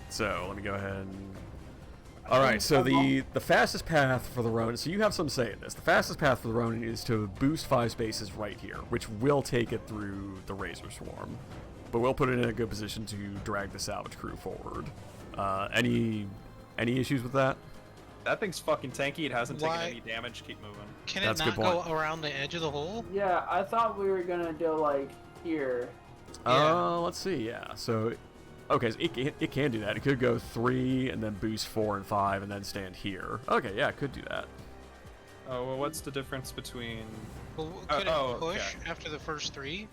So let me go ahead and. All right, so the fastest path for the Ronin, so you have some say in this. The fastest path for the Ronin is to boost 5 spaces right here, which will take it through the Razor Swarm. But we'll put it in a good position to drag the salvage crew forward. Any issues with that? That thing's fucking tanky. It hasn't taken Why- any damage. Keep moving. Can That's it a good not go point. around the edge of the hole? Yeah, I thought we were gonna do like here. Yeah. Let's see, yeah. So, okay, so it can do that. It could go 3 and then boost 4 and 5 and then stand here. Okay, yeah, it could do that. Oh, well, what's the difference between? Well, could oh, it push okay. after the first 3?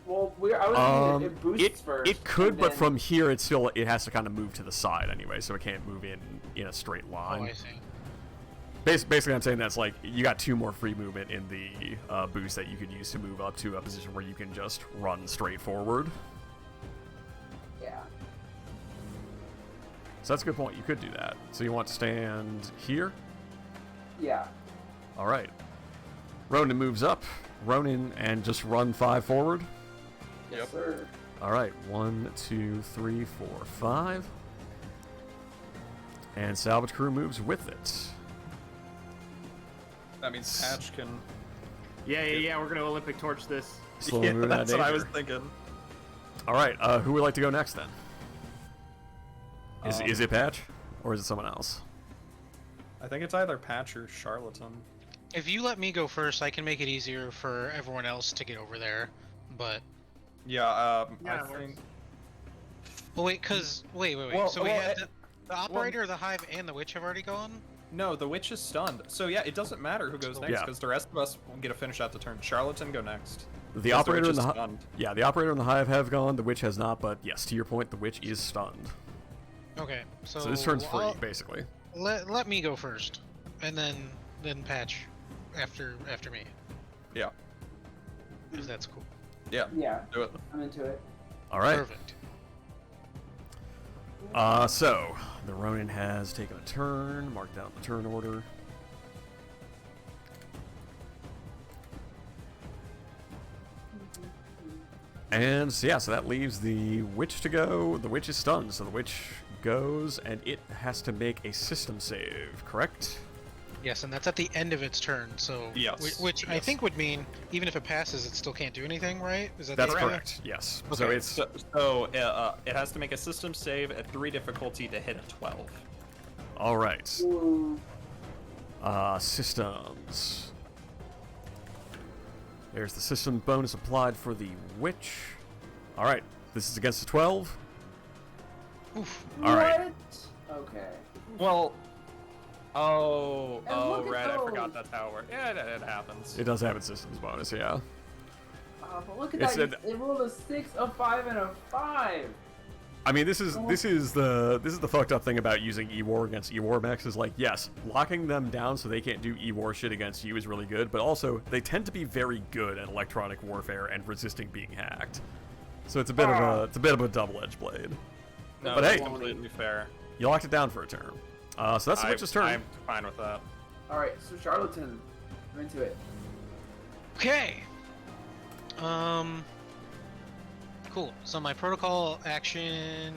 Well, I was thinking it boosts It first. could, and but then- from here it has to kind of move to the side anyway, so it can't move in a straight Oh, line. I see. Basically, I'm saying that's like you got 2 more free movement in the boost that you could use to move up to a position where you can just run straight forward. Yeah. So that's a good point. You could do that. So you want to stand here? Yeah. All right. Ronin moves up. Ronin and just run 5 forward. Yes, sir. All right. 1, 2, 3, 4, 5. And salvage crew moves with it. That means Patch can. Yeah. We're gonna Olympic torch this. Slowly moving out of that's what I was danger. thinking. All right. Who would like to go next then? Is it Patch or is it someone else? I think it's either Patch or Charlatan. If you let me go first, I can make it easier for everyone else to get over there. But Yeah, Yeah, I it works. think. well, wait. Well, So we well, had the operator, the hive, and the witch have already gone. No, the witch is stunned. So yeah, it doesn't matter who goes next Yeah. because the rest of us will get to finish out the turn. Charlatan, go next. The Because operator witch and is the stunned. yeah, the operator and the hive have gone. The witch has not, but yes, to your point, the witch is stunned. Okay, so So this turn's free, I'll- basically. Let me go first, and then Patch after me, Yeah, if that's cool. yeah, Yeah, do it. I'm into it. All right. Perfect. So the Ronin has taken a turn. Mark down the turn order. And so, yeah, so that leaves the witch to go. The witch is stunned, so the witch goes, and it has to make a system save, correct? Yes, and that's at the end of its turn. So Yes, which I yes. think would mean even if it passes, it still can't do anything, right? Is that That's the idea? correct. Yes. So Okay. it's So it has to make a system save at 3 difficulty to hit a 12. all right. Ooh. Systems. There's the system bonus applied for the witch. All right. This is against a 12. Oof. All right. What? Okay. Well, And look at right, I those. forgot that's how it works. Yeah, it happens. It does have its systems bonus, yeah. But look at It's that. It rolled a 6, a 5, and a 5. I mean, this is the fucked up thing about using E-War against E-War mechs is like, yes, locking them down so they can't do E-War shit against you is really good, but also they tend to be very good at electronic warfare and resisting being hacked. So it's a bit of a double-edged blade. No, But that's hey. completely fair. You locked it down for a turn. So that's the witch's turn. I'm fine with that. Alright, so Charlatan. I'm into it. Okay. Cool. So my protocol action.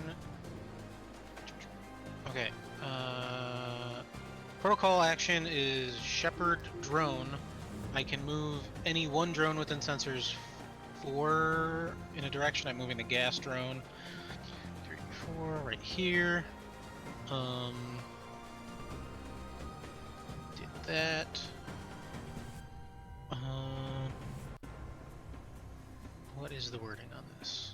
Okay. Protocol action is Shepherd Drone. I can move any one drone within sensors 4 in a direction. I'm moving the gas drone. 3, 4 right here. Did that. What is the wording on this?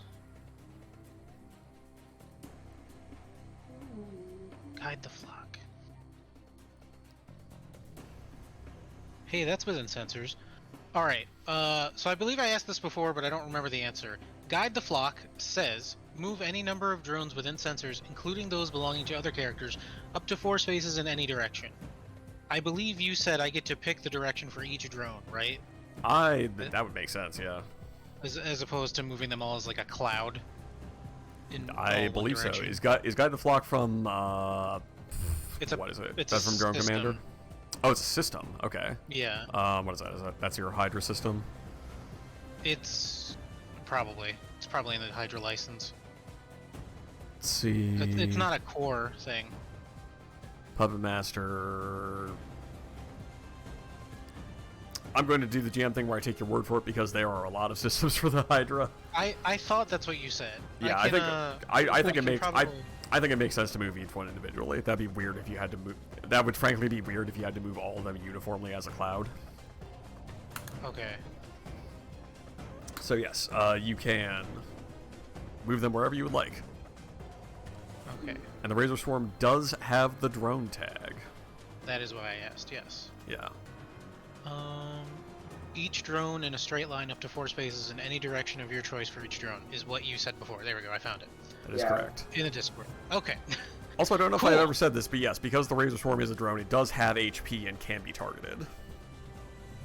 Guide the flock. Hey, that's within sensors. Alright, so I believe I asked this before, but I don't remember the answer. Guide the flock says, move any number of drones within sensors, including those belonging to other characters, up to 4 spaces in any direction. I believe you said I get to pick the direction for each drone, right? That would make sense, yeah. As opposed to moving them all as like a cloud. In all I one believe so. direction. Is Guide the Flock from It's a, what is it? it's That's a from Drone system. Commander? Oh, it's a system. Okay. Yeah, What is that? That's your Hydra system? it's probably in the Hydra license. Let's see. It's not a core thing. Puppet Master. I'm going to do the GM thing where I take your word for it because there are a lot of systems for the Hydra. I thought that's what you said. Yeah, I, I can, think I think can it makes probably- I think it makes sense to move each one individually. That'd be weird if you had to move. That would frankly be weird if you had to move all of them uniformly as a cloud. Okay. So yes, you can move them wherever you would like. Okay. And the Razor Swarm does have the drone tag. That is why I asked. Yes. Yeah. Each drone in a straight line up to 4 spaces in any direction of your choice for each drone is what you said before. There we go. I found it That is Yeah. correct. in the Discord. Okay. Also, I don't know if Cool. I've ever said this, but yes, because the Razor Swarm is a drone, it does have HP and can be targeted.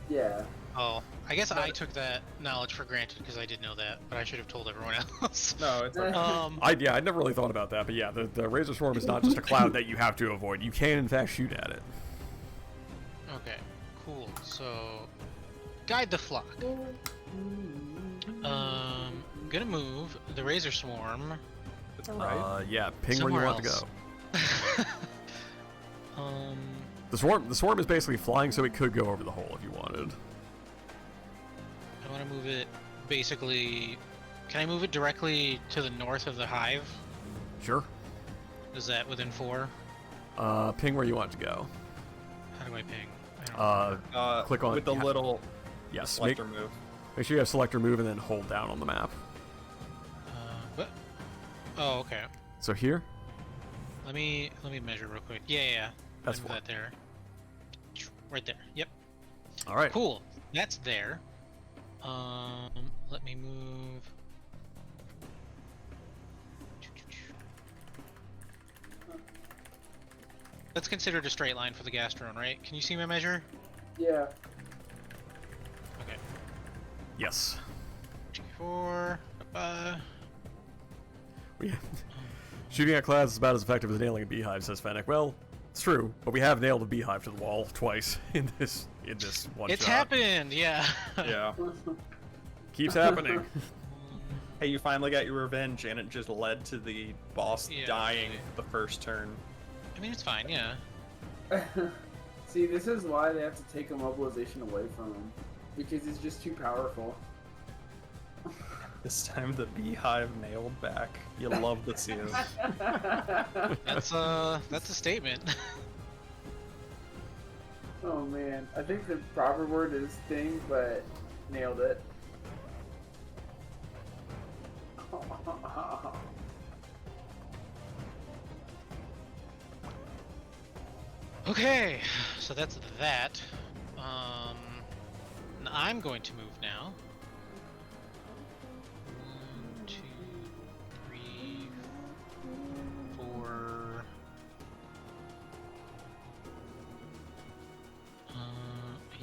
Yeah. Oh, I guess I took that knowledge for granted because I did know that, but I should have told everyone else. No, it's okay. I never really thought about that, but yeah, the Razor Swarm is not just a cloud that you have to avoid. You can, in fact, shoot at it. Okay, cool. So, guide the flock. Gonna move the Razor Swarm. It's alright. Yeah, ping where you Somewhere want to else. go. The swarm is basically flying, so it could go over the hole if you wanted. I want to move it basically Can I move it directly to the north of the hive? Sure. Is that within 4? Ping where you want it to go. How do I ping? I don't Click on with the yeah. little Yes. selector move. Make sure you have selector move and then hold down on the map. what? Oh, okay. So here. Let me measure real quick. Yeah. That's Move fine. that there. Right there. Yep. All right. Cool. That's there. Let me move. That's considered a straight line for the gas drone, right? Can you see my measure? Yeah. Okay. Yes. 4. We shooting at clouds is about as effective as nailing a beehive, says Fennec. Well, it's true, but we have nailed a beehive to the wall twice in this one It's shot. happened, yeah. Yeah. Keeps happening. Hey, you finally got your revenge, and it just led to the boss Yeah. dying the first turn. I mean, it's fine, yeah. See, this is why they have to take immobilization away from him. Because he's just too powerful. This time the beehive nailed back. You love to see it. That's a statement. Oh man, I think the proper word is thing, but nailed it. Okay, so that's that. I'm going to move now. 1, 2, 3, 4.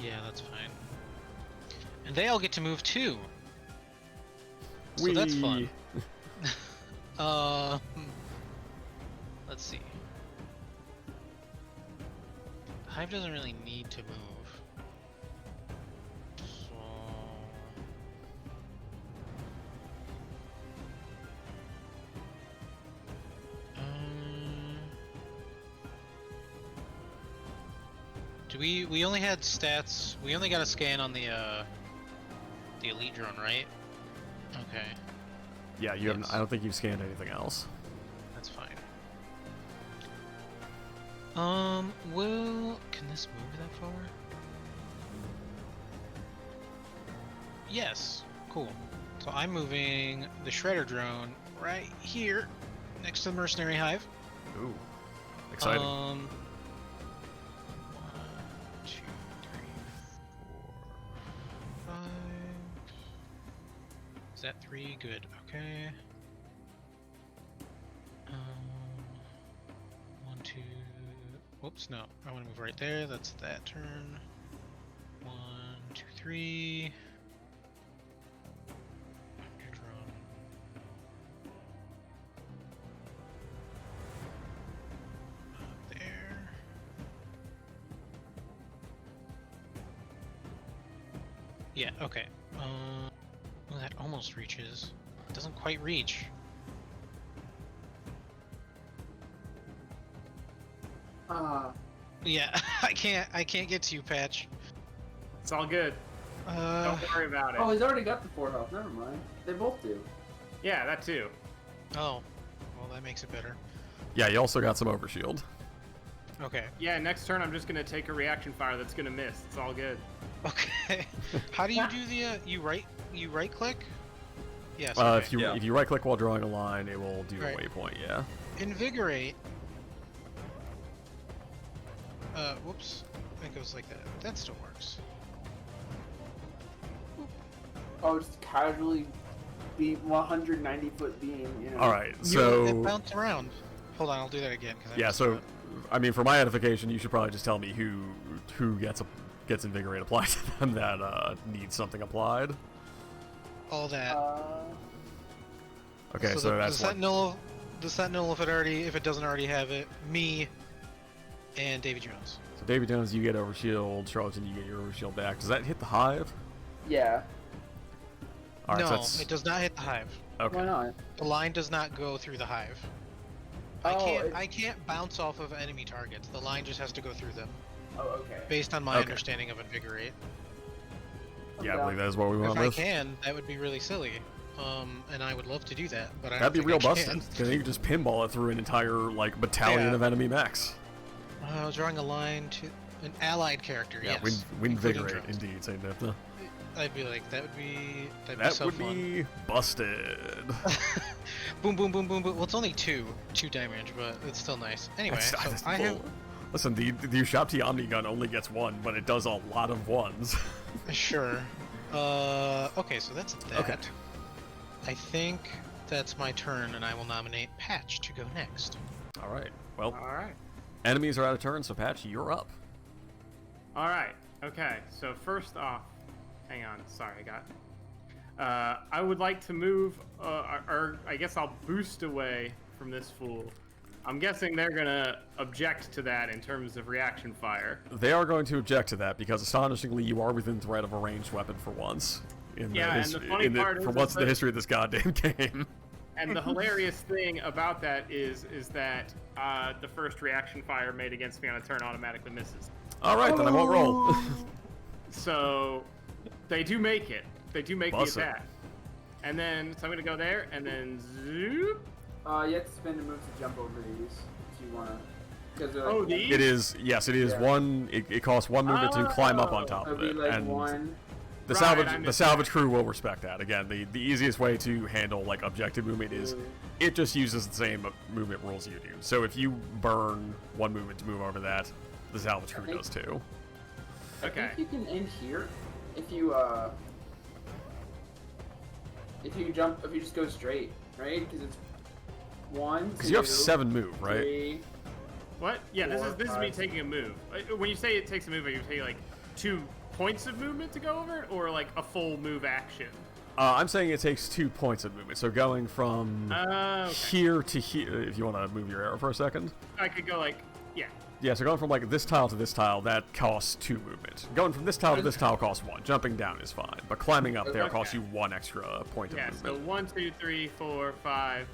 Yeah, that's fine. And they all get to move too. So that's fun. Let's see. Hive doesn't really need to move. So... do we only had stats, we only got a scan on the elite drone, right? Okay, Yeah, you haven't. Yes. I don't think you've scanned anything else. that's fine. Well, can this move that far? Yes, cool. So I'm moving the shredder drone right here, next to the mercenary hive. Ooh, exciting. 1, 2, 3, 4, 5. Is that 3? Good. Okay. 1, 2. Whoops, no. I want to move right there. That's that turn. 1, 2, 3. Your drone. Up there. Yeah, okay. Well, that almost reaches. It doesn't quite reach. Yeah, I can't get to you, Patch. It's all good. Don't worry about it. Oh, he's already got the 4 health. Never mind. They both do. Yeah, that too. Oh, well, that makes it better. Yeah, you also got some overshield. Okay. Yeah, next turn I'm just gonna take a reaction fire that's gonna miss. It's all good. Okay. How do you do the you right click? Yes. If you right click while drawing a line, it will do Right. a waypoint. Yeah. Invigorate. Whoops. It goes like that. That still works. Oh, just casually beat 190 foot beam. You know. All right. It So bounced around. Hold on, I'll do that again. 'Cause I yeah. missed So it. I mean, for my edification, you should probably just tell me who gets invigorate applied to them that needs something applied. All that. Okay, so the that's one. Sentinel. The Sentinel, if it doesn't already have it, me, and Davy Jones. So Davy Jones, you get overshield. Charlton, you get your overshield back. Does that hit the hive? Yeah. All right, No, so that's, it does not hit the hive. okay. Why not? The line does not go through the hive. Oh, I can't bounce off of enemy targets. The line just has to go through them, Oh, okay. based on my Okay. understanding of Invigorate. Yeah, I believe that is what we want If I with. can, that would be really silly. and I would love to do that, but I That'd be don't real think I busted, can. because you could just pinball it through an entire, like, battalion Yeah. of enemy mechs. Drawing a line to an allied character. Yeah, yes. Winvigorate, including drones. indeed, Saint Nipta. I'd be like, that'd be That so would fun. be busted. Boom, boom, boom, boom, boom. Well, it's only two damage, but it's still nice. Anyway, so I have. Listen, the Ushabti Omni Gun only gets one, but it does a lot of ones. Sure. Okay, so that's that. Okay. I think that's my turn, and I will nominate Patch to go next. All right. Well, All right. enemies are out of turn, so Patch, you're up. All right. Okay. So first off, hang on. Sorry, I got. I would like to move, or I guess I'll boost away from this fool. I'm guessing they're gonna object to that in terms of reaction fire. They are going to object to that because, astonishingly, you are within threat of a ranged weapon for once. Yeah, and the funny part for is once in the that- history of this goddamn game. And the hilarious thing about that is that the first reaction fire made against me on a turn automatically misses. All right, then I won't roll. So they do make it. They do make Bust the it. attack. And then, so I'm gonna go there, and then zoop. You have to spend a move to jump over these if you wanna. Because they're like, Oh, these? It is, yes, it is Yeah. one. It costs one movement to climb up on top it'll of be it, like and one. the Right, salvage I the missed salvage crew will respect that. Again, the easiest way to handle like objective movement is Two. it just uses the same movement rules you do. So if you burn one movement to move over that, the salvage crew think- does too. I Okay. think you can end here if you jump, if you just go straight, right? Because it's one. Because you have two, 7 move, right? 3. What? Yeah, this Four, is me five. taking a move. When you say it takes a move, are you taking like 2 points of movement to go over it, or like a full move action? I'm saying it takes 2 points of movement. So going from Okay. here to here, if you want to move your arrow for a second. I could go like, yeah. Yeah, so going from like this tile to this tile, that costs 2 movement. Going from this tile to this tile costs 1. Jumping down is fine, but climbing up there Okay. costs you 1 extra point of Yeah, so movement. 1, 2, 3, 4, 5.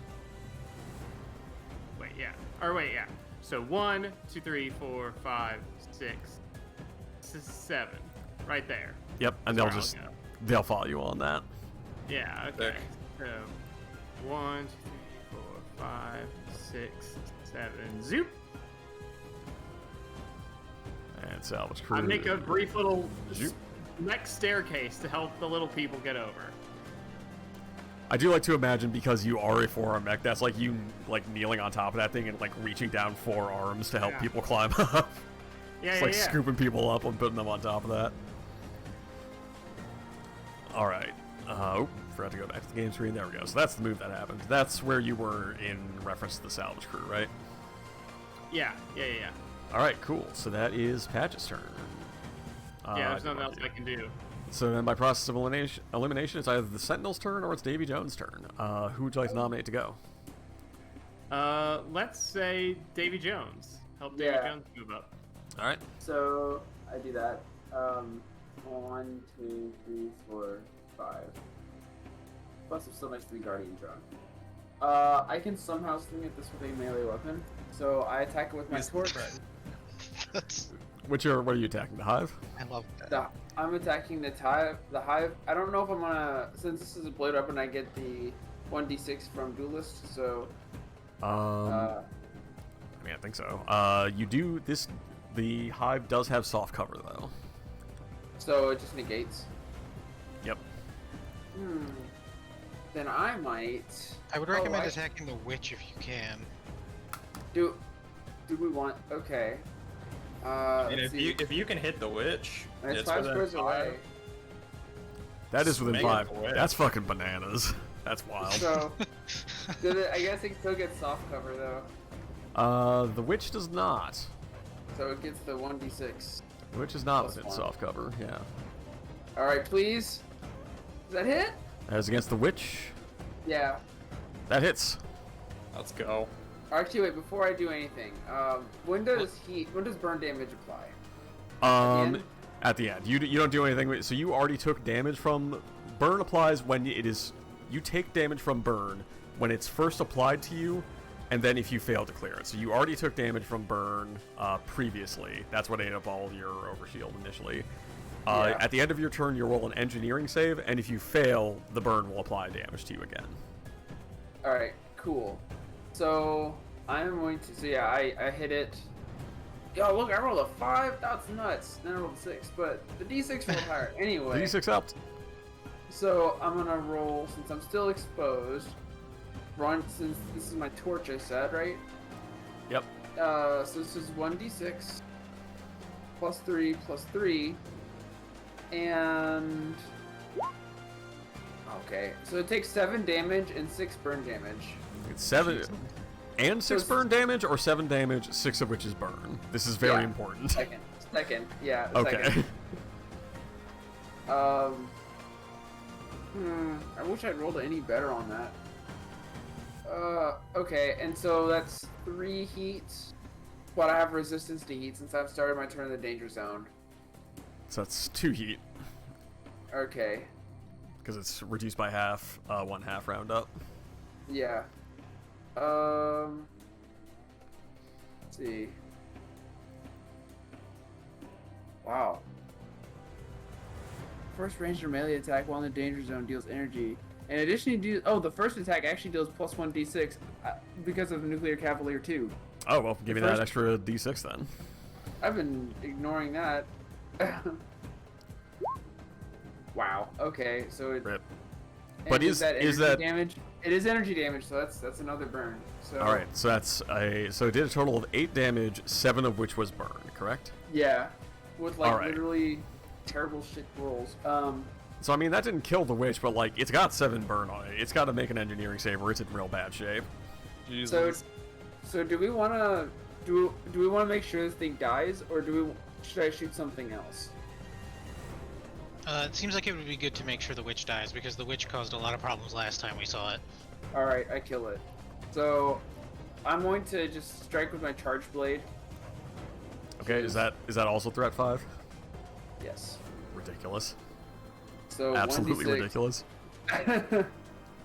Wait, yeah. Or wait, yeah. So 1, 2, 3, 4, 5, 6, 7. Right there. Yep, and Sorry, they'll just I'll go. they'll follow you on that. Yeah, okay. Sick. So 1, 2, 3, 4, 5, 6, 7. Zoop! And salvage crew. I make a brief little Zoop. next staircase to help the little people get over. I do like to imagine, because you are a 4-arm mech, that's like you like kneeling on top of that thing and like reaching down 4 arms to help Yeah. people climb up. Yeah, It's yeah, like yeah. scooping people up and putting them on top of that. Alright. Forgot to go back to the game screen. There we go. So that's the move that happened. That's where you were in reference to the salvage crew, right? Yeah, yeah, yeah, yeah. Alright, cool. So that is Patch's turn. Yeah, there's do nothing else do. I can do. So then by process of elimination, it's either the Sentinel's turn or it's Davy Jones' turn. Who would you like to nominate to go? Let's say Davy Jones. Help Davy Yeah. Jones move up. Alright. So I do that. 1, 2, 3, 4, 5. Plus, I'm still next to the Guardian drone. I can somehow swing at this with a melee weapon. So I attack it with my torch. That's, What are you attacking? The Hive? I love that. I'm attacking the hive. The hive. I don't know if I'm gonna. Since this is a blade weapon, I get the 1d6 from Duelist. So. I mean, I think so. You do this. The Hive does have soft cover, though. So it just negates. Yep. Then I might. I would recommend I- attacking the witch if you can. Do we want? Okay. And Let's if see. you can hit the witch, It's it's 5 within squares away. 5. That is within Swing at 5. the witch. That's fucking bananas. That's wild. So. I guess it still gets soft cover though. The Witch does not. So it gets the 1d6. The Witch is not Plus within 1. soft cover, yeah. Alright, please. Does that hit? As against the Witch, Yeah. that hits. Let's go. Actually, wait, before I do anything, when does burn damage apply? end? At the end. You don't do anything with, so you already took damage from burn. Applies when it is, you take damage from burn when it's first applied to you, and then if you fail to clear it. So you already took damage from burn previously. That's what ate up all your overshield initially. Yeah. At the end of your turn, you roll an engineering save, and if you fail, the burn will apply damage to you again. All right, cool. So I'm going to. So yeah, I hit it. Yo, look, I rolled a 5. That's nuts. Then I rolled a 6, but the D6 rolled higher. Anyway. D6 helped. So I'm gonna roll since I'm still exposed. Run since this is my torch. I said right. Yep. So this is 1d6 plus 3 plus 3, and okay, so it takes 7 damage and 6 burn damage. It's 7 and 6 So- burn damage, or 7 damage, 6 of which is burn. This is very Yeah. important. Second, yeah. Okay. Second. I wish I'd rolled any better on that. Okay, and so that's 3 heats, but I have resistance to heat since I've started my turn in the danger zone. So that's 2 heat, Okay, because it's reduced by half, 1/2 round up. yeah. Let's see. Wow. First ranged or melee attack while in the danger zone deals energy. In addition, the first attack actually deals plus 1d6 because of the nuclear cavalier 2. Oh, well, give me The that first- extra D6 then. I've been ignoring that. Wow. Okay, so it. Rip. and But is energy that damage? It is energy damage, so that's another burn. So. all right? So that's so it did a total of 8 damage, 7 of which was burn, correct? Yeah, with like All right. literally terrible shit rolls. So I mean that didn't kill the witch, but like it's got 7 burn on it. It's got to make an engineering save, or it's in real bad shape. Jesus. So do we want to make sure this thing dies, or should I shoot something else? It seems like it would be good to make sure the witch dies, because the witch caused a lot of problems last time we saw it. All right, I kill it. So I'm going to just strike with my charge blade. Okay, is that also threat 5? Yes. Ridiculous. So Absolutely 1d6. ridiculous.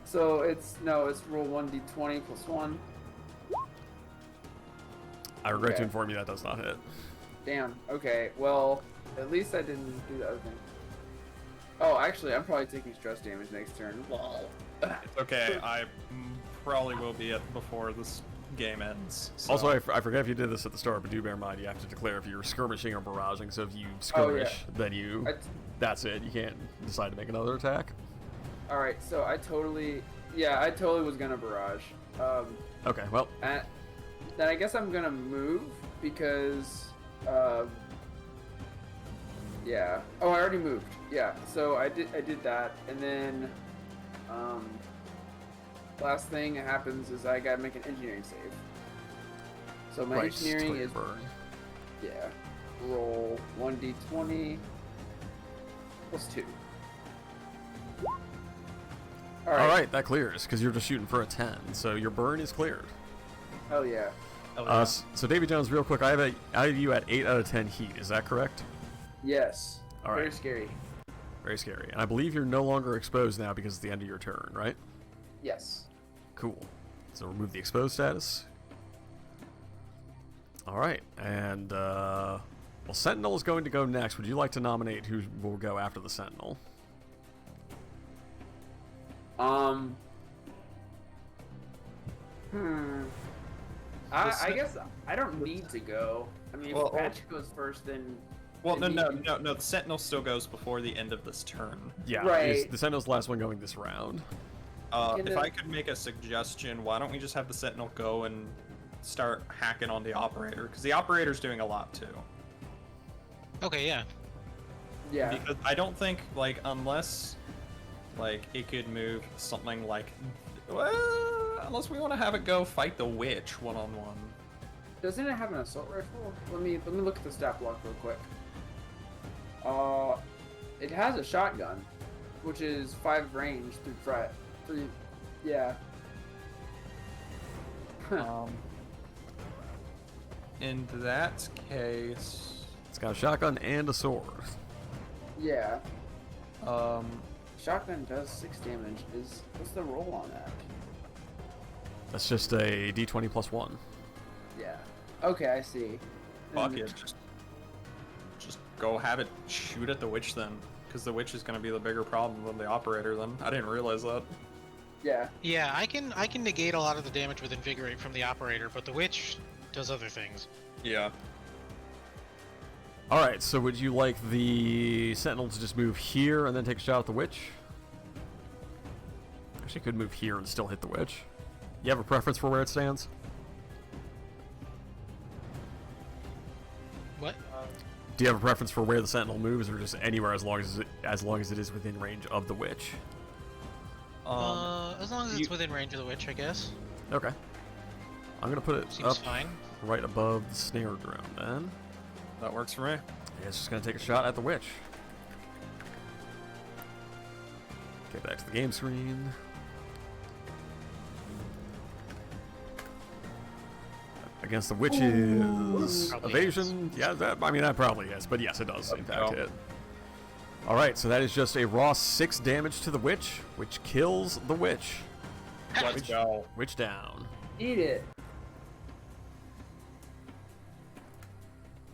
So it's roll 1d20 plus 1. I regret Okay. to inform you that does not hit. Damn. Okay. Well, at least I didn't do the other thing. Oh, actually, I'm probably taking stress damage next turn. Lol. It's okay. I probably will be before this game ends. So. Also, I forget if you did this at the start, but do bear in mind you have to declare if you're skirmishing or barraging. So if you skirmish, then that's it. You can't decide to make another attack. All right. So I totally was gonna barrage. Okay, well, And then I guess I'm gonna move because, yeah. Oh, I already moved. Yeah. So I did that, and then, last thing that happens is I gotta make an engineering save. So my right, engineering is burn. yeah. Roll 1d20 plus 2. All right, that clears because you're just shooting for a 10, so your burn is cleared. Hell yeah. So Davy Jones, real quick, I have you at 8 out of 10 heat. Is that correct? Yes. All right. Very scary. Very scary. And I believe you're no longer exposed now because it's the end of your turn, right? Yes. Cool. So remove the exposed status. All right, and well, Sentinel is going to go next. Would you like to nominate who will go after the Sentinel? I guess I don't need to go. I mean, Well, if Patch goes first, then. Well, then no. you- The Sentinel still goes before the end of this turn. Yeah, Right. the Sentinel's the last one going this round. Can If the- I could make a suggestion, why don't we just have the Sentinel go and start hacking on the Operator? Because the Operator's doing a lot too. Okay, yeah. Yeah. Because I don't think, like, unless, like, it could move something like, well, unless we want to have it go fight the witch one-on-one. Doesn't it have an assault rifle? Let me look at the stat block real quick. It has a shotgun, which is 5 range through threat. Yeah. In that case, It's got a shotgun and a sword. Yeah. um, Shotgun does 6 damage. What's the roll on that? That's just a D20 plus 1. Yeah. Okay, I see. fuck And- it, just go have it shoot at the witch then, because the witch is going to be the bigger problem than the operator then. I didn't realize that. Yeah. Yeah, I can negate a lot of the damage with Invigorate from the operator, but the witch does other things. Yeah. Alright, so would you like the Sentinel to just move here and then take a shot at the witch? Actually, could move here and still hit the witch. You have a preference for where it stands? What? Do you have a preference for where the Sentinel moves, or just anywhere as long as it is within range of the witch? As long as it's within range of the witch, I guess. Okay. I'm gonna put it Seems up fine. right above the snare drone then. That works for me. Yeah, it's just gonna take a shot at the witch. Get back to the game screen. Against the witch's Probably evasion. Yeah, I mean that probably is, but yes, it does in fact go. hit. Alright, so that is just a raw 6 damage to the witch, which kills the witch. Let's go. Witch down. Eat it.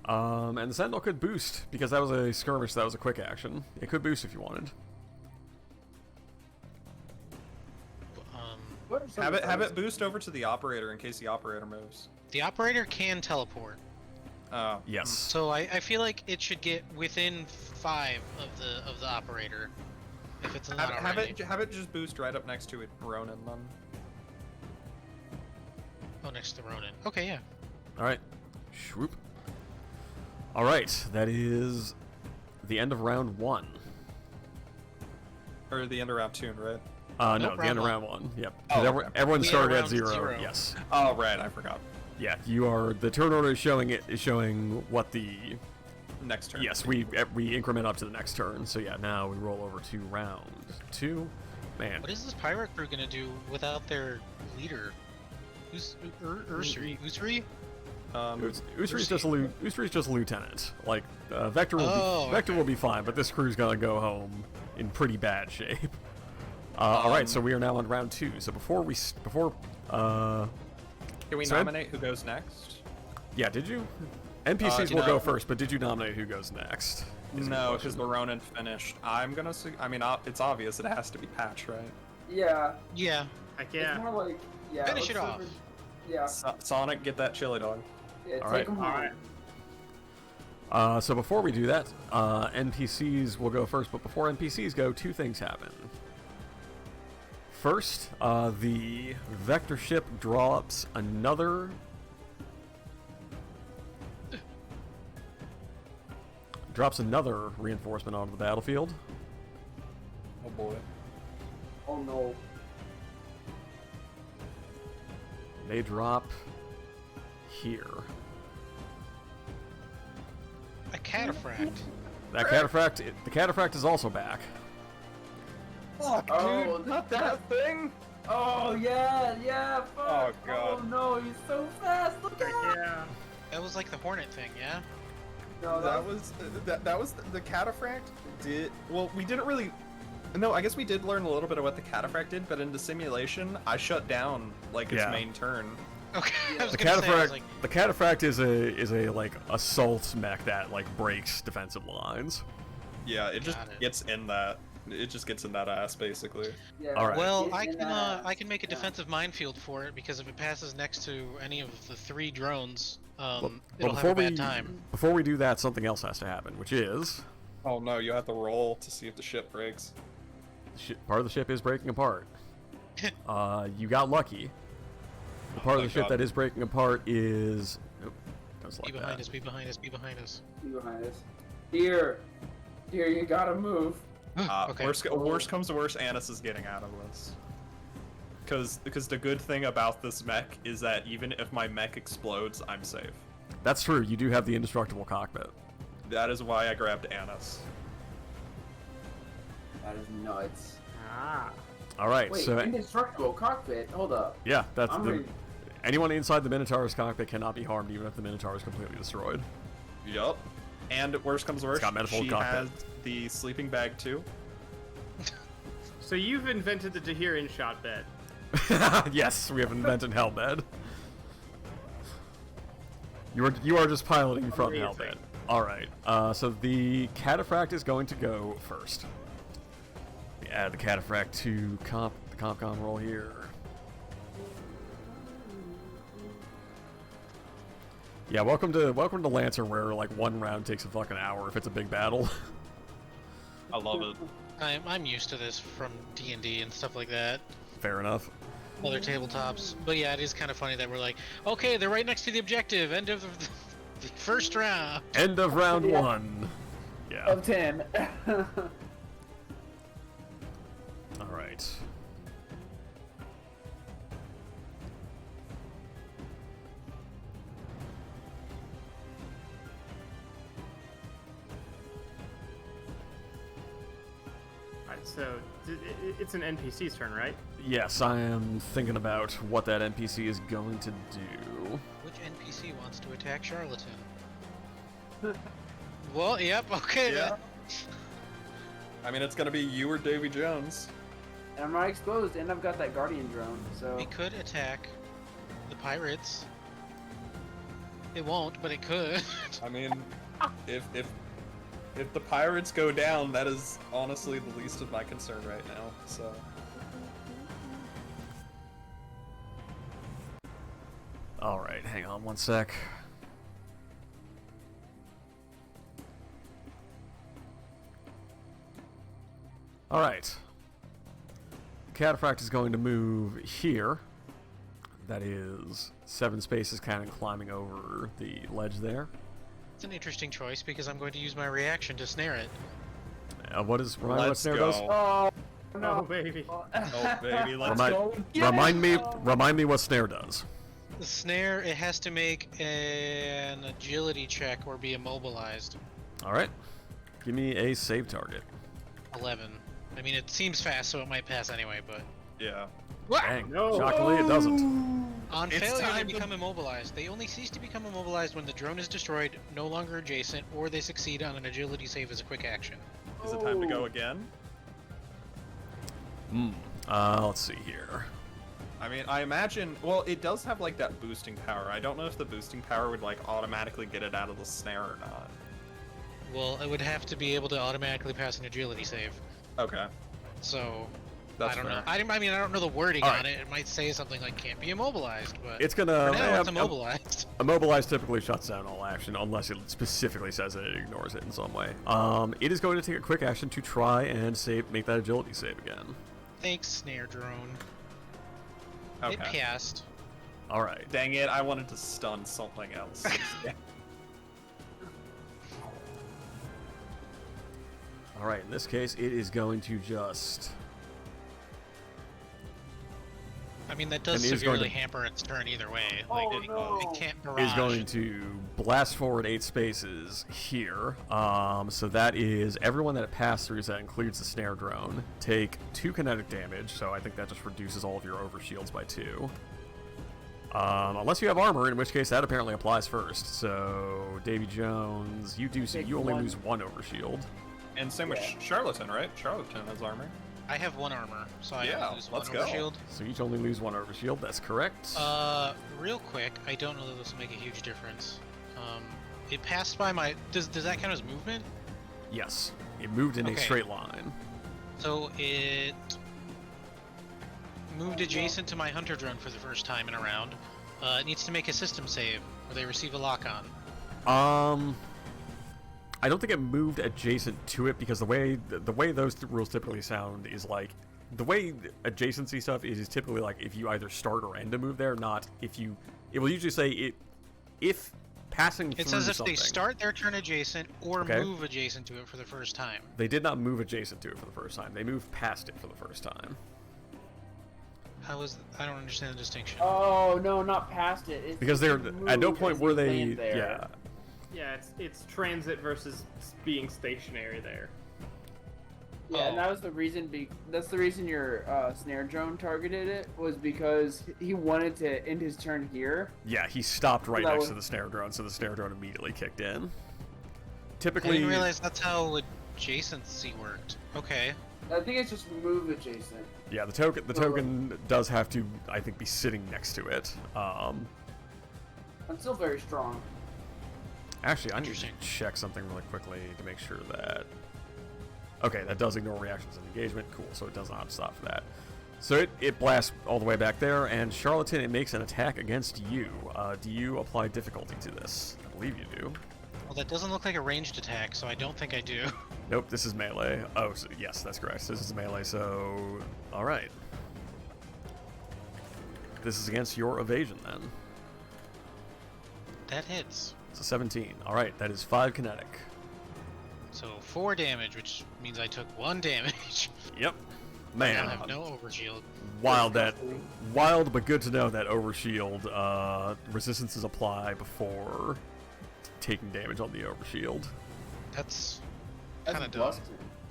And the Sentinel could boost, because that was a skirmish, that was a quick action. It could boost if you wanted. What are some Have of it those? boost over to the operator in case the operator moves. The operator can teleport, Oh. Yes. so I feel like it should get within 5 of the operator. If it's not Have already. it just boost right up next to it, Ronan then. Oh, next to Ronan. Okay, yeah. Alright. Swoop. Alright, that is the end of round 1. Or the end of round 2, right? No, Nope, the end of round round 1. Yep. Oh, 'Cause okay. everyone We started are at round 0. 0. Yes. Oh, right, I forgot. Yeah, you are. The turn order is showing what the. Next turn. Yes, we increment up to the next turn. So yeah, now we roll over to round 2. Man, What is this pirate crew gonna do without their leader? Who's Ursuri? Usuri? Usuri's just a lieutenant. Like Vector will be fine, but this crew's gonna go home in pretty bad shape. All right, so we are now on round 2. So Can we So nominate who goes next? yeah, did you? NPCs you will know- go first, but did you nominate who goes next? Is the No, question. because the Ronan finished. I'm gonna. It's obvious it has to be Patch, right? Yeah. Yeah. Heck It's yeah. more like yeah. Finish let's it off. Yeah. Sonic, get that chili dog. Yeah. All Take right. them home. Alright. So before we do that, NPCs will go first, but before NPCs go, 2 things happen. First, the vector ship drops another reinforcement onto the battlefield. Oh boy. Oh no. They drop here. A cataphract. The cataphract is also back. Fuck, Oh, dude, not that thing. Oh yeah, yeah. Fuck. Oh, God. Oh no, he's so fast. Look Heck out. yeah. That was like the Hornet thing, yeah? No, That was the cataphract did. Well, we didn't really. No, I guess we did learn a little bit of what the cataphract did, but in the simulation, I shut down like its Yeah. main turn. Okay. I was The gonna say, I was cataphract, like, the cataphract is a like assault mech that like breaks defensive lines. Yeah, it just Got it. gets in that. It just gets in that ass basically. Yeah. All right. well, Get I can make a yeah. defensive minefield for it because if it passes next to any of the 3 drones, But it'll have a bad time. before we do that, something else has to happen, which is Oh no, you have to roll to see if the ship breaks. part of the ship is breaking apart. You got lucky. The part of my the ship God. that is breaking apart is. Oop, don't Be select behind that. us, be behind us, be behind us. Be behind us. Here, you gotta move. Okay. Worst comes to worst, Annis is getting out of this. Because the good thing about this mech is that even if my mech explodes, I'm safe. That's true. You do have the indestructible cockpit. That is why I grabbed Annis. That is nuts. Ah. All right. Wait, So indestructible cockpit. Hold up. yeah, that's I'm the. ready. Anyone inside the Minotaur's cockpit cannot be harmed, even if the Minotaur is completely destroyed. Yup. And worst comes to worst, got manifold she cockpit. has the sleeping bag too. So you've invented the Tahir shot bed. Yes, we have invented Hellbed. You are just piloting from Amazing. Hellbed. All right. So the cataphract is going to go first. We add the cataphract to the compcom roll here. Yeah, welcome to Lancer, where like one round takes a fucking hour if it's a big battle. I love it. I'm used to this from D&D and stuff like that. Fair enough. Other tabletops. But yeah, it is kind of funny that we're like, okay, they're right next to the objective. End of the first round. End of round Yeah. 1. Yeah. Of 10. All right. Alright, so it's an NPC's turn, right? Yes, I am thinking about what that NPC is going to do. Which NPC wants to attack Charlatan? Well, yep, okay. Yeah. I mean, it's gonna be you or Davy Jones. And I'm not exposed, and I've got that guardian drone, so... We could attack the pirates. It won't, but it could. I mean, if the pirates go down, that is honestly the least of my concern right now. So. All right, hang on one sec. All right. Cataphract is going to move here. That is 7 spaces, kind of climbing over the ledge there. It's an interesting choice because I'm going to use my reaction to snare it. Remind me what Let's snare go. does? Oh, no. Oh, baby. Oh baby, let's Remind, go. remind me what snare does. The snare, it has to make an agility check or be immobilized. All right. Give me a save target. 11. I mean, it seems fast, so it might pass anyway, but... Yeah. Dang. No. Shockingly, it doesn't. On It's failure, they time to- become immobilized. They only cease to become immobilized when the drone is destroyed, no longer adjacent, or they succeed on an agility save as a quick action. Is it time to go again? Let's see here. I mean, I imagine. Well, it does have like that boosting power. I don't know if the boosting power would like automatically get it out of the snare or not. Well, it would have to be able to automatically pass an agility save. Okay. So, That's I don't know. fair. I mean, I don't know the wording All on right. it. It might say something like "can't be immobilized," but It's gonna. for now, it's immobilized. Immobilize typically shuts down all action unless it specifically says that it ignores it in some way. It is going to take a quick action to try and make that agility save again. Thanks, snare drone. Okay. It passed. All right. Dang it! I wanted to stun something else. All right. In this case, it is going to just. I mean, that does And is going severely to- hamper its turn either way. Oh, Like, no. it can't barrage. Is going to blast forward 8 spaces here. So that is everyone that it passed through. So that includes the snare drone. Take 2 kinetic damage. So I think that just reduces all of your overshields by 2. Unless you have armor, in which case that apparently applies first. So Davy Jones, you do. So Take you only 1. lose 1 overshield. And same with Yeah. Charlatan, right? Charlatan has armor. I have 1 armor, so I Yeah, only lose let's 1 go. overshield. So you each only lose 1 overshield. That's correct. Real quick, I don't know that this will make a huge difference. It passed by my. Does that count as movement? Yes. It moved in a Okay. straight line. So it moved adjacent to my hunter drone for the first time in a round. It needs to make a system save, or they receive a lock-on. I don't think it moved adjacent to it because the way those rules typically sound is like the way adjacency stuff is typically like if you either start or end a move there, not if you. It will usually say if passing through It says if something. they start their turn adjacent or Okay. move adjacent to it for the first time. They did not move adjacent to it for the first time. They moved past it for the first time. How is? I don't understand the distinction. Oh, no, not past it. It's Because they're moved at no point as were you they. land there. Yeah. Yeah, it's transit versus being stationary there. Yeah, and Oh. that was the reason. That's the reason your snare drone targeted it, was because he wanted to end his turn here. Yeah, he stopped right That next was- to the snare drone, so the snare drone immediately kicked in. I Typically, didn't realize that's how adjacency worked. Okay. I think it's just move adjacent. yeah, the token does have to, I think, be sitting next to it. I'm still very strong. Actually, I need to Interesting. check something really quickly to make sure that... Okay, that does ignore reactions and engagement. Cool, so it does not have to stop for that. So it blasts all the way back there, and Charlatan, it makes an attack against you. Do you apply difficulty to this? I believe you do. Well, that doesn't look like a ranged attack, so I don't think I do. Nope, this is melee. Oh, so yes, that's correct. This is melee, so... Alright. This is against your evasion, then. That hits. It's a 17. Alright, that is 5 kinetic. So 4 damage, which means I took 1 damage. Yep. I Man, have no overshield. wild but good to know that overshield resistances apply before taking damage on the overshield. That's That's kind of dumb. busted.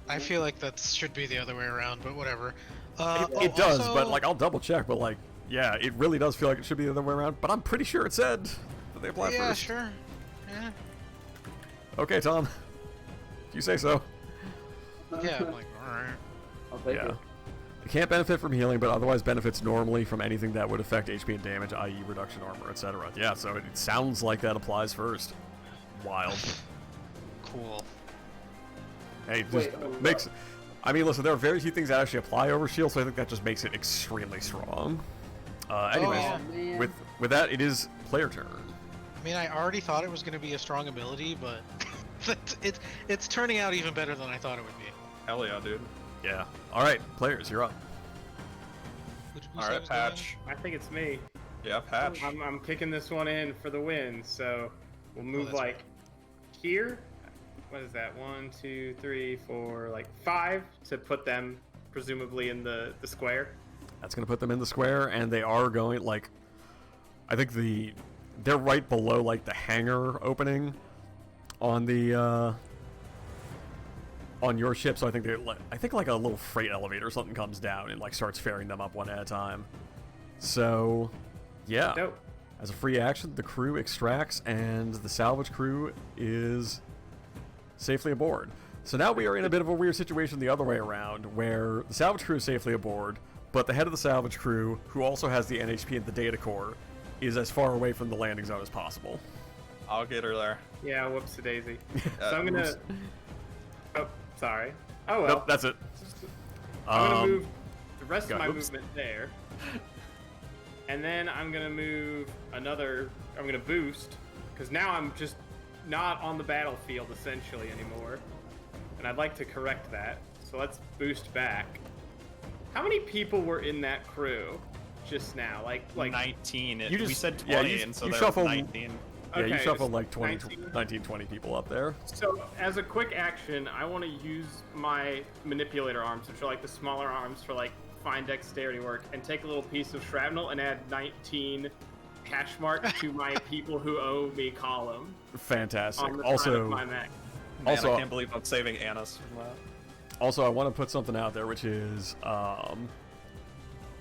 I feel like that should be the other way around, but whatever. It does, also- but like I'll double check. But like, yeah, it really does feel like it should be the other way around. But I'm pretty sure it said that they apply Yeah, first. sure. Yeah. Okay, Tom. If you say so. Yeah, I'm like, alright. I'll take Yeah. it. It can't benefit from healing, but otherwise benefits normally from anything that would affect HP and damage, i.e. reduction armor, etc. Yeah, so it sounds like that applies first. Wild. Cool. Hey, just Wait, hold makes... up. I mean, listen, there are very few things that actually apply over shield, so I think that just makes it extremely strong. Anyways, yeah. Oh, man. with that, it is player turn. I mean, I already thought it was going to be a strong ability, but it's turning out even better than I thought it would be. Hell yeah, dude. Yeah. All right, players, you're up. Who All said it right, was gonna Patch. I think it's me. Yeah, Patch. I'm kicking this one in for the win, so we'll move that's like here. What is that? 1, 2, 3, 4, like 5 to put them presumably in the square. That's gonna put them in the square, and they are going like, I think they're right below like the hangar opening on the on your ship. So I think I think like a little freight elevator or something comes down and like starts ferrying them up one at a time. So yeah, Dope. as a free action, the crew extracts and the salvage crew is safely aboard. So now we are in a bit of a weird situation the other way around, where the salvage crew is safely aboard, but the head of the salvage crew, who also has the NHP and the data core, is as far away from the landing zone as possible. I'll get her there. Yeah, whoops a daisy. Uh, So I'm gonna. oops. Oh, sorry. Oh well. Nope, that's it. I'm gonna move the rest go- of my oops. movement there, and then I'm gonna move another. I'm gonna boost because now I'm just not on the battlefield essentially anymore, and I'd like to correct that. So let's boost back. How many people were in that crew just now? Like 19. You We just- said yeah, 20, you- and so you there shuffled- was 19. Yeah, you Okay, shuffled just like 20, 19. 19, 20 people up there. So, as a quick action, I want to use my manipulator arms, which are like the smaller arms for like fine dexterity work, and take a little piece of shrapnel and add 19 hash mark to my people who owe me column Fantastic. on the side Also, of my mech. Man, Also- I can't believe I'm saving Anna's from that. Also, I want to put something out there, which is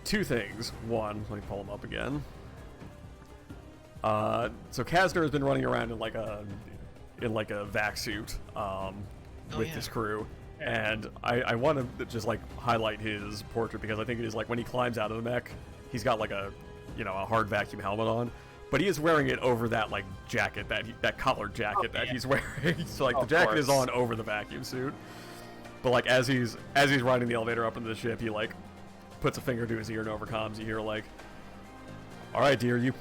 two things. One, let me pull them up again. So Kasner has been running around in like a vac suit with yeah. this crew, and I want to just like highlight his portrait because I think it is like when he climbs out of the mech, he's got like a a hard vacuum helmet on. But he is wearing it over that like jacket that collared jacket that he's wearing. So like the Of jacket is course. on over the vacuum suit. But like as he's riding the elevator up into the ship, he like puts a finger to his ear and over comms. You hear like, "All right, dear,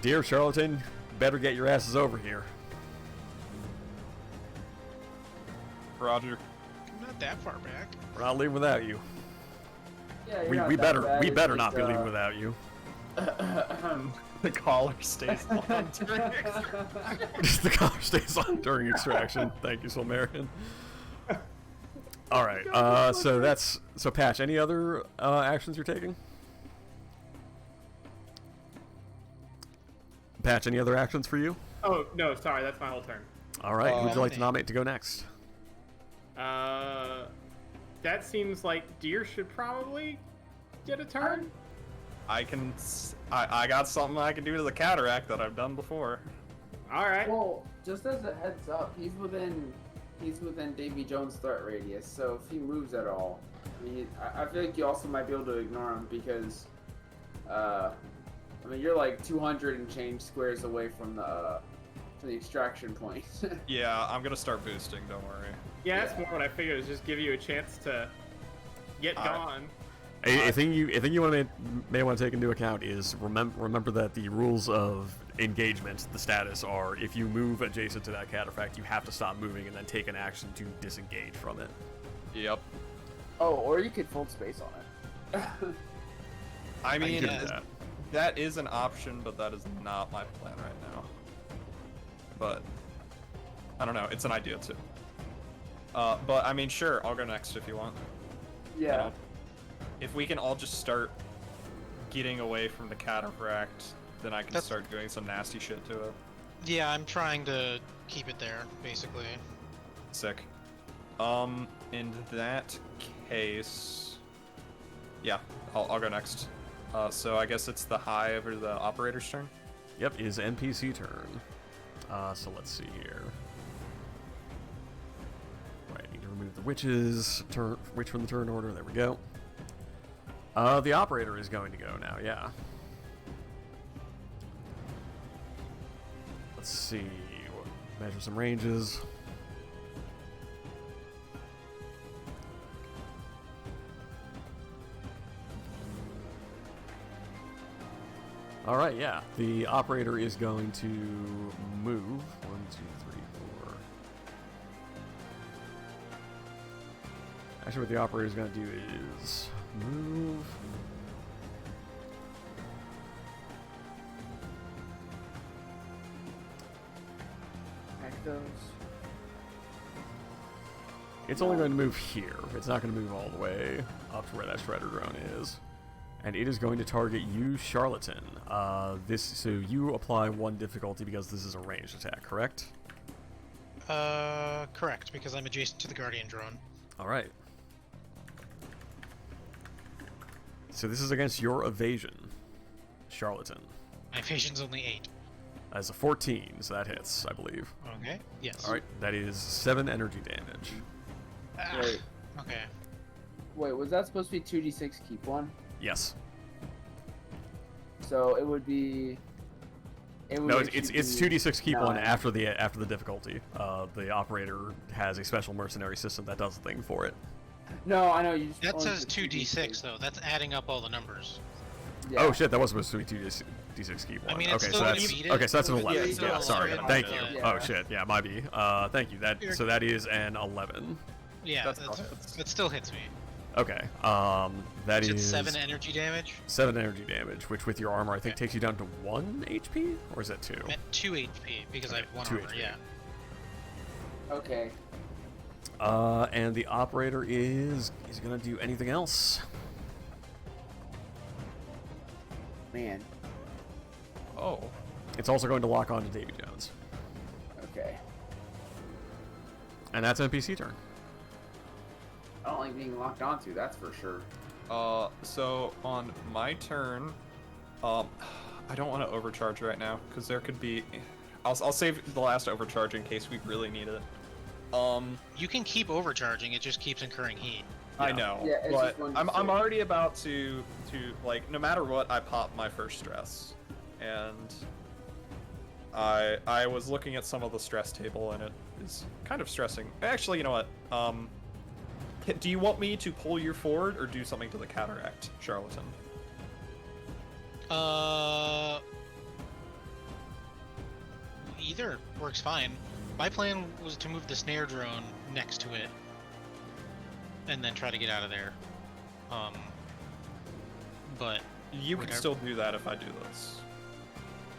dear Charlatan, better get your asses over here." Roger. I'm not that far back. We're not leaving without you. Yeah, you're We, not we that better bad, we it's better just, not be leaving without you. The collar stays on. The collar stays on during extraction. Thank you, Solmarian. All right. So Patch. Any other actions you're taking? Patch. Any other actions for you? Oh no, sorry, that's my whole turn. All right. Who would you like to Okay. nominate to go next? That seems like Deer should probably get a turn. I got something I can do to the cataract that I've done before. All right. Well, just as a heads up, he's within Davy Jones' threat radius. So if he moves at all, I mean, I feel like you also might be able to ignore him because, I mean, you're like 200 and change squares away from the for the extraction point. Yeah, I'm gonna start boosting. Don't worry. Yeah, that's more what I figured. Was just give you a chance to get gone. A thing you may want to take into account is remember that the rules of engagement, the status, are if you move adjacent to that cataphract, you have to stop moving and then take an action to disengage from it. Yep. Oh, or you could fold space on it. I mean, do that. that is an option, but that is not my plan right now. But I don't know. It's an idea too. But I mean, sure, I'll go next if you want. Yeah. You know, if we can all just start getting away from the cataphract, then I can start doing some nasty shit to it. Yeah, I'm trying to keep it there, basically. Sick. In that case, yeah, I'll go next. So I guess it's the hive or the operator's turn. Yep, is NPC turn. So let's see here. Right, need to remove the witches. Witch from the turn order. There we go. The operator is going to go now. Yeah. Let's see. Measure some ranges. All right, yeah. The operator is going to move. 1, 2, 3, 4. Actually, what the operator is going to do is move. Hack those. It's only going to move here. It's not going to move all the way up to where that shredder drone is. And it is going to target you, Charlatan. So you apply 1 difficulty because this is a ranged attack, correct? Correct, because I'm adjacent to the Guardian drone. All right. So this is against your evasion, Charlatan. My evasion's only 8. As a 14, so that hits, I believe. Okay. Yes. All right, that is 7 energy damage. Ah, Wait. okay. Wait, was that supposed to be 2d6 keep 1? Yes. So it would be. It would No, actually it's be 2d6 keep 1 9. after the difficulty. The operator has a special mercenary system that does the thing for it. No, I know you. Just That only says did 2d6 though. That's adding up all the numbers. Yeah. Oh shit, that was supposed to be 2d6 keep 1. I mean, it's okay, still so gonna that's beat it. okay, so that's an Yeah, 11. it's Yeah, still sorry. right Thank on you. the- Yeah. Oh shit, yeah, my B. Thank you. So that is an 11. Yeah, That's that still hits me. Okay. That Is is it 7 energy damage? 7 energy damage, which with your armor I think takes you down to 1 HP, or is that 2? I'm at 2 HP because I have 1 2 armor. HP. Yeah. Okay. And the operator is gonna do anything else? Man. Oh. It's also going to lock on to Davy Jones, Okay. and that's NPC turn. I don't like being locked onto. That's for sure. So on my turn, I don't want to overcharge right now because there could be. I'll save the last overcharge in case we really need it. You can keep overcharging. It just keeps incurring heat. I know, Yeah, it's but just one I'm save. already about to like no matter what I pop my first stress, and I was looking at some of the stress table and it is kind of stressing. Actually, you know what? Do you want me to pull you forward or do something to the cataract, Charlatan? Either works fine. My plan was to move the snare drone next to it, and then try to get out of there. But You can whatever. still do that if I do this.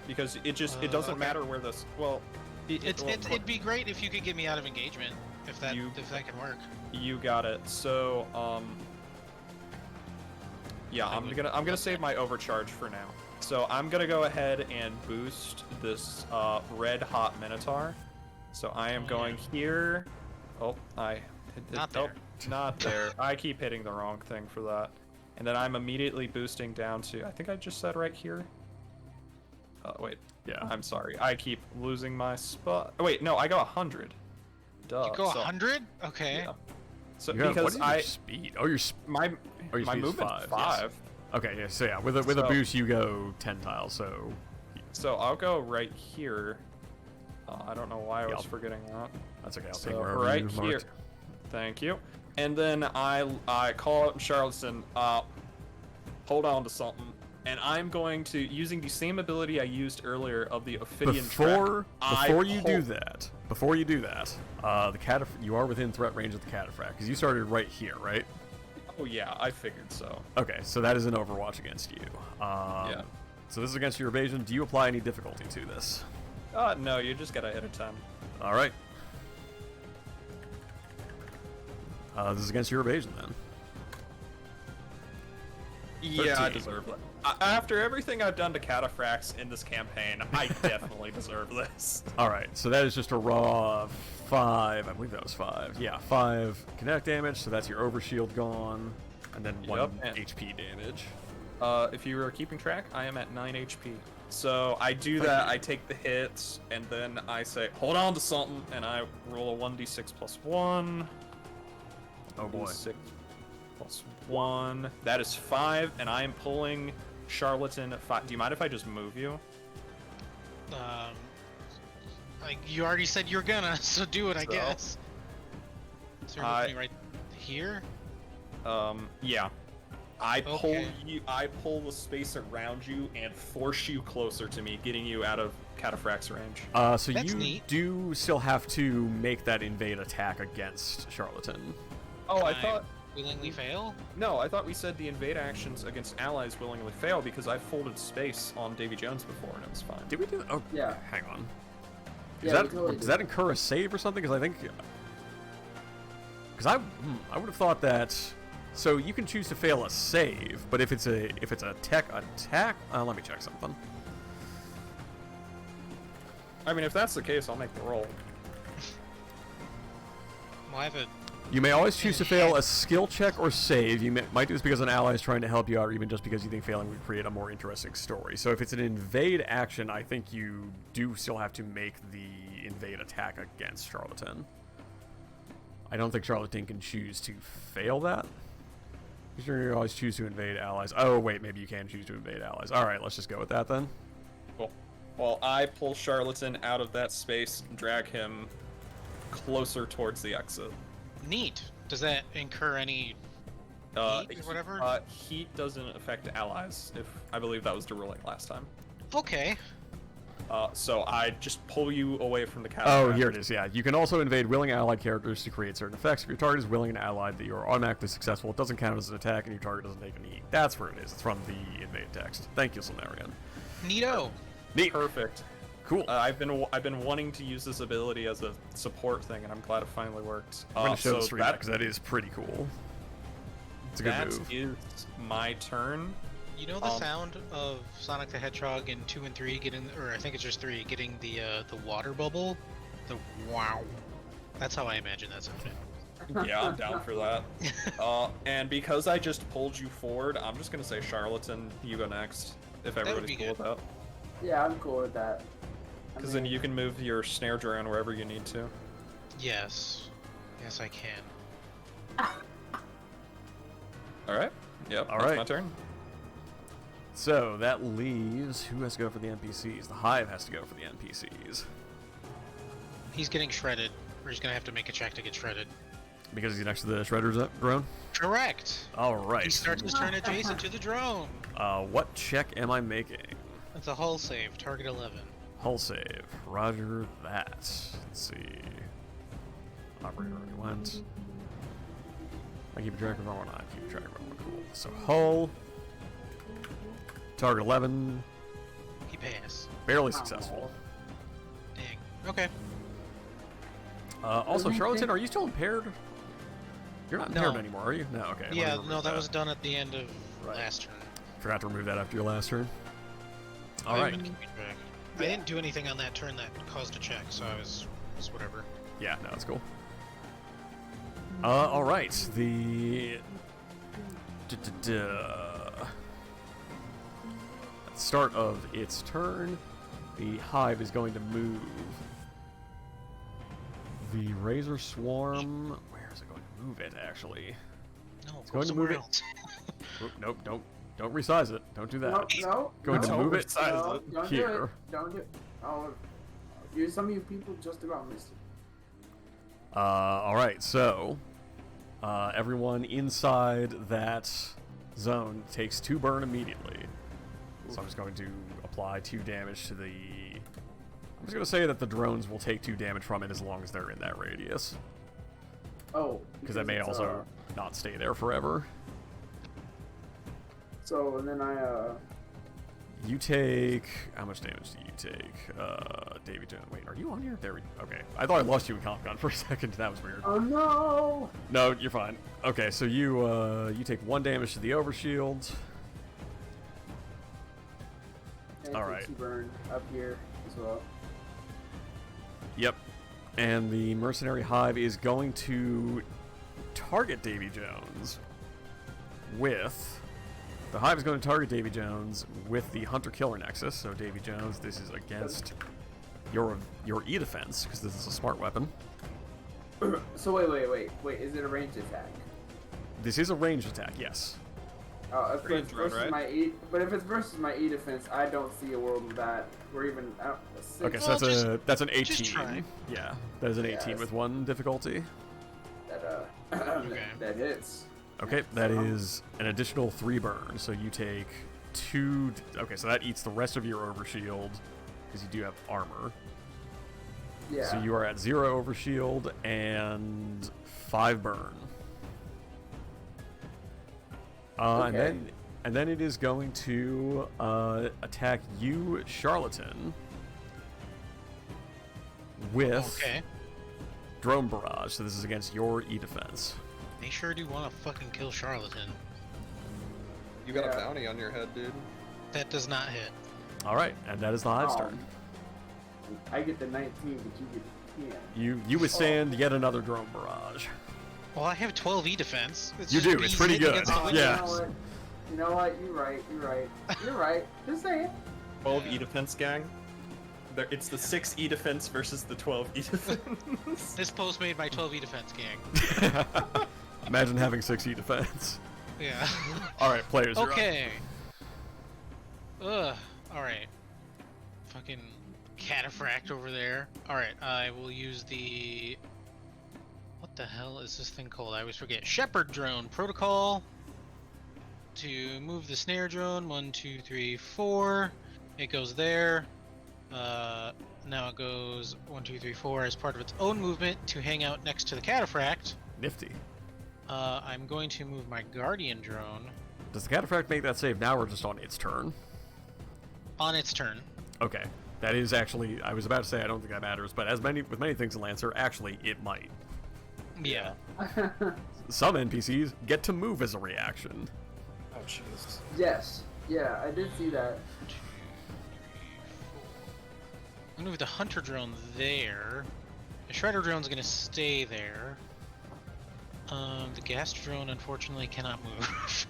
Because it doesn't okay. matter where this. Well, it'd be great if you could get me out of engagement, if that can work. You got it. So yeah, I'm gonna save my overcharge for now. So I'm gonna go ahead and boost this red hot minotaur. So I am going here. Oh, Not oh, there. not there. I keep hitting the wrong thing for that. And then I'm immediately boosting down to, I think I just said right here. Wait. Yeah. I'm sorry. I keep losing my spot. Oh, wait, no, I go 100. Duh. You go so- 100? Okay. Yeah. So You have- what because is your I speed? Oh, your my your my speed is movement's 5, yes. 5. Okay, yeah. So yeah, with a So- boost you go 10 tiles. So So I'll go right here. I don't know why I was Yep. forgetting that. That's okay. I'll So, take wherever right you here. marked. Thank you. And then I call out in charlatan, hold on to something. And I'm going to, using the same ability I used earlier of the Ophidian Before track, you do that, you are within threat range of the cataphract because you started right here, right? Oh yeah, I figured so. Okay, so that is an Overwatch against you. Yeah. So this is against your evasion. Do you apply any difficulty to this? No, you just gotta hit a 10. All right. This is against your evasion then. Yeah, I 13. deserve it. After everything I've done to cataphracts in this campaign, I definitely deserve this. All right, so that is just a raw 5. I believe that was 5. Yeah, 5 kinetic damage. So that's your overshield gone, and then 1 Yep, and- HP damage. If you were keeping track, I am at 9 HP. So I do that, I take the hits, and then I say, hold on to something, and I roll a 1d6 plus 1. Oh boy. 6 plus 1. That is 5, and I am pulling Charlatan 5. Do you mind if I just move you? Like you already said you're gonna, so do it, I So? guess. So you're moving right here. Yeah. I pull Okay. you. I pull the space around you and force you closer to me, getting you out of cataphract's range. So That's you neat. do still have to make that invade attack against Charlatan. Oh, I Can thought. willingly fail. No, I thought we said the invade actions against allies willingly fail because I folded space on Davy Jones before and it was fine. Did we do that? Oh, Yeah. hang on. Yeah, we totally Does did. that incur a save or something? Because I think... Because I would have thought that... So you can choose to fail a save, but if it's a tech attack... let me check something. I mean, if that's the case, I'll make the roll. Well, I have a. You may always choose to fail a skill check or save. You might do this because an ally is trying to help you out, or even just because you think failing would create a more interesting story. So if it's an invade action, I think you do still have to make the invade attack against Charlatan. I don't think Charlatan can choose to fail that. You can always choose to invade allies. Oh, wait, maybe you can choose to invade allies. All right, let's just go with that then. Cool. Well, I pull Charlatan out of that space and drag him closer towards the exit. Neat. Does that incur any heat or whatever? Heat doesn't affect allies. If I believe that was the ruling last time. Okay. So I just pull you away from the Oh, catapult. here it is, yeah. You can also invade willing allied characters to create certain effects. If your target is willing and allied, that you are automatically successful. It doesn't count as an attack, and your target doesn't take any heat. That's where it is. It's from the invade text. Thank you, Solnarian. Neato. Neat. Perfect. Cool. I've been wanting to use this ability as a support thing, and I'm glad it finally worked. I'm going to show so the stream that, because that is pretty cool. It's a good that move. is my turn. You know the sound of Sonic the Hedgehog in 2 and 3 getting, or I think it's just 3, getting the water bubble? The wow. That's how I imagine that sounded. Yeah, I'm down for that. And because I just pulled you forward, I'm just gonna say Charlatan, you go next, if would everybody's be cool with that. Yeah, I'm cool with that. Because then you can move your snare drone wherever you need to. Yes. Yes, I can. All right. Yep. All that's right. my turn. So that leaves... Who has to go for the NPCs? The Hive has to go for the NPCs. He's getting shredded. Or he's gonna have to make a check to get shredded. Because he's next to the Shredder's drone? Correct. All right. He starts his turn adjacent to the drone. What check am I making? It's a hull save, target 11. Hull save. Roger that. Let's see. Operator already went. I keep track of everyone. I keep track of everyone. Cool. So hull. Target 11. He passed. Barely successful. Dang. Okay. Also, Charlatan, are you still impaired? You're not impaired No. anymore, are you? No, okay. let me Yeah, remove no, that was done at the end of last turn. Forgot to remove that after your last turn. All I right. haven't kept track. I didn't do anything on that turn that caused a check, so I was whatever. Yeah, no, that's cool. All right. The at the start of its turn, the Hive is going to move. The Razor Swarm. Where is it going to move it? Actually, No, it's go going to move somewhere it. else. Oop, nope, don't resize it. Don't do that. No, no. Going to no, move it no, don't here. do it. Don't do it. Oh, some of you people just about missed it. All right, so everyone inside that zone takes 2 burn immediately. So I'm just going to apply 2 damage to the... I'm just going to say that the drones will take 2 damage from it as long as they're in that radius. Oh. Because they may also not stay there forever. So, and then You take... How much damage do you take? Davy Jones. Wait, are you on here? There we... Okay. I thought I lost you in Comic Con for a second. That was weird. Oh no! No, you're fine. Okay, so you take 1 damage to the overshield. And All take right. 2 burn up here as well. Yep. And the Mercenary Hive is going to target Davy Jones with... The Hive is going to target Davy Jones with the Hunter-Killer Nexus. So Davy Jones, this is against your E defense, because this is a smart weapon. So wait. Is it a ranged attack? This is a ranged attack, yes. If it's Ranged run, versus right? my E, but if it's versus my E defense, I don't see a world of that. Or even a 6. Okay, so Well, that's an just 18. try. Yeah, that is an 18 Yes. with 1 difficulty. That hits. Okay, that is an additional 3 burn. So you take 2. Okay, so that eats the rest of your overshield because you do have armor. Yeah. So you are at 0 overshield and 5 burn. Okay. And then it is going to attack you, Charlatan, with Okay. Drone Barrage. So this is against your E defense. They sure do want to fucking kill Charlatan. You got Yeah. a bounty on your head, dude. That does not hit. All right, and that is the Hive's Oh. turn. I get the 19, but you get the 10. You withstand yet another Drone Barrage. Well, I have 12 E defense. It's You just do, it's bees pretty hitting good. against the Oh, window. Yeah. You know what? You're right. You're right. Just say it. 12 E defense, gang. It's the 6 E defense versus the 12 E defense. This post made my 12 E defense gang. Imagine having 6 E defense. Yeah. All right, players. you're up. Okay. Ugh. Alright. Fucking cataphract over there. Alright, I will use the... What the hell is this thing called? I always forget. Shepherd drone protocol. To move the snare drone. 1, 2, 3, 4. It goes there. Now it goes 1, 2, 3, 4 as part of its own movement to hang out next to the cataphract. Nifty. I'm going to move my guardian drone Does the Cataphract make that save now or just on its turn? on its turn. Okay. That is actually, I was about to say I don't think that matters, but with many things in Lancer, actually it might. Yeah. Some NPCs get to move as a reaction. Oh, jeez. Yes. Yeah, I did see that. 2, 3, 4. I'm gonna move the hunter drone there. The shredder drone's gonna stay there. The gas drone unfortunately cannot move.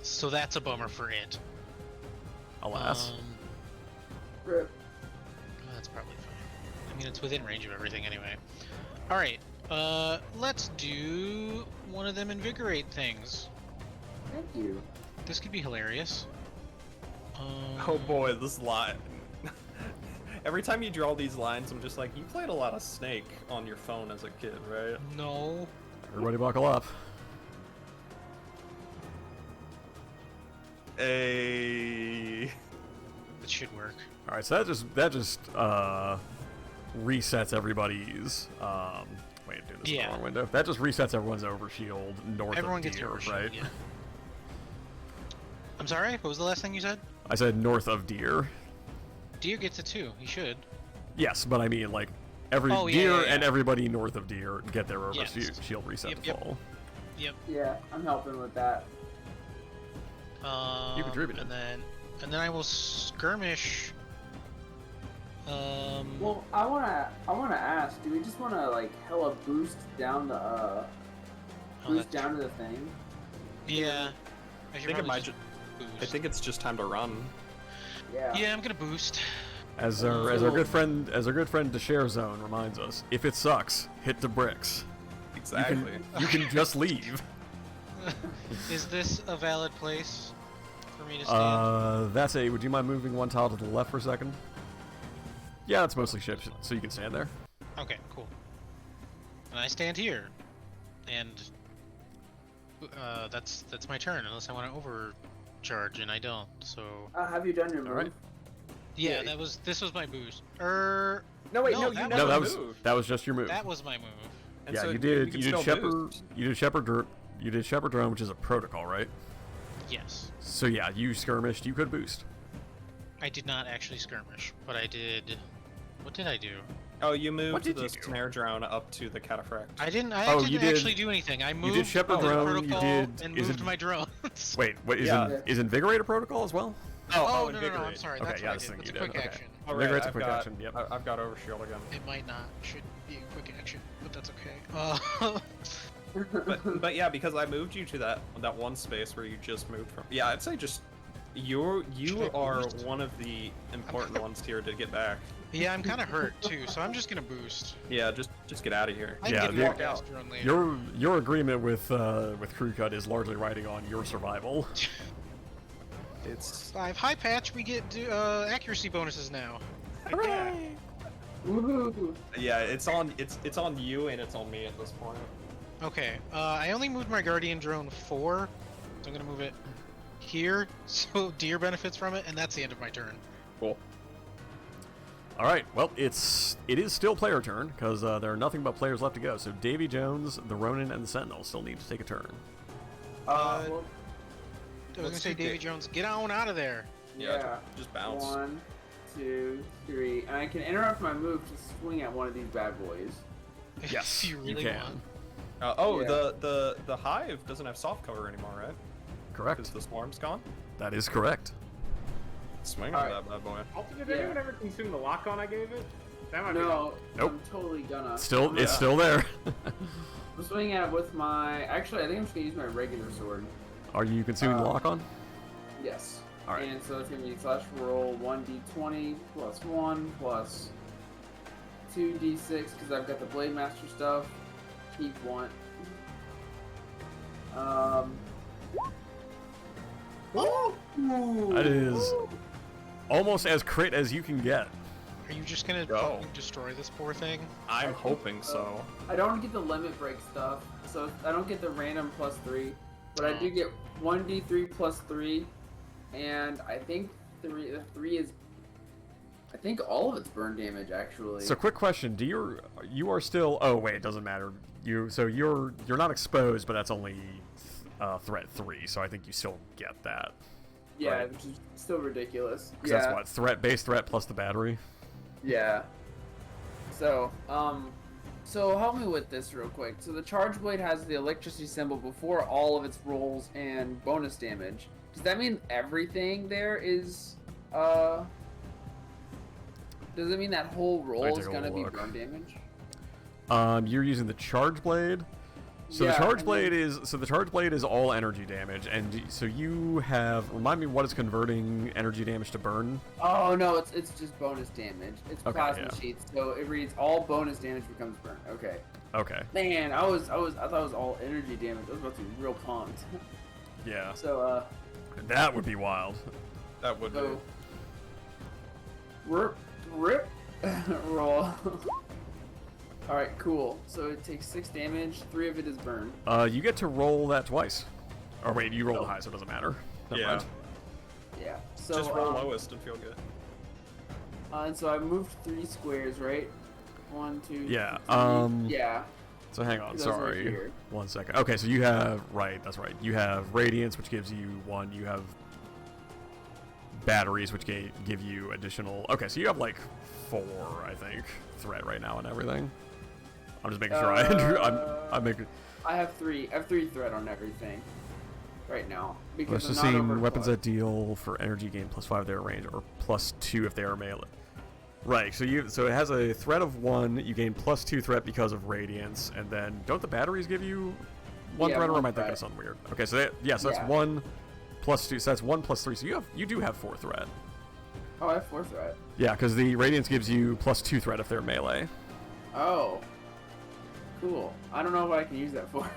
So that's a bummer for it. Alas. Rip. That's probably fine. I mean, it's within range of everything anyway. Alright, let's do one of them invigorate things. Thank you. This could be hilarious. Oh boy, this line. Every time you draw these lines, I'm just like, you played a lot of Snake on your phone as a kid, right? No. Everybody buckle up. Hey. It should work. All right, so that just resets everybody's. Wait, do this in Yeah. the wrong window. That just resets everyone's overshield north Everyone of gets Deer, overshield, right? yeah. I'm sorry, what was the last thing you said? I said north of Deer. Deer gets it too. He should. Yes, but I mean like every Oh, yeah, Deer yeah, yeah. and everybody north of Deer get their Yes. overshield reset Yep, to yep. full. Yep. Yeah, I'm helping with that. contributed. And then I will skirmish. Well, I wanna ask, do we just wanna like hella boost down the Oh, boost that's down to the thing? yeah. I I think it might just I boost. think it's just time to run. Yeah. Yeah, I'm gonna boost. As our good friend to share zone reminds us, if it sucks, hit the bricks. Exactly. You can just leave. Is this a valid place for me to stand? That's a. Would you mind moving one tile to the left for a second? Yeah, it's mostly ships, so you can stand there. Okay, cool. And I stand here, and that's my turn unless I want to overcharge, and I don't. So Have you done your move? Alright. yeah, this was my boost. No, wait, No, no, that you was- No, never that moved. was just your move. That was my move. And Yeah, so you did. can You did still Shepherd. boost. You did Shepherd Drone, which is a protocol, right? Yes. So yeah, you skirmished. You could boost. I did not actually skirmish, but I did. What did I do? Oh, you moved did the you do? snare drone up to the cataphract. I didn't. I Oh, didn't you did- actually do anything. I moved did Shepherd the Drone, you protocol did- and is moved it- my drones. Wait, what is Yeah. is Invigorate a protocol as well? Oh, no, I'm invigorate. sorry. Okay, That's yeah, what I this did. thing It's a you did, quick okay. action. All Invigorate's a I've quick got, action, yep. I've got overshield again. It might not. Should be a quick action, but that's okay. But yeah, because I moved you to that one space where you just moved from. Yeah, I'd say just you Should I are boost? one of the important ones here to get back. Yeah, I'm kind of hurt too, so I'm just gonna boost. Yeah, just get out of here. I Yeah, can the- get walk drone later. Your agreement with Crew Cut is largely riding on your survival. It's 5 high patch. We get accuracy bonuses now. hooray! Woohoo! Yeah, it's on you and it's on me at this point. Okay. I only moved my guardian drone 4, so I'm gonna move it here, so Deer benefits from it, and that's the end of my turn. Cool. All right. Well, it is still player turn because there are nothing but players left to go. So Davy Jones, the Ronin, and the Sentinel still need to take a turn. I was let's gonna say, do Davy Da- Jones, get on out of there. Yeah, just bounce. 1, 2, 3, and I can interrupt my move to swing at one of these bad boys. Yes, if you really can. want. Oh, the hive doesn't have soft cover anymore, right? Because Correct. the swarm's gone. That is correct. Swing All on right. that bad boy. Also, did Yeah. anyone ever consume the lock-on I gave it? That might be No, Nope. I'm totally gonna. It's Yeah. still there. I'm swinging at it with my. Actually, I think I'm just gonna use my regular sword. Are you consuming lock on? Yes. All right. And so it's gonna be slash roll 1d20 plus 1 plus 2d6 because I've got the Blade Master stuff. Keep 1. That is almost as crit as you can get. Are you just gonna Go. fucking destroy this poor thing? I'm hoping so. I don't get the limit break stuff, so I don't get the random plus 3, but I do Oh. get 1d3 plus 3, and I think the 3 is. I think all of it's burn damage actually. So quick question: you are still? Oh wait, it doesn't matter. You're not exposed, but that's only threat 3. So I think you still get that. yeah, right. which is still ridiculous. 'Cause Yeah. that's what base threat plus the battery. Yeah. So, so help me with this real quick. So the Charge Blade has the electricity symbol before all of its rolls and bonus damage. Does that mean everything there is, does it mean that whole roll Let me is take a gonna be look. burn damage? You're using the Charge Blade. So Yeah, the Charge I Blade mean- is all energy damage, and so you have remind me what is converting energy damage to burn. Oh no, it's just bonus damage. It's Okay, plasma yeah. sheets, so it reads all bonus damage becomes burn. Okay. Okay. Man, I thought it was all energy damage. I was about to be real pumped. Yeah. So That would be wild. That would be. So, rip, roll. Alright, cool. So it takes 6 damage, 3 of it is burn. You get to roll that twice. Or wait, you roll the high, so it doesn't matter. Never Yeah. mind. Yeah. So, Just roll lowest and feel good. and so I moved 3 squares, right? 1, 2, Yeah, 3. Yeah. So hang on, Those are sorry. here. 1 second. Okay, so you have that's right. You have Radiance, which gives you 1. You have batteries, which give you additional. Okay, so you have like 4, I think, threat right now and everything. I'm just making sure I'm making. I have 3. I have 3 threat on everything. Right now. Because Let's I'm just not see over weapons plus. that deal for energy gain +5 their range, or +2 if they are melee. Right. So it has a threat of 1. You gain +2 threat because of Radiance, and then don't the batteries give you 1 Yeah, threat, or am 1 I thinking threat. of something weird? Okay, so that's Yeah. 1 +2. So that's 1 +3. So you do have 4 threat. Oh, I have 4 threat. Yeah, because the Radiance gives you +2 threat if they're melee. Oh. Cool. I don't know what I can use that for.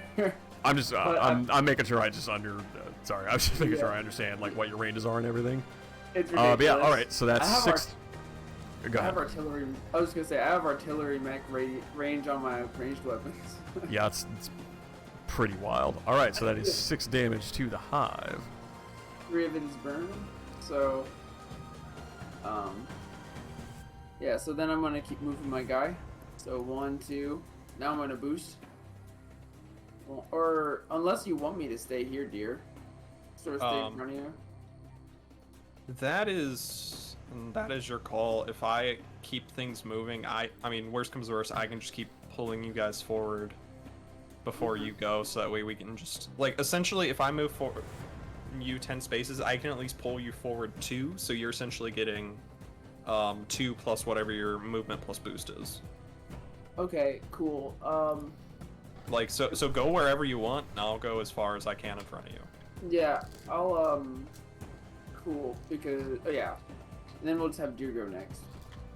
I'm just But I'm making sure I just sorry, I was just making sure Yeah. I understand like what your ranges are and everything. It's ridiculous. But yeah, all right. So that's I have 6. Go I have ahead. artillery. I was gonna say I have artillery mech range on my ranged weapons. Yeah, it's pretty wild. All right, so that is 6 damage to the hive. 3 of it is burn. So, yeah. So then I'm gonna keep moving my guy. So 1, 2. Now I'm gonna boost. Well, or unless you want me to stay here, dear. Sort of stay in front of you. That is your call. If I keep things moving, I mean, worst comes to worst, I can just keep pulling you guys forward before you go, so that way we can just, like, essentially, if I move forward you 10 spaces, I can at least pull you forward 2, so you're essentially getting 2 plus whatever your movement plus boost is. Okay, cool. Like, so go wherever you want, and I'll go as far as I can in front of you. Yeah, I'll cool, because yeah. And then we'll just have deer go next.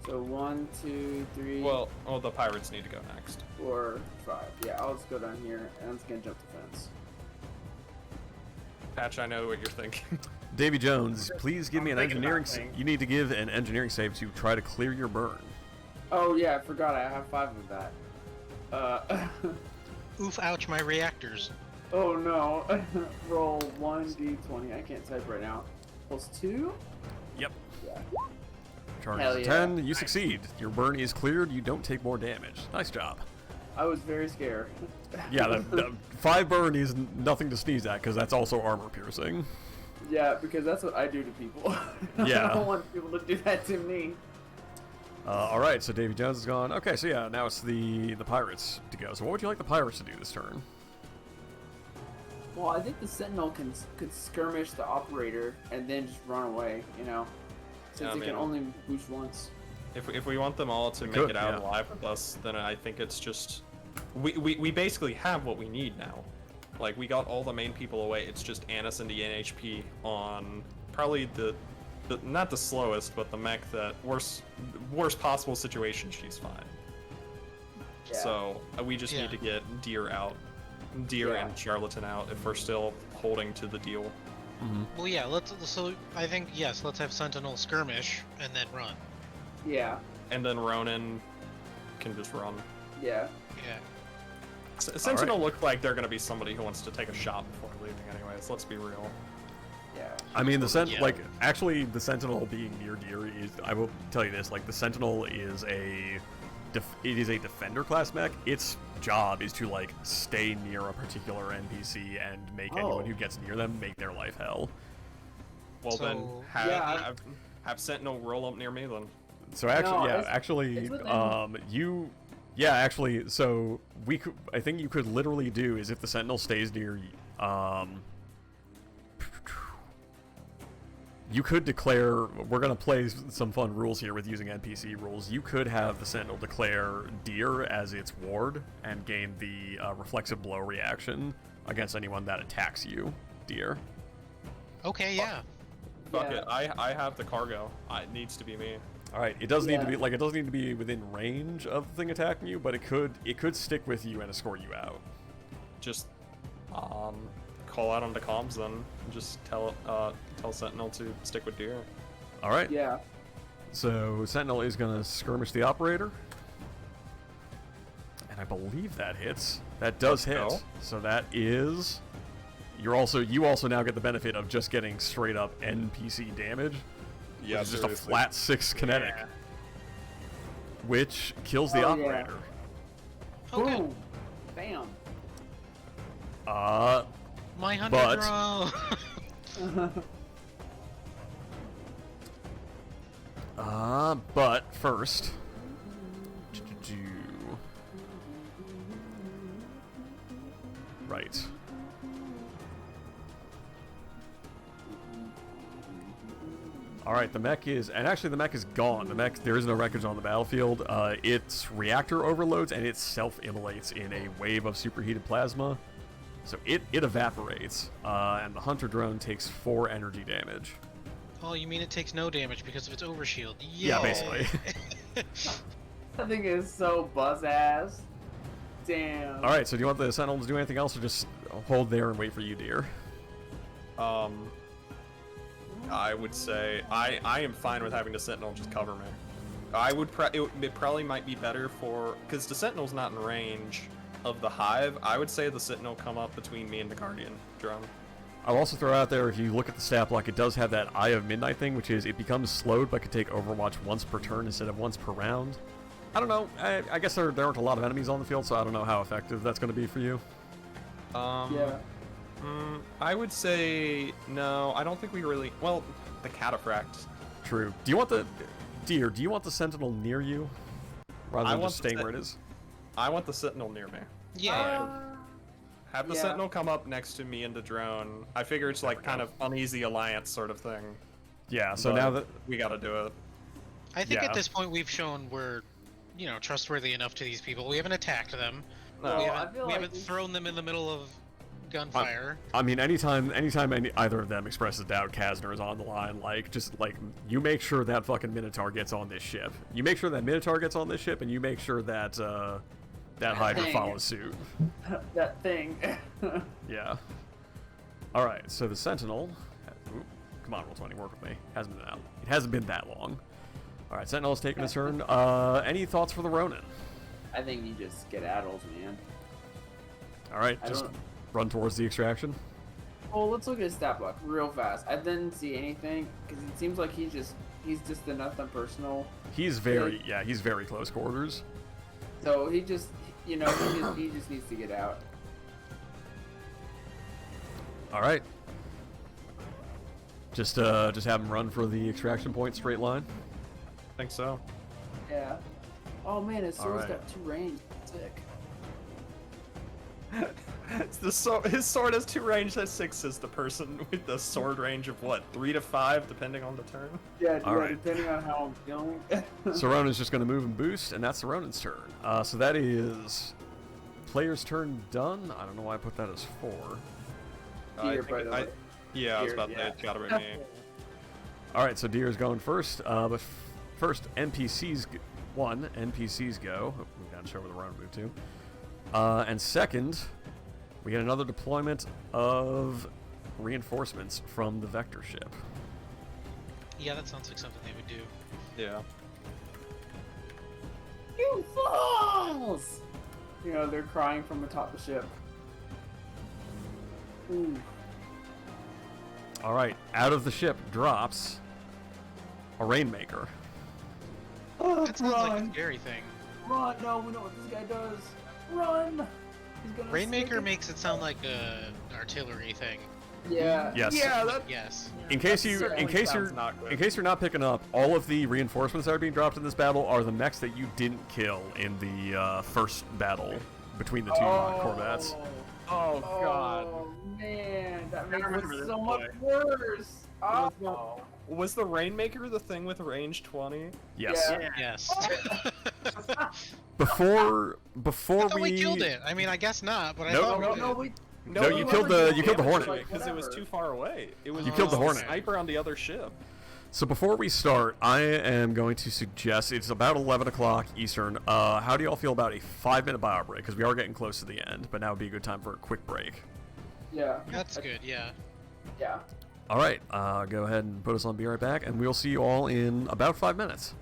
So 1, 2, 3. Well, the pirates need to go next. 4, 5. Yeah, I'll just go down here and I'm just gonna jump the fence. Patch, I know what you're thinking. Davy Jones, please give me an thinking engineering. about things. You need to give an engineering save to try to clear your burn. Oh yeah, I forgot I have 5 of that. Oof! Ouch! My reactors. Oh no. Roll 1d20. I can't type right now. Plus 2? Yep. Yeah. Charge Hell is yeah. 10. You succeed. Your burn is cleared. You don't take more damage. Nice job. I was very scared. Yeah, the 5 burn is nothing to sneeze at because that's also armor piercing. Yeah, because that's what I do to people. Yeah. I don't want people to do that to me. All right, so Davy Jones is gone. Okay, so yeah, now it's the pirates to go. So what would you like the pirates to do this turn? Well, I think the Sentinel could skirmish the operator and then just run away, you know? Since Yeah, it can man. only boost once. If we want them all to make could, it out yeah. alive with us, then I think it's just we basically have what we need now. Like, we got all the main people away. It's just Annis and the NHP on probably the not the slowest, but the mech that worst possible situation. She's fine. Yeah. So we just Yeah. need to get Deer out, Yeah. and Charlatan out if we're still holding to the deal. Well, yeah. So I think yes. Let's have Sentinel skirmish and then run. Yeah. And then Ronin can just run. Yeah. Yeah. Sentinel look like they're gonna be somebody who wants to take a shot before leaving anyways, let's be real. Yeah. I mean, Yeah. like, actually, the Sentinel being near deer is, I will tell you this, like, the Sentinel is it is a defender class mech. Its job is to, like, stay near a particular NPC and make anyone who gets near them make their life hell. Well, then So- have Sentinel roll up near me then. So actually, No, yeah, it's actually, within- actually, so I think you could literally do is if the Sentinel stays near, you could declare, we're gonna play some fun rules here with using NPC rules. You could have the Sentinel declare deer as its ward and gain the reflexive blow reaction against anyone that attacks you, deer. Okay. Yeah. Fuck Yeah. it, I have the cargo. It needs to be me. All right, it does need to Yeah. be like it doesn't need to be within range of the thing attacking you, but it could stick with you and escort you out. Just call out onto comms then. And just tell Sentinel to stick with Deer. All right. Yeah. So Sentinel is gonna skirmish the operator, and I believe that hits. That does hit. go. So that is. You also now get the benefit of just getting straight up NPC damage. Yeah, which is just a flat 6 kinetic, Yeah. which kills the Oh, yeah. operator. Okay. Boom. Bam. My 100 But- row. But first. Right. Alright, the mech is, and actually the mech is gone. The mech, there is no wreckage on the battlefield. Its reactor overloads and it self-immolates in a wave of superheated plasma. So it evaporates, and the hunter drone takes 4 energy damage. Oh, you mean it takes no damage because of its overshield? Yeah, Yay. basically. That thing is so buzz ass. Damn. Alright, so do you want the Sentinel to do anything else, or just hold there and wait for you, dear? I would say I am fine with having the Sentinel just cover me. I would it probably might be better for because the Sentinel's not in range of the hive. I would say the Sentinel come up between me and the Guardian drone. I'll also throw out there, if you look at the stat block, it does have that Eye of Midnight thing, which is it becomes slowed but can take Overwatch once per turn instead of once per round. I don't know. I guess there aren't a lot of enemies on the field, so I don't know how effective that's going to be for you. Yeah. I would say no. I don't think we really. Well, the Cataphract. True. Do you want the Deer? Do you want the Sentinel near you, rather than just staying where it is? I want the Sentinel near me. Yeah. Have the Sentinel come up next to me and the drone. I figure it's like kind of uneasy alliance sort of thing. Yeah. So But now that we got to do it. I think Yeah. at this point we've shown we're, trustworthy enough to these people. We haven't attacked them. No. we Well, I haven't, feel we like haven't we- thrown them in the middle of gunfire. I mean, anytime either of them expresses doubt, Kazner is on the line. You make sure that fucking Minotaur gets on this ship. You make sure that Minotaur gets on this ship, and you make sure that that Hydra thing. follows suit. That thing. Yeah. All right. So the Sentinel. Ooh, come on, Roll20, work with me. It hasn't been that long. All right, Sentinel's taking a turn. Any thoughts for the Ronin? I think he just skedaddles, man. All right, I just don't- run towards the extraction. Well, let's look at his stat block real fast. I didn't see anything because it seems like he's just the nothing personal. He's he's very close quarters. So he just he just needs to get out. All right. Just have him run for the extraction point, straight line. I think so. Yeah. Oh man, his sword's Alright. got 2 range. Sick. His sword has 2 range, has 6 is the person with the sword range of what, 3 to 5 depending on the turn. Yeah, Alright. depending on how I'm feeling. So Ronin's just going to move and boost, and that's the Ronin's turn. So that is player's turn done. I don't know why I put that as 4. Deer, by the way. Yeah, I was Deer, about to say yeah. it's gotta be me. All right, so Deer's going first. But first, NPCs NPCs go. Oh, we got to show where the Ronin moved to. And second, we get another deployment of reinforcements from the Vector ship. Yeah, that sounds like something they would do. Yeah. You fools! They're crying from atop the ship. Ooh. All right, out of the ship drops a Rainmaker. Oh, That sounds like a scary thing. Run! No, we know what this guy does. Run! He's gonna Rainmaker stick it. makes it sound like an artillery thing. Yeah. Yes. Yeah, that Yes. In case certainly sounds not good. in case you're not picking up, all of the reinforcements that are being dropped in this battle are the mechs that you didn't kill in the first battle between the two Corvettes. Oh god. Oh man, that makes remember it this so much boy. worse. Oh. Was the Rainmaker the thing with range 20? Yes. Yeah. Yes. Before I thought we we killed it. I mean, I guess not, but I Nope. thought we No, did. no, we. No, you killed the Hornet. Because it was too far away. It was You killed the a Hornet. sniper on the other ship. So before we start, I am going to suggest it's about 11 o'clock Eastern. How do y'all feel about a 5-minute bio break? Because we are getting close to the end, but now would be a good time for a quick break. Yeah. That's good, yeah. Yeah. All right, go ahead and put us on Be Right Back, and we'll see you all in about 5 minutes.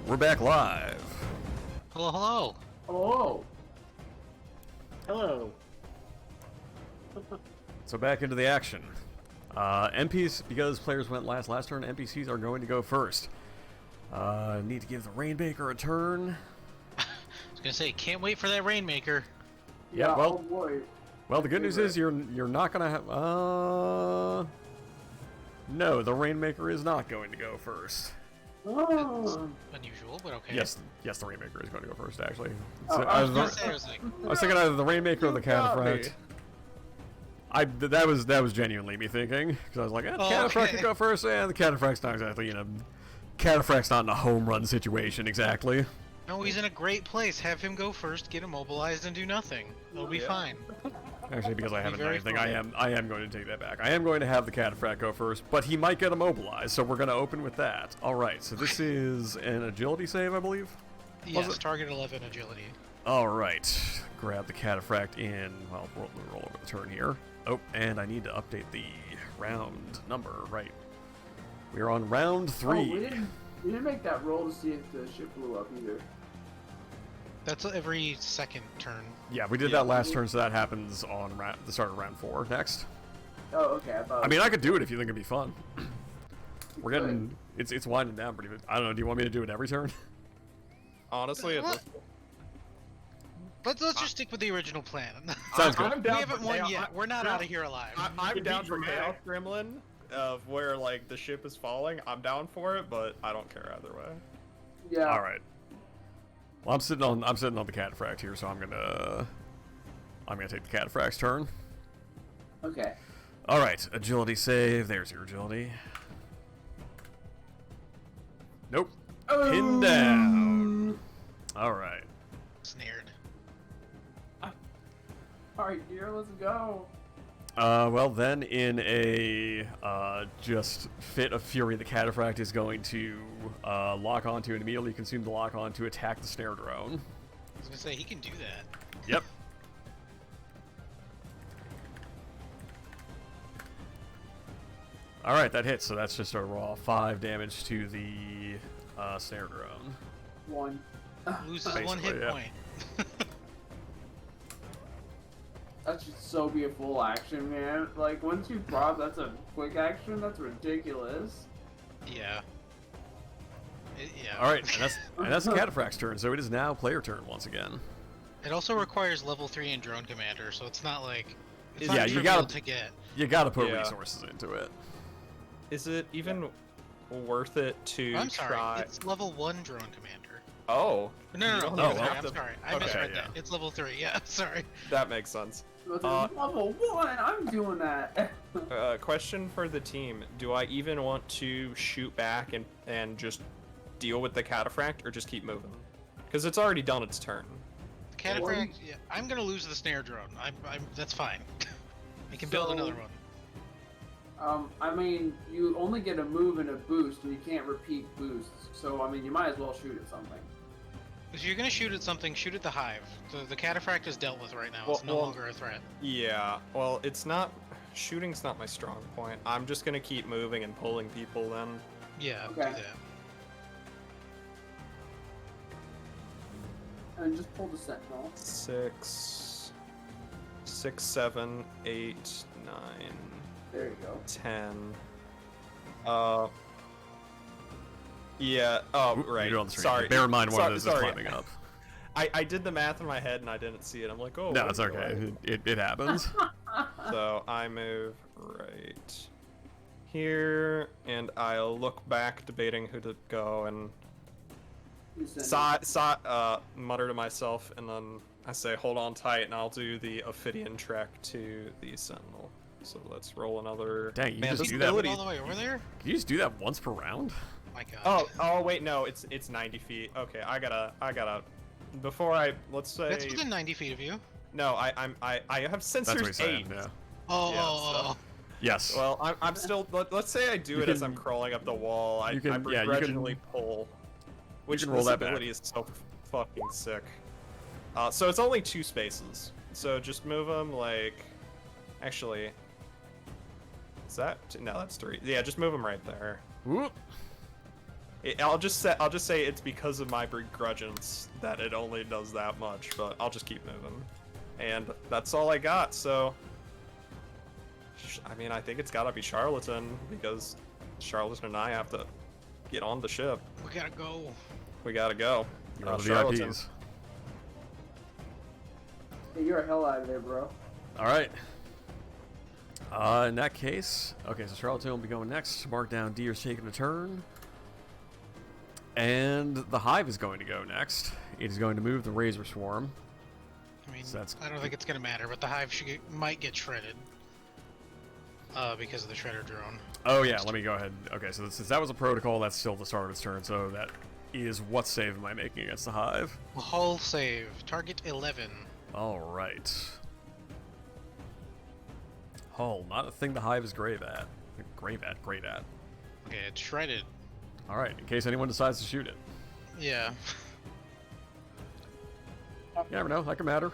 We're back live. Hello, hello. Oh. Hello. So back into the action. MPs, because players went last turn, NPCs are going to go first. Need to give the Rainmaker a turn. I was gonna say, can't wait for that Rainmaker. Yeah, well- Oh boy. Well, the good news is you're not gonna have. No, the Rainmaker is not going to go first. Oh. Unusual, but okay. Yes, the Rainmaker is going to go first. Actually, Oh, I I was, was I was gonna say, I was like, I was thinking either the Rainmaker or the got me. Cataphract. That was genuinely me thinking, because I was like, the Oh, Cataphract okay. could go first. Yeah, the Cataphract's not exactly Cataphract's not in a home run situation exactly. no, he's in a great place. Have him go first, get immobilized, and do nothing. It'll be fine. Actually, because I haven't done very anything, fine. I am going to take that back. I am going to have the Cataphract go first, but he might get immobilized, so we're going to open with that. All right, so this is an agility save, I believe. Yes, it? target 11 agility. All right, grab the Cataphract in. Well, roll over the turn here. Oh, and I need to update the round number. Right, we're on round 3. Oh, we didn't make that roll to see if the ship blew up either. That's every second turn. Yeah, we did that last turn, so that happens on the start of round 4 next. Oh, okay. I mean, I could do it if you think it'd be fun. We're getting it's winding down pretty much. I don't know. Do you want me to do it every turn? Honestly, at this Let's just stick with the original plan. Sounds good. I'm We down haven't for won chaos. yet. We're not out of here alive. I'm To down be for Chaos dramatic. Gremlin, of where like the ship is falling. I'm down for it, but I don't care either way. Yeah. All right. Well, I'm sitting on the Cataphract here, so I'm gonna take the Cataphract's turn. Okay. All right, agility save. There's your agility. Nope. Pinned down. All right. Snared. Alright, dear, let's go. Well then, in a just fit of fury, the Cataphract is going to lock onto and immediately consume the lock on to attack the snare drone. I was gonna say, he can do that. Yep. All right, that hits. So that's just a raw 5 damage to the snare drone. 1. Loses 1 hit Basically, yeah. point. That should so be a full action, man. Like, once you prop, that's a quick action? That's ridiculous. Yeah. Yeah. All right, and that's the Cataphract's turn. So it is now player turn once again. It also requires level 3 in Drone Commander, so it's not like it's Yeah, not you trivial gotta- to get. You gotta put Yeah. resources into it. Is it even worth it to I'm sorry, try? it's level 1 Drone Commander. Oh. No, You no, don't no. Oh, I'm well. sorry. I'm sorry. I Okay, misread yeah. that. It's level 3. Yeah, sorry. That makes sense. But Uh, level 1, I'm doing that. Question for the team: do I even want to shoot back and just deal with the Cataphract, or just keep moving? Because it's already done its turn. The Cataphract. Yeah, I'm gonna lose the snare drone. That's fine. I can build So- another one. I mean, you only get a move and a boost, and you can't repeat boosts. So, I mean, you might as well shoot at something. If you're gonna shoot at something, shoot at the hive. The Cataphract is dealt with right now. Well- It's no well- longer a threat. Yeah. Well, it's not. Shooting's not my strong point. I'm just gonna keep moving and pulling people then. Yeah, Okay. do that. And just pull the sentinel. 6, 7, 8, 9, There you go. 10. Yeah. Oh, Oop, right. you do it on the screen. Sorry. Bear in mind one Sorry- of those is sorry. climbing up. I did the math in my head and I didn't see it. I'm like, oh. No, what it's am I okay. doing? It happens. So I move right here, and I'll look back, debating who to go, and You send it. mutter to myself, and then I say, hold on tight, and I'll do the Ophidian trek to the Sentinel. So let's roll another. Dang, you Man, just this do that ability- All the way over there? Can you just do that once per round? My God. Oh wait, no, it's 90 feet. Okay, I gotta. Before I let's say That's within 90 feet of you. no, I have That's what sensors he's saying. 8. Yeah. Oh, Yeah, oh, Yes. Well, I'm still. Let's say I do You it as can- I'm crawling up the wall. I you can- yeah, you can- begrudgingly pull. Which can roll this that back. ability is so fucking sick. So it's only 2 spaces. So just move them like. Actually. Is that no? That's 3. Yeah, just move them right there. Whoop. I'll just say it's because of my begrudgance that it only does that much, but I'll just keep moving. And that's all I got, so... I mean, I think it's gotta be Charlatan, because Charlatan and I have to get on the ship. We gotta go. We gotta go. You're on the Charlatan. VIPs. Hey, you're a hell out of there, bro. All right. In that case, okay, so Charlatan will be going next. Mark down Deer's taking a turn. And the Hive is going to go next. It is going to move the Razor Swarm. I mean, So that's- I don't think it's gonna matter, but the hive might get shredded. Because of the shredder drone. Oh yeah, let me go ahead. Okay, so since that was a protocol, that's still the start of its turn, so that is what save am I making against the Hive? Hull save. Target 11. Alright. Hull, not a thing the Hive is great at. Great at. Okay, it's shredded. Alright, in case anyone decides to shoot it. Yeah. You never know, that could matter.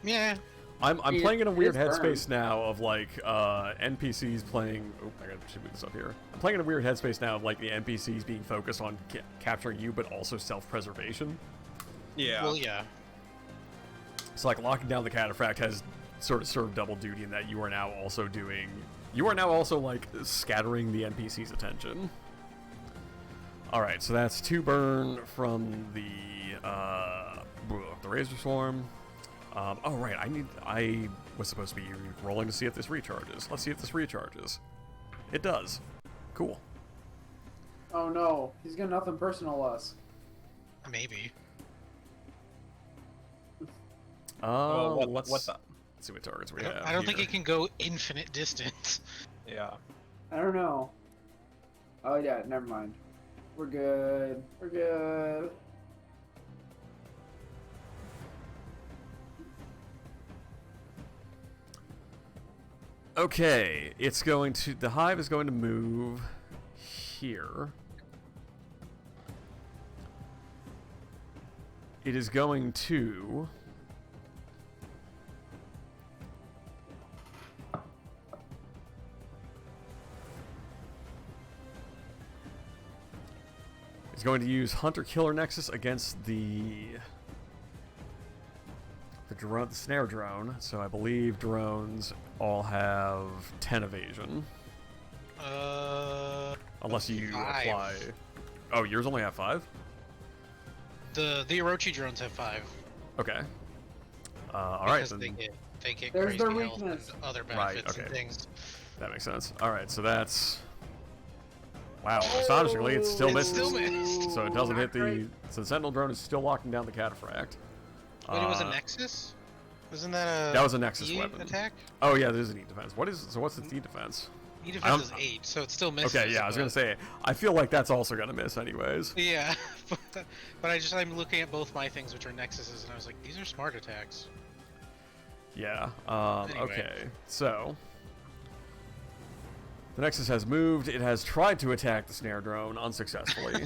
Yeah. I'm playing in a weird It is headspace now of like NPCs playing. Oh, I should move this up here. I'm playing in a weird headspace now of like the NPCs being focused on capturing you, but also self-preservation. Yeah. Well, yeah. So like locking down the cataphract has sort of served double duty in that you are now also like scattering the NPC's attention. All right, so that's 2 burn from the Razor Swarm. Oh right, I was supposed to be rolling to see if this recharges. Let's see if this recharges. It does. Cool. Oh no, he's got nothing personal us. Maybe. Well, Let's what the? see what targets we have. I don't think here. it can go infinite distance. Yeah. I don't know. Oh yeah, never mind. We're good. We're good. Okay, the Hive is going to move here. It is going to It's going to use Hunter Killer Nexus against the snare drone. So I believe drones all have 10 evasion. Unless you 5. apply. Oh, yours only have 5? The Orochi drones have 5. Okay. All right. Because Then they get There's crazy their health weakness. and other Right, benefits and okay. things. that makes sense. All right. So that's. Wow. Astonishingly, it still It misses. still missed. So it doesn't hit the. Great. So the Sentinel drone is still locking down the cataphract. Wait, it was a Nexus? Wasn't that a... That was a Nexus E weapon. attack? Oh yeah, there's an E defense. What's its E defense? E I defense don't- is 8, so it still misses. Okay, yeah, I was but- gonna say. I feel like that's also gonna miss, anyways. Yeah, but I'm looking at both my things, which are Nexuses, and I was like, these are smart attacks. Yeah. Anyway. Okay. So the Nexus has moved. It has tried to attack the snare drone unsuccessfully.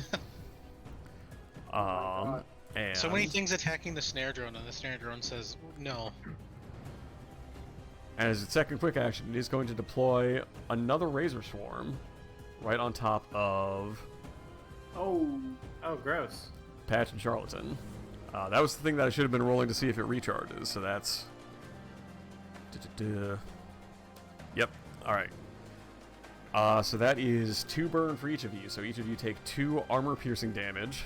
God. And So many things attacking the snare drone, and the snare drone says no. And as its second quick action, it is going to deploy another Razor Swarm right on top of Oh. Oh, gross. Patch and Charlatan. That was the thing that I should have been rolling to see if it recharges. So that's. Yep. All right. So that is 2 burn for each of you. So each of you take 2 armor-piercing damage.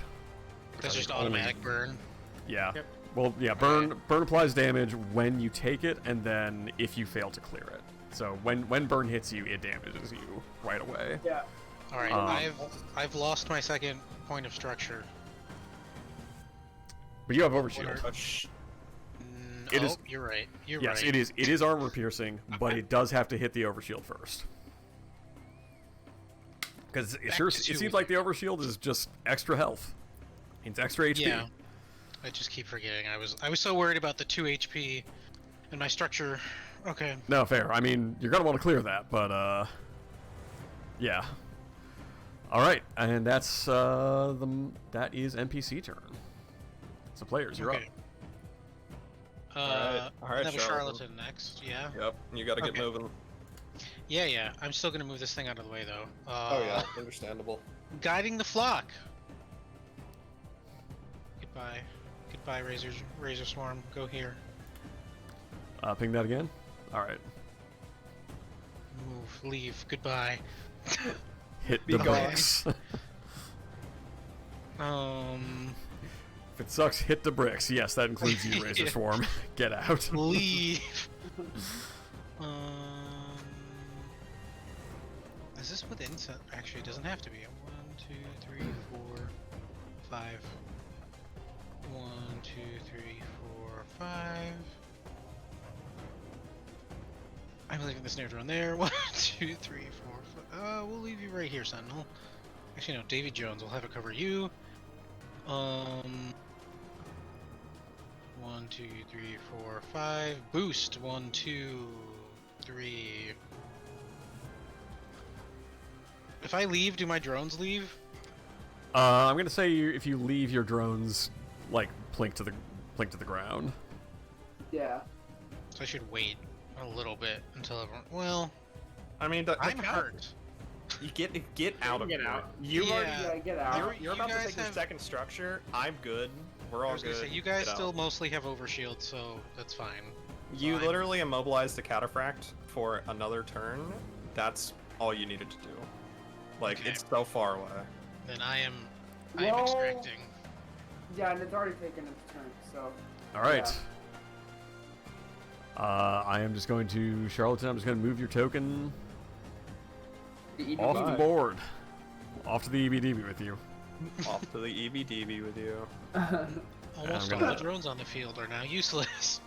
That's I just think only- automatic burn. Yeah. Yep. Well, yeah. Burn applies damage when you take it, and then if you fail to clear it. So when burn hits you, it damages you right away. Yeah. All right, Um, I've lost my second point of structure. But you have overshield. It Oh, is- you're right. You're Yes, right. it is. It is armor piercing, but it does have to hit the overshield first. Because it Back sure to it 2. seems like the overshield is just extra health. It's extra HP. Yeah. I just keep forgetting. I was so worried about the 2 HP and my structure. Okay. No, fair. I mean, you're gonna want to clear that, but yeah. All right, and that's that is NPC turn. So players, you're Okay. Alright, I have a Charlatan. charlatan next. Yeah. up. Yep. You gotta get Okay. moving. Yeah. I'm still gonna move this thing out of the way though. Oh yeah, understandable. guiding the flock. Goodbye. Goodbye, Razor Swarm. Go here. Ping that again. All right. Move. Leave. Goodbye. Hit Be the gone. bricks. If it sucks, hit the bricks. Yes, that includes you, Razor Yeah. Swarm. Get out. Leave. Is this within set? Actually, it doesn't have to be. 1, 2, 3, 4, 5. 1, 2, 3, 4, 5. I'm leaving the snare drone there. 1, 2, 3, 4, 5. We'll leave you right here, Sentinel. Actually, no. Davy Jones. We'll have it cover you. 1, 2, 3, 4, 5. Boost. 1, 2, 3. If I leave, do my drones leave? I'm gonna say if you leave your drones, like plink to the ground. Yeah. So I should wait a little bit until everyone. Well, I mean, I'm hurt. You get out of Get here. out. You Yeah. already. Yeah, get out. You're You about to guys take your have- second structure. I'm good. We're I all was good. gonna say you guys Get still out. mostly have overshield, so that's fine. You Fine. literally immobilized the cataphract for another turn. That's all you needed to do. Like, Okay. it's so far away. Then I am Well- extracting. Yeah, and it's already taken its turn, so. All right. I am just going to Charlatan. I'm just going to move your token The EBB. off the board, off to the EBDB with you. Off to the EBDB with you. Almost I'm all gonna- the drones on the field are now useless.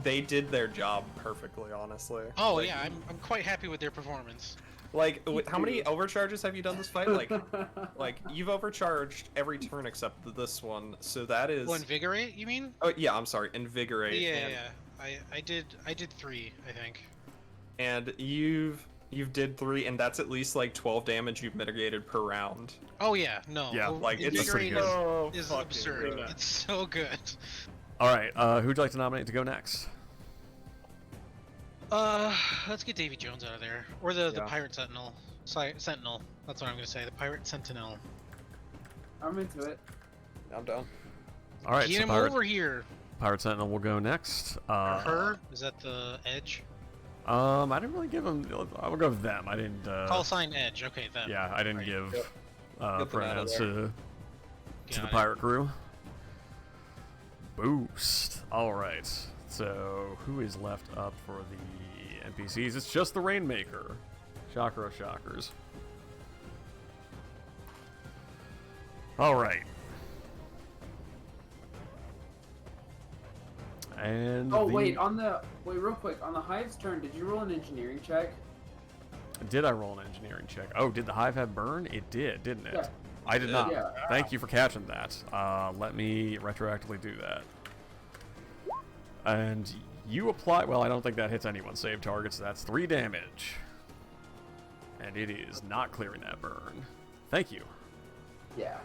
They did their job perfectly, honestly. Oh Like- yeah, I'm quite happy with their performance. Like, how many overcharges have you done this fight? Like you've overcharged every turn except this one, so that is. Oh, invigorate, you mean? Oh yeah, I'm sorry, invigorate. Yeah, and, yeah. I did 3, I think. And you've did 3, and that's at least like 12 damage you've mitigated per round. Oh yeah, no. Yeah, Like it's invigorate pretty good. so is fucking absurd. good. It's so good. All right. Who'd you like to nominate to go next? Let's get Davy Jones out of there, or the Yeah. Pirate Sentinel. Sentinel. That's what I'm gonna say. The Pirate Sentinel. I'm into it. I'm done. All right. Get So him Pirate, over here. Pirate Sentinel will go next. Or her? Is that the Edge? I didn't really give them. I will go with them. I didn't. Call sign Edge. Okay, then. Yeah, I didn't Right. give Yep. Get them out of pronouns there. to the Got it. pirate crew. Boost. All right. So who is left up for the NPCs? It's just the Rainmaker. Shocker of shockers. All right. And Oh the- wait, real quick, on the Hive's turn, did you roll an engineering check? did I roll an engineering check? Oh, did the hive have burn? It did, didn't it? Yeah. I did not. Yeah. Thank you for catching that. Let me retroactively do that. And you apply. Well, I don't think that hits anyone's save targets. That's 3 damage. And it is not clearing that burn. Thank you. Yeah.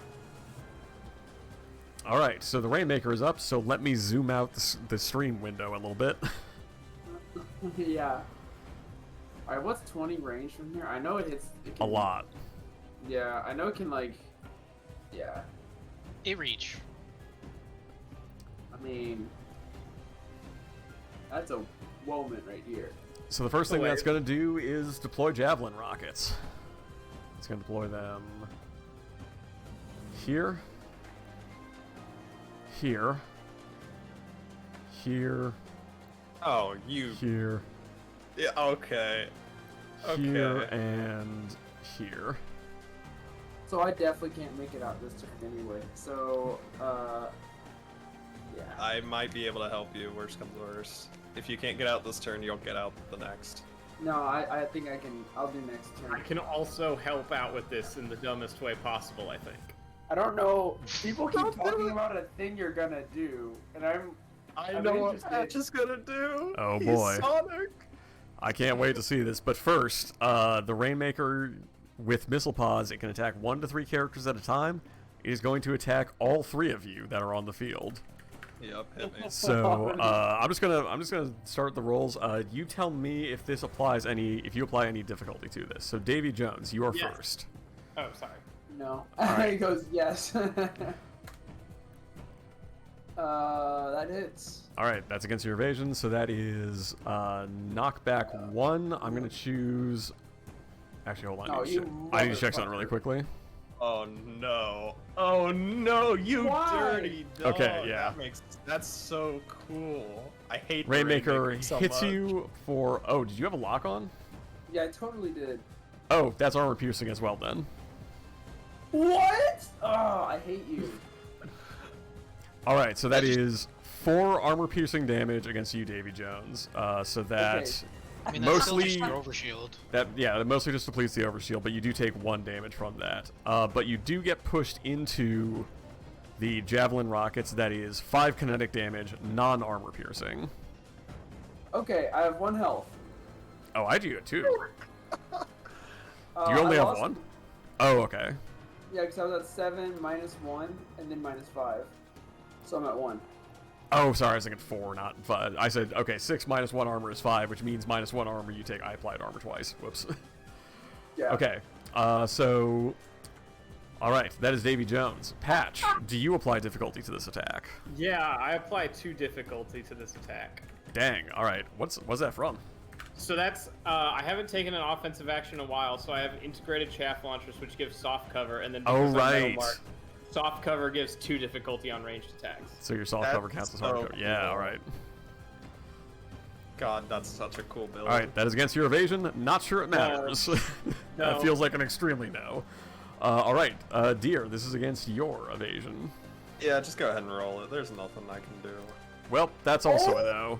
All right, so the Rainmaker is up, so let me zoom out the stream window a little bit. Yeah. Alright, what's 20 range from here? I know it hits. It A can, lot. Yeah, I know it can, like. Yeah. It reach. I mean. That's a moment right here. So the first thing Wait. that's going to do is deploy Javelin rockets. It's going to deploy them here, here, here, Oh, you. here, Yeah. Okay. here, Okay. and here. So I definitely can't make it out this turn anyway. So, yeah. I might be able to help you. Worst comes to worst. If you can't get out this turn, you'll get out the next. No, I think I can. I'll do next I turn. can also help out with this in the dumbest way possible, I think. I don't know. People keep Don't do talking it. about a thing you're gonna do, and I'm I I'm know what interested. Patch is gonna do. Oh, He's boy. Sonic. I can't wait to see this. But first, the Rainmaker with missile pods, it can attack 1 to 3 characters at a time. It is going to attack all 3 of you that are on the field. Yep, hit me. So I'm just gonna start the rolls. You tell me if this applies if you apply any difficulty to this. So Davy Jones, you are Yes. first. Oh, sorry. No. right. He goes, yes. That hits. All right, that's against your evasion. So that is knockback 1. I'm gonna choose. Actually, hold on. No, I need to check something really quickly. Oh no! Oh no! You Why? dirty dog! Okay, yeah. That's so cool. I hate the Rainmaker so hits much. you for. Oh, did you have a lock on? Yeah, I totally did. Oh, that's armor piercing as well then. What? Oh, I hate you. All right, so that is 4 armor piercing damage against you, Davy Jones. So that Okay. I mean, that's mostly still just your overshield. that mostly just depletes the overshield, but you do take 1 damage from that. But you do get pushed into the javelin rockets. That is 5 kinetic damage, non-armor piercing. Okay, I have 1 health. Oh, I do it too. Do you I only have lost- 1? Oh, okay. Yeah, because I was at 7 minus 1 and then minus 5. So I'm at 1. Oh, sorry, I was thinking 4, not 5. I said, okay, 6 minus 1 armor is 5, which means minus 1 armor, you take I applied armor twice. Whoops. Yeah. Okay, so... Alright, that is Davy Jones. Patch, do you apply difficulty to this attack? Yeah, I apply 2 difficulty to this attack. Dang, alright. What's that from? So that's, I haven't taken an offensive action in a while, so I have integrated chaff launchers, which gives soft cover, and then Oh, because I'm metal right. marked, soft cover gives 2 difficulty on ranged attacks. So your soft That's cover counts as hard so cover. Yeah, cool. alright. God, that's such a cool build. Alright, that is against your evasion. Not sure it matters. That No. feels like an extremely no. Alright, Deer, this is against your evasion. Yeah, just go ahead and roll it. There's nothing I can do. Well, that's also a no.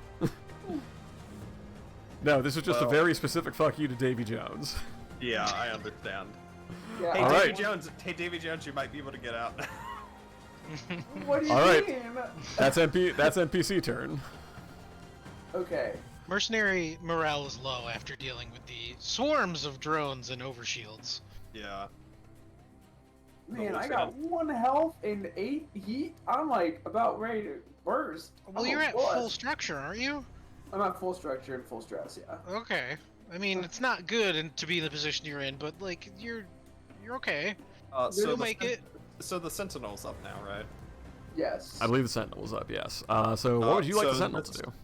No, this is just a Well. very specific fuck you to Davy Jones. Yeah, I understand. Yeah. Hey, All Davy right. Jones. Hey, Davy Jones, you might be able to get out. What do you All right. mean? That's NPC turn. Okay. Mercenary morale is low after dealing with the swarms of drones and overshields. Yeah. Man, I Almost got dead. 1 health and 8 heat. I'm like about ready to burst. Well, I'm you're a at wuss. full structure, aren't you? I'm at full structure and full stress, yeah. Okay. I mean, it's not good to be in the position you're in, but like you're okay. So You'll the make sen- it. So the Sentinel's up now, right? Yes. I believe the Sentinel was up, yes. So what would you like the so Sentinel to that's- do?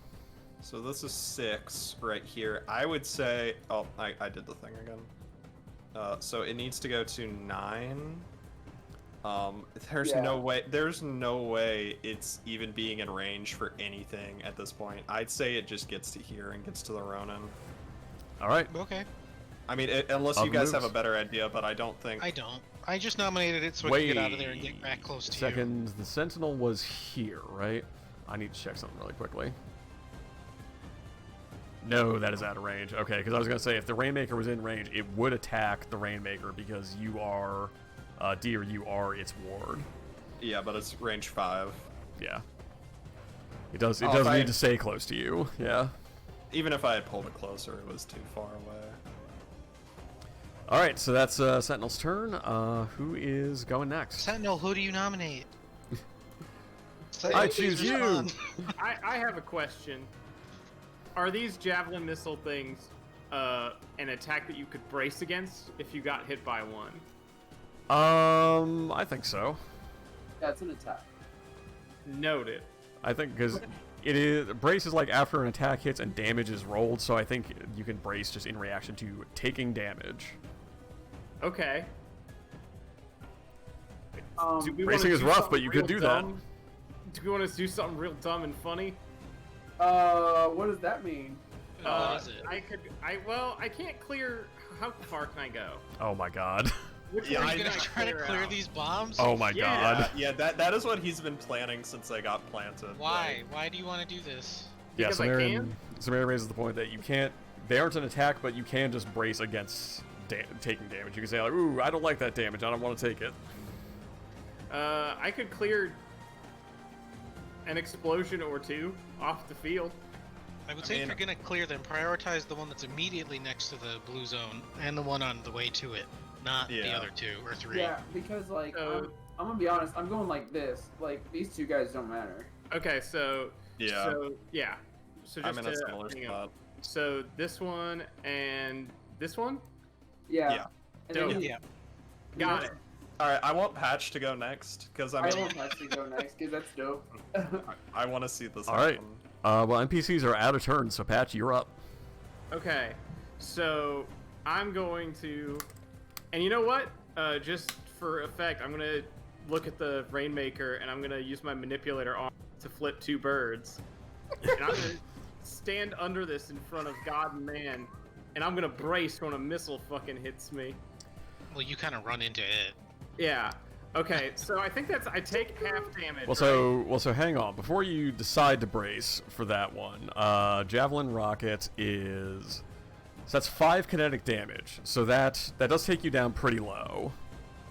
So this is 6 right here. I would say. Oh, I did the thing again. So it needs to go to 9. There's Yeah. There's no way it's even being in range for anything at this point. I'd say it just gets to here and gets to the Ronin. Alright. Okay. I mean, unless Other you guys have moves? a better idea, but I don't think. I don't. I just nominated it so I can get out of there and get back close to you. Second, the Sentinel was here, right? I need to check something really quickly. No, that is out of range. Okay, because I was going to say, if the Rainmaker was in range, it would attack the Rainmaker because you are, Deer, you are its ward. Yeah, but it's range 5. Yeah. It does Oh, if I- need to stay close to you, yeah. Even if I had pulled it closer, it was too far away. Alright, so that's Sentinel's turn. Who is going next? Sentinel, who do you nominate? I choose you! Respond. I have a question. Are these javelin missile things an attack that you could brace against if you got hit by one? I think so. That's an attack. Noted. I think because it is brace is like after an attack hits and damage is rolled, so I think you can brace just in reaction to taking damage. Okay. Do we Bracing wanna is do rough, something but you could real do that. dumb? Do we want to do something real dumb and funny? What does that mean? What is it? I can't clear. How far can I go? Oh my god. Which Yeah, one Are I you can gonna try to clear out? these bombs? Oh my Yeah. god. Yeah, that is what he's been planning since they got planted. Why? Why do you want to do this? Yeah, Because I Samaritan raises the point that you can't. They aren't an attack, but you can just brace against taking damage. You can say like, "Ooh, I don't like that damage. I don't want to take it." I could clear an explosion or two off the field. I would say if mean- you're gonna clear them, prioritize the one that's immediately next to the blue zone and the one on the way to it, not the Yeah. other 2 or 3. Yeah, because like So- I'm gonna be honest. I'm going like this. Like these two guys don't matter. Okay, so Yeah. So yeah. So just I'm in a to similar hang spot. on. So this one and this one. Yeah. Yeah. And then Dope. you- Yeah. Got it. All right, I want Patch to go next because I want Patch to go next because that's dope. I want to see this. All right. happen. Well, NPCs are out of turn, so Patch, you're up. Okay, so I'm going to, and you know what? Just for effect, I'm gonna look at the Rainmaker and I'm gonna use my manipulator arm to flip 2 birds, and I'm gonna stand under this in front of God and man, and I'm gonna brace when a missile fucking hits me. Well, you kind of run into it. Yeah. Okay, so I think I take half damage. So hang on. Before you decide to brace for that one, Javelin Rocket is... So that's 5 kinetic damage. So that does take you down pretty low.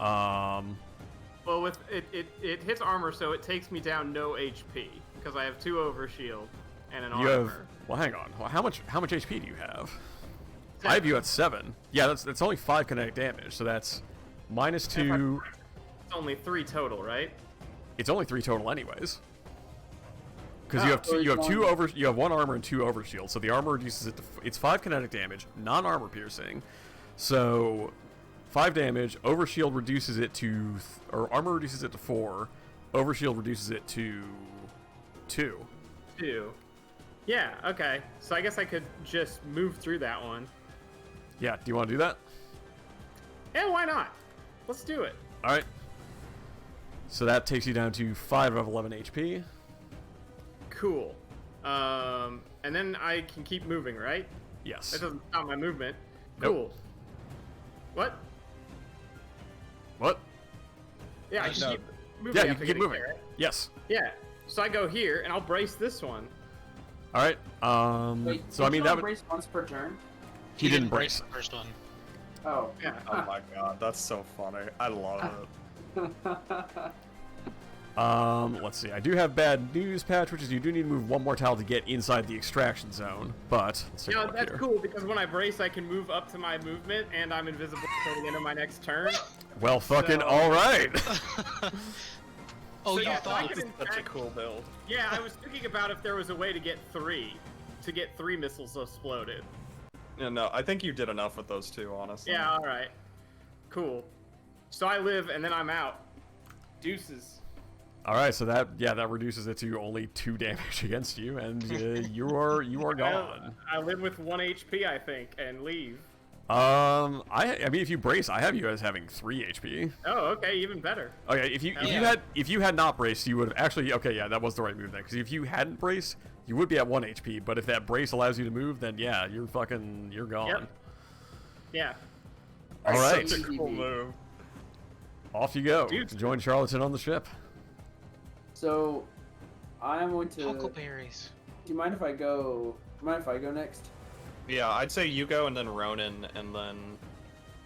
Well, with it hits armor, so it takes me down no HP because I have 2 overshield and an You armor. have... Well, hang on. How much HP do you have? 7. I have you at 7. Yeah, that's only 5 kinetic damage. So that's -2... It's only 3 total, right? It's only 3 total anyways. Because Ah, you have 1 armor and 2 overshield, so the armor reduces it to it's 5 kinetic damage, non-armor piercing. So 5 damage, overshield reduces it to or armor reduces it to 4, overshield reduces it to 2. 2. Yeah, okay. So I guess I could just move through that one. Yeah, do you want to do that? Yeah, why not? Let's do it. All right. So that takes you down to 5 of 11 HP. Cool. And then I can keep moving, right? Yes. That doesn't stop my movement. Nope. Cool. What? What? Yeah, I Nice. can keep moving. Yeah, you after can keep getting moving. hit, right? Yes. Yeah. So I go here, and I'll brace this one. All right. Wait, So I did mean you that only would brace once per turn? he didn't brace. the first one. Oh. Yeah. Oh my god, that's so funny. I love it. Let's see. I do have bad news, Patch, which is you do need to move 1 more tile to get inside the extraction zone. But let's take a Yeah, look that's here. cool because when I brace, I can move up to my movement, and I'm invisible until the end of my next turn. Well, fucking So- all right. Oh, So you yeah, so I thought. can Such a attack- cool build. Yeah, I was thinking about if there was a way to get 3 missiles exploded. Yeah, no, I think you did enough with those 2, honestly. Yeah, all right, cool. So I live, and then I'm out. Deuces. All right, so that reduces it to only 2 damage against you, and you are gone. I live with 1 HP, I think, and leave. I mean, if you brace, I have you as having 3 HP. Oh, okay, even better. Okay, if you Yeah. had not braced, you would have actually. Okay, yeah, that was the right move then. Because if you hadn't braced, you would be at 1 HP. But if that brace allows you to move, then yeah, you're gone. Yep. Yeah. All right, Such a cool move. off you go Dude. to join Charlatan on the ship. So, I'm going to. Huckleberries. Do you mind if I go? Mind if I go next? Yeah, I'd say you go and then Ronan, and then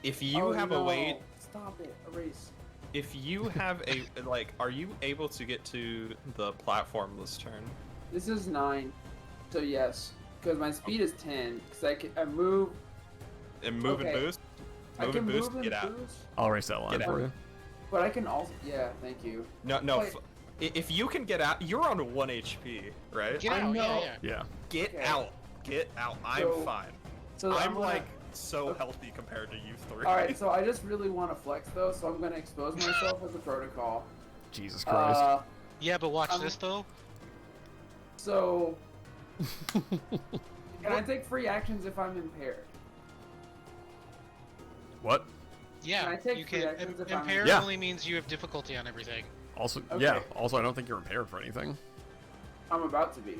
if you Oh, have a no. way, Stop it! Erase. if you have a like, are you able to get to the platform this turn? This is 9, so yes, because my speed is 10. Because I move. And move and Okay. boost, I move can and boost, move get and out. boost, I'll erase that line Get for out. you. but I can also. Yeah, thank you. No. Wait. If you can get out, you're on 1 HP, right? Get I out, know. yeah. Yeah. Get Okay. out. Get out. I'm So- fine. So I'm gonna- like so healthy compared to you 3. All right, so I just really want to flex though, so I'm gonna expose myself as a protocol. Jesus Christ. Yeah, but watch Um, this though. So, can I take free actions if I'm impaired? What? Yeah, I take you free can. actions if I'm- Impaired Yeah. only means you have difficulty on everything. Also, Okay. yeah. Also, I don't think you're impaired for anything. I'm about to be.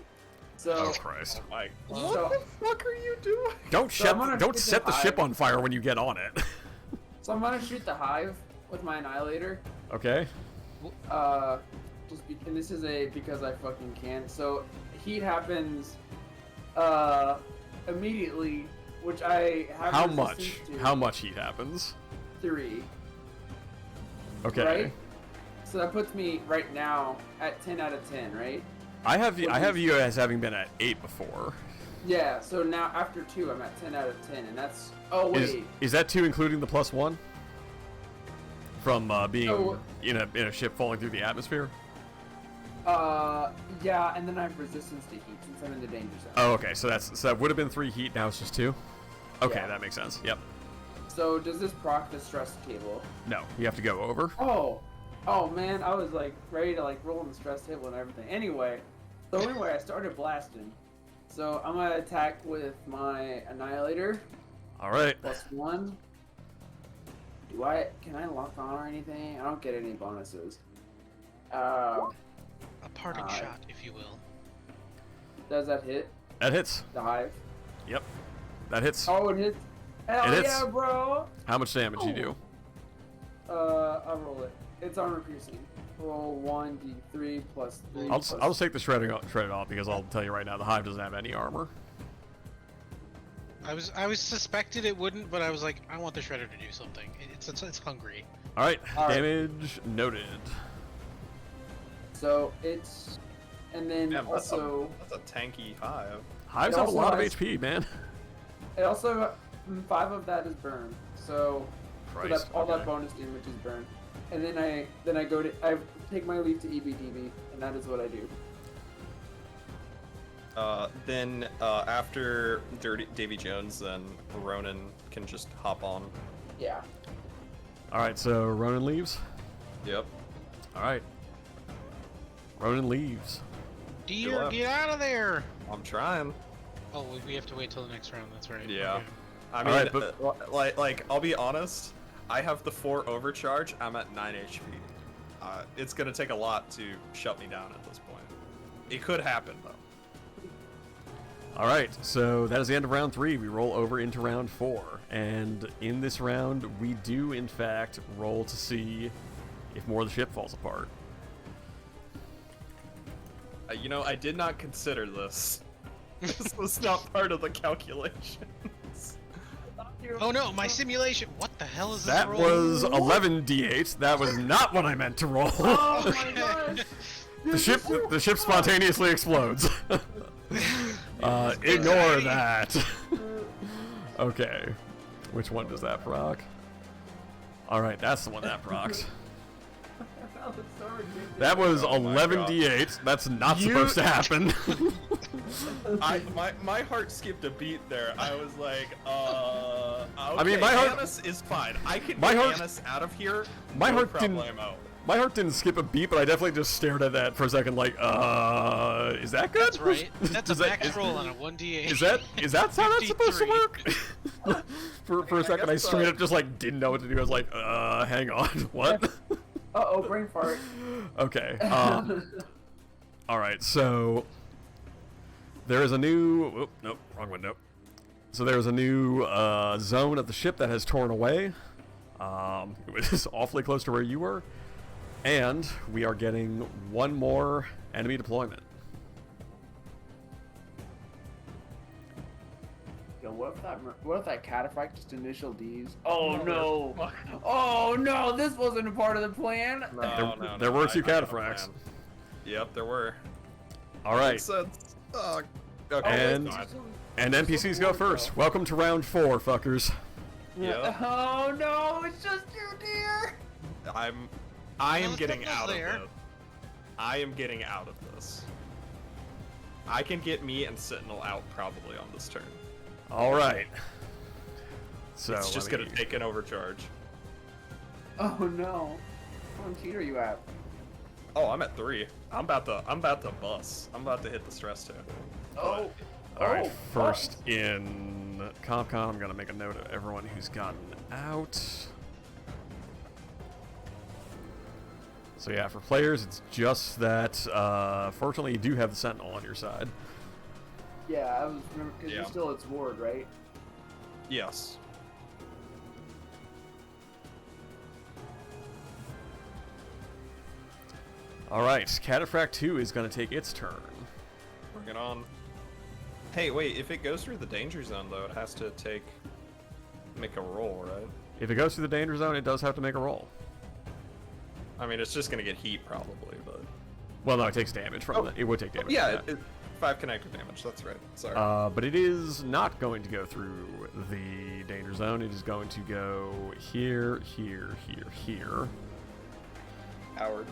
So, Oh Christ! Oh my. So- What the fuck are you doing? Don't So I'm gonna don't shoot set the the ship hive. on fire when you get on it. so I'm gonna shoot the hive with my annihilator. Okay. And this is because I fucking can. So heat happens, immediately, which I have How resistance much? to. How much heat happens? 3. Okay. Right? So that puts me right now at 10 out of 10, right? I have you as having been at 8 before. Yeah, so now after 2, I'm at 10 out of 10, and that's... Oh, wait. Is that 2 including the +1? From being So- in a ship falling through the atmosphere? Yeah, and then I have resistance to heat since I'm in the danger zone. Oh, okay. So that would have been 3 heat. Now it's just 2. Okay, Yeah. that makes sense. Yep. So does this proc the stress table? No, you have to go over. Oh man, I was like ready to like roll on the stress table and everything. Anyway, I started blasting. So I'm gonna attack with my Annihilator All right. +1. Can I lock on or anything? I don't get any bonuses. A parting Alright. shot, if you will. Does that hit That hits. the hive? Yep. That hits. Oh, it hits. Hell It hits. yeah, bro! How much damage do you do? I'll roll it. It's armor piercing. Roll 1d3 plus 3. I'll just take the shredded off because I'll tell you right now the hive doesn't have any armor. I was suspected it wouldn't, but I was like, I want the shredder to do something. It's hungry. All right. All right. Damage noted. So it's, and then Damn, also that's a tanky hive. Hives It have a also lot of has- HP, man. it also 5 of that is burn. So, Christ, all okay. that bonus damage is burn. And then I take my leave to EBDB, and that is what I do. Then after Davy Jones, then Ronan can just hop on. Yeah. All right. So Ronan leaves. Yep. All right. Ronan leaves. Deer, left. get out of there! I'm trying. Oh, we have to wait till the next round. That's right. Yeah. Okay. I mean, Alright, but- like I'll be honest. I have the 4 overcharge. I'm at 9 HP. It's gonna take a lot to shut me down at this point. It could happen though. All right, so that is the end of round 3. We roll over into round 4, and in this round, we do in fact roll to see if more of the ship falls apart. You know, I did not consider this. This was not part of the calculation. Oh no, my simulation! What the hell is this That roll? was 11d8. That was not what I meant to roll. Oh my gosh! the ship spontaneously explodes. Ignore that. Okay, which one does that proc? All right, that's the one that procs. That was so ridiculous. That was Oh my 11d8. That's not You- supposed to happen. My heart skipped a beat there. I was like, okay, I mean, my heart- Annis is fine. I can my get heart- Annis out of here. my no heart didn't- problemo. My heart didn't skip a beat, but I definitely just stared at that for a second, like, is that good? That's right. That's a Is that- max is- roll on a 1d8. Is that how that's supposed to 53. work? for a second, I guess straight so. up just like didn't know what to do. I was like, hang on, what? Uh-oh, brain fart. Okay. All right. So there is a new. Oh, nope, wrong window. So there is a new zone of the ship that has torn away. It was awfully close to where you were, and we are getting one more enemy deployment. Yo, what if that cataphract just initial D's? Oh no! Oh no! This wasn't a part of the plan. There were 2 I got a cataphracts. plan. Yep, there were. All right. Makes sense. Okay. And- God. And NPCs go first. Welcome to round 4, fuckers. Yep. Oh no! It's just you, dear. I am Well, getting it's out there. of this. I am getting out of this. I can get me and Sentinel out probably on this turn. All right. So It's just let gonna me- take an overcharge. Oh no! What cheat are you at? Oh, I'm at 3. I'm about to bust. I'm about to hit the stress too. Oh. All right. Oh, First in Comcom, I'm gonna make a note of everyone who's gotten out. So yeah, for players, it's just that. Fortunately, you do have the Sentinel on your side. Yeah, I was remember because Yeah. you're still its ward, right? Yes. All right, Cataphract 2 is gonna take its turn. Bring it on. Hey, wait. If it goes through the danger zone though, it has to make a roll, right? If it goes through the danger zone, it does have to make a roll. I mean, it's just gonna get heat probably, but Well, no, it takes damage from that. It would take damage. from yeah, that. 5 connector damage. That's right. Sorry. But it is not going to go through the danger zone. It is going to go here, here, here, here. Howard.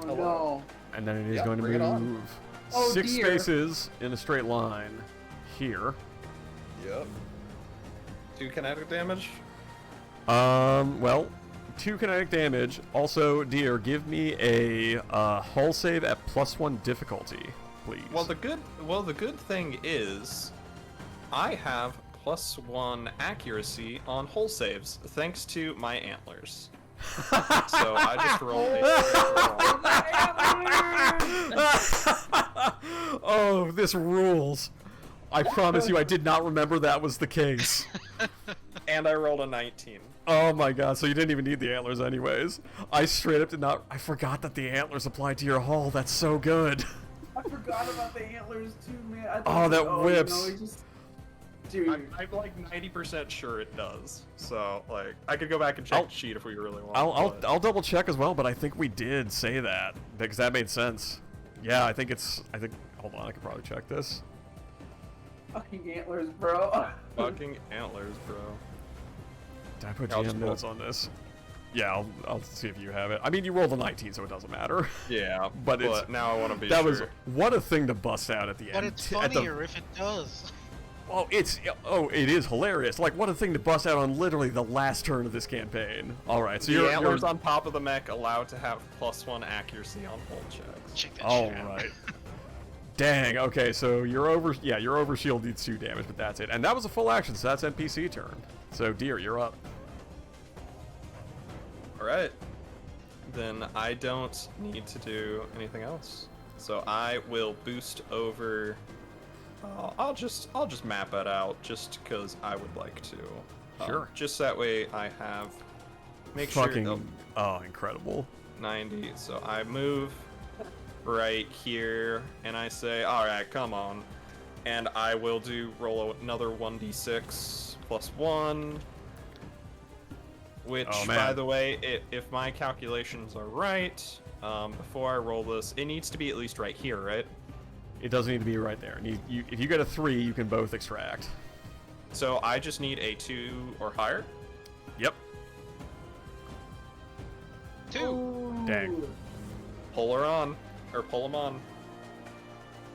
Oh Hello. no. And then it is Yep, going to bring it on. move Oh, 6 dear. spaces in a straight line here. Yep. 2 kinetic damage. Well, 2 kinetic damage. Also, dear, give me a hull save at +1 difficulty, please. Well, the good thing is, I have +1 accuracy on hull saves thanks to my antlers. So I just rolled a. Oh, this rules. I promise you, I did not remember that was the case. And I rolled a 19. Oh my god, so you didn't even need the antlers anyways. I straight up did not. I forgot that the antlers applied to your hull. That's so good. I forgot about the antlers too, man. I Oh, that whips. You know, he just... Dude. I'm like 90% sure it does. So like, I could go back and check I'll- the sheet if we really want. I'll but- I'll double check as well, but I think we did say that because that made sense. Yeah, I think. Hold on, I can probably check this. Fucking antlers, bro. Fucking antlers, bro. Did I put I'll GM just notes on this? Yeah, I'll see if you have it. I mean, you rolled a 19, so it doesn't matter. Yeah, But it's- now I want to be That sure. was what a thing to bust out at the But end. it's At the- funnier if it does. it is hilarious. Like, what a thing to bust out on literally the last turn of this campaign. All right, so the you're antlers on top of the mech allowed to have +1 accuracy on hull checks. Check that all shit out. right. Dang. Okay, so your over shield needs 2 damage, but that's it. And that was a full action, so that's NPC turn. So deer, you're up. All right. Then I don't need to do anything else. So I will boost over. I'll just map it out just because I would like to. Sure. Just that way I have. Make Fucking. sure. Oh, incredible. 90. So I move right here and I say, all right, come on. And I will roll another 1d6 plus 1. Which, Oh, man. by the way, if my calculations are right, before I roll this, it needs to be at least right here, right? It doesn't need to be right there. If you get a 3, you can both extract. So I just need a 2 or higher. Yep. 2. Dang. Pull her on, or pull them on.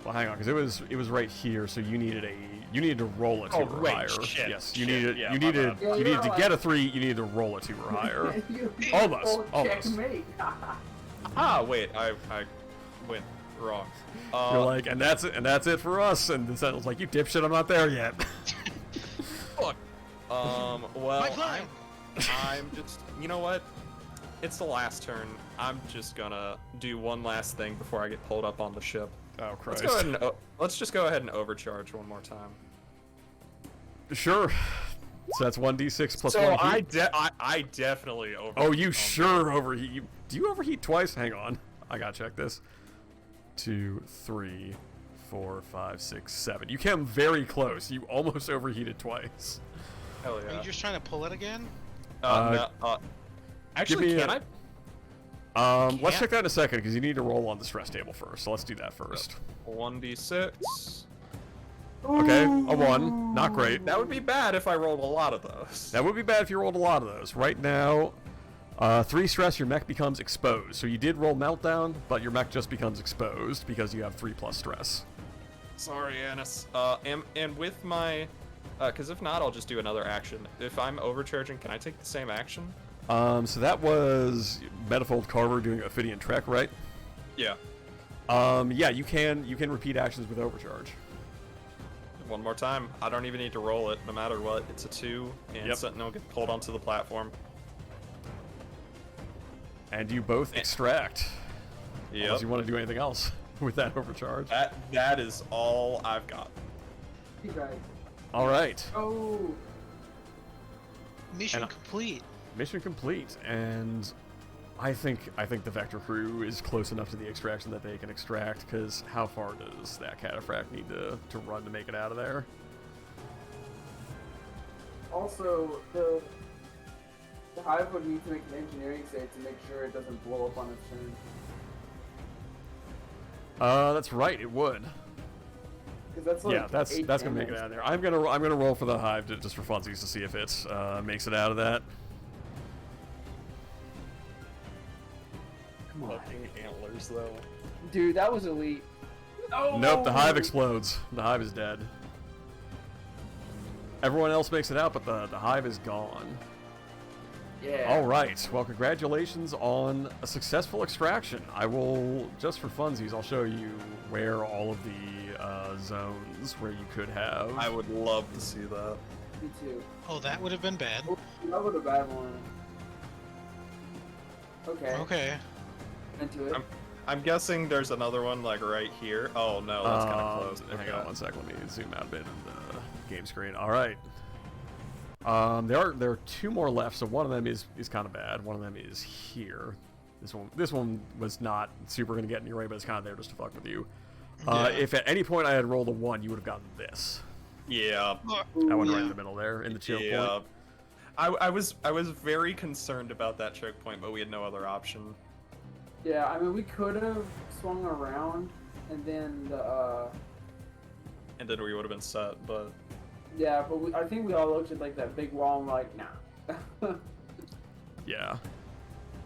Well, hang on, because it was right here, so you needed to roll a 2 Oh, or wait, higher. shit, Yes, you shit, needed yeah, you my needed bad. Yeah, you you're needed to right. get a 3. You needed to roll a 2 or higher. Almost, almost. Checkmate. Ah, wait, I went wrong. You're like, and that's it for us. And the Sentinel's like, you dipshit, I'm not there yet. Fuck. Well, My plan. I'm just, you know what? It's the last turn. I'm just gonna do one last thing before I get pulled up on the ship. Oh Let's Christ. go ahead and let's just go ahead and overcharge one more time. Sure. So that's 1d6 plus So 1 I heat. definitely over. Oh, you sure overheat. Do you overheat twice? Hang on. I gotta check this. 2, 3, 4, 5, 6, 7. You came very close. You almost overheated twice. Hell Are yeah. you just trying to pull it again? Actually, me can a- I? Let's Can't- check that in a second because you need to roll on the stress table first. So let's do that first. 1d6. Okay, a 1. Not great. That would be bad if I rolled a lot of those. That would be bad if you rolled a lot of those. Right now, 3 stress, your mech becomes exposed. So you did roll meltdown, but your mech just becomes exposed because you have 3 plus stress. Sorry, Anis. And with my, because if not, I'll just do another action. If I'm overcharging, can I take the same action? So that was Metafold Carver doing Ophidian Trek, right? Yeah. Yeah, you can repeat actions with overcharge. One more time. I don't even need to roll it, no matter what. It's a 2, and Yep. Sentinel gets pulled onto the platform. And you both extract. Yep. Unless you want to do anything else with that overcharge. That is all I've got. You guys. All right. Oh. Mission And complete. Mission complete, and I think the Vector crew is close enough to the extraction that they can extract. Because how far does that cataphract need to run to make it out of there? Also, the Hive would need to make an engineering save to make sure it doesn't blow up on its turn. That's right. It would. Because that's like Yeah, that's 8 gonna make it damage. out of there. I'm gonna roll for the Hive just for funsies to see if it makes it out of that. Come on. Fucking antlers, though. Dude, that was elite. Oh! Nope, the hive explodes. The hive is dead. Everyone else makes it out, but the hive is gone. Yeah. All right. Well, congratulations on a successful extraction. I will, just for funsies, I'll show you where all of the zones where you could have. I would love to see that. Me too. Oh, that would have been bad. Oh, that was a bad one. Okay. Okay. Into it. I'm guessing there's another one like right here. Oh no, that's kind of close. Hang Okay. on one sec. Let me zoom out a bit in the game screen. All right. There are two more left. So one of them is kind of bad. One of them is here. This one was not super gonna get in your way, but it's kind of there just to fuck with you. Yeah. If at any point I had rolled a 1, you would have gotten this. Yeah. I went right Yeah. in the middle there in the choke Yeah. point. I was very concerned about that choke point, but we had no other option. Yeah, I mean, we could have swung around, and then the, And then we would have been set, but yeah, but I think we all looked at, like, that big wall and like, nah. Yeah.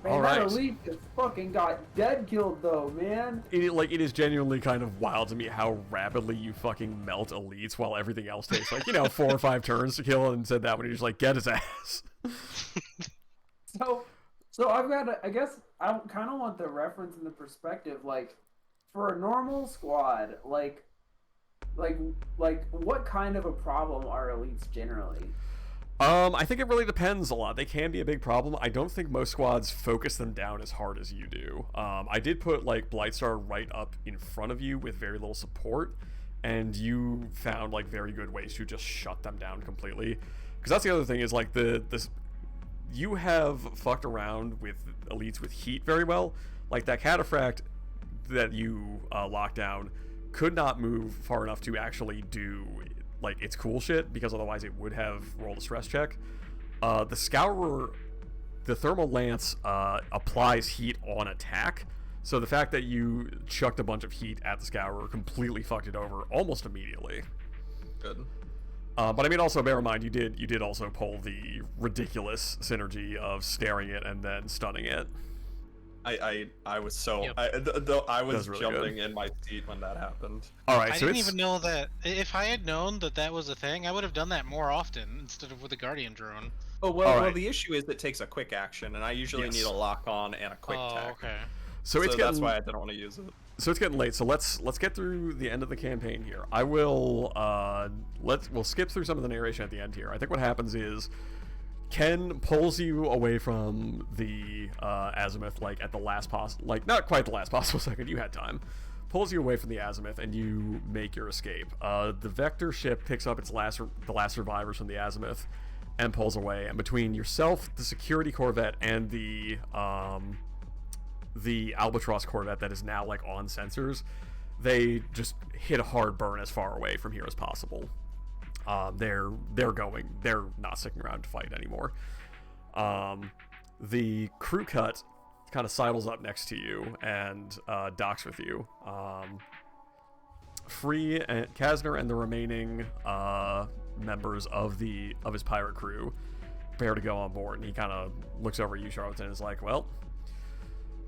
Man, All that right. elite just fucking got dead killed, though, man. It is genuinely kind of wild to me how rapidly you fucking melt elites while everything else takes, like, 4 or 5 turns to kill, and said that when you're just like, get his ass. So I've got I guess I kind of want the reference and the perspective, like, for a normal squad, like what kind of a problem are elites generally? I think it really depends a lot. They can be a big problem. I don't think most squads focus them down as hard as you do. I did put, like, Blightstar right up in front of you with very little support, and you found, like, very good ways to just shut them down completely. Because that's the other thing is, like, you have fucked around with elites with heat very well. Like, that cataphract that you locked down could not move far enough to actually do, like, its cool shit, because otherwise it would have rolled a stress check. The Scourer, the Thermal Lance, applies heat on attack, so the fact that you chucked a bunch of heat at the Scourer completely fucked it over almost immediately. good. But I mean, also bear in mind, you did also pull the ridiculous synergy of staring it and then stunning it. I was so Yep. I was That's really jumping good. in my seat when that happened. All right, I so didn't it's even know that. If I had known that that was a thing, I would have done that more often instead of with the Guardian drone. Oh well, All well right. the issue is it takes a quick action, and I usually Yes. need a lock on and a quick Oh, tack. okay. so it's So getting that's why I didn't want to use it. so it's getting late. So let's get through the end of the campaign here. I will we'll skip through some of the narration at the end here. I think what happens is Ken pulls you away from the Azimuth, like at the last like not quite the last possible second. You had time. Pulls you away from the Azimuth, and you make your escape. The Vector ship picks up the last survivors from the Azimuth, and pulls away. And between yourself, the security corvette, and the Albatross corvette that is now, like, on sensors, they just hit a hard burn as far away from here as possible. They're not sticking around to fight anymore. The crew cut kind of sidles up next to you and docks with you. Free and Kasner and the remaining members of his pirate crew prepare to go on board, and he kind of looks over at you, Charlotte, and is like, well,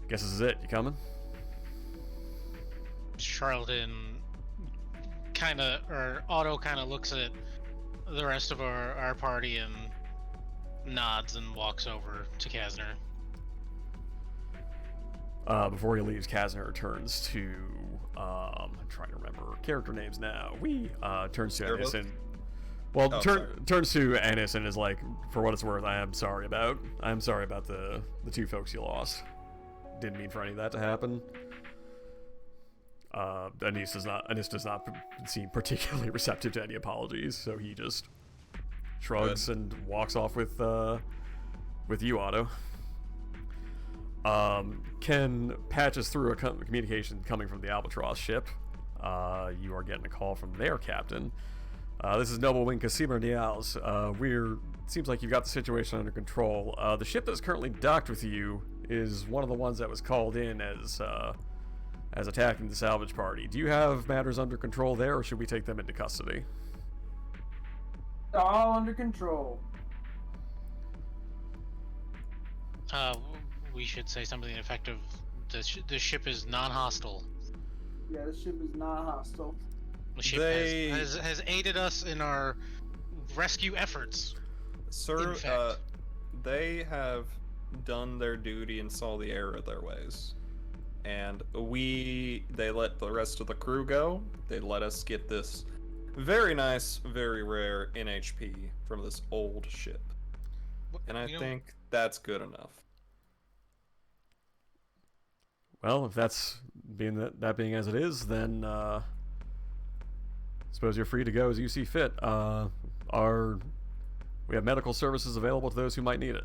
guess this is it. You coming? Charlton Otto kind of looks at the rest of our party and nods and walks over to Kasner. Before he leaves, Kasner turns to I'm trying to remember character names now. Turns to Airboat? Ennis and sorry. turns to Ennis and is like, for what it's worth, I am sorry about the 2 folks you lost. Didn't mean for any of that to happen. Ennis does not seem particularly receptive to any apologies, so he just shrugs and walks off with you, Otto. Ken patches through a communication coming from the Albatross ship. You are getting a call from their captain. This is Noble Wing Casimir Nials. Seems like you've got the situation under control. The ship that's currently docked with you is one of the ones that was called in as attacking the salvage party. Do you have matters under control there, or should we take them into custody? All under control. We should say something effective. The ship is non-hostile. Yeah, the ship is not hostile. The ship They- has aided us in our rescue efforts. Sir, In fact. they have done their duty and saw the error of their ways. And they let the rest of the crew go. They let us get this very nice, very rare NHP from this old ship. And I think that's good enough. Well, if that's that being as it is, then suppose you're free to go as you see fit. We have medical services available to those who might need it.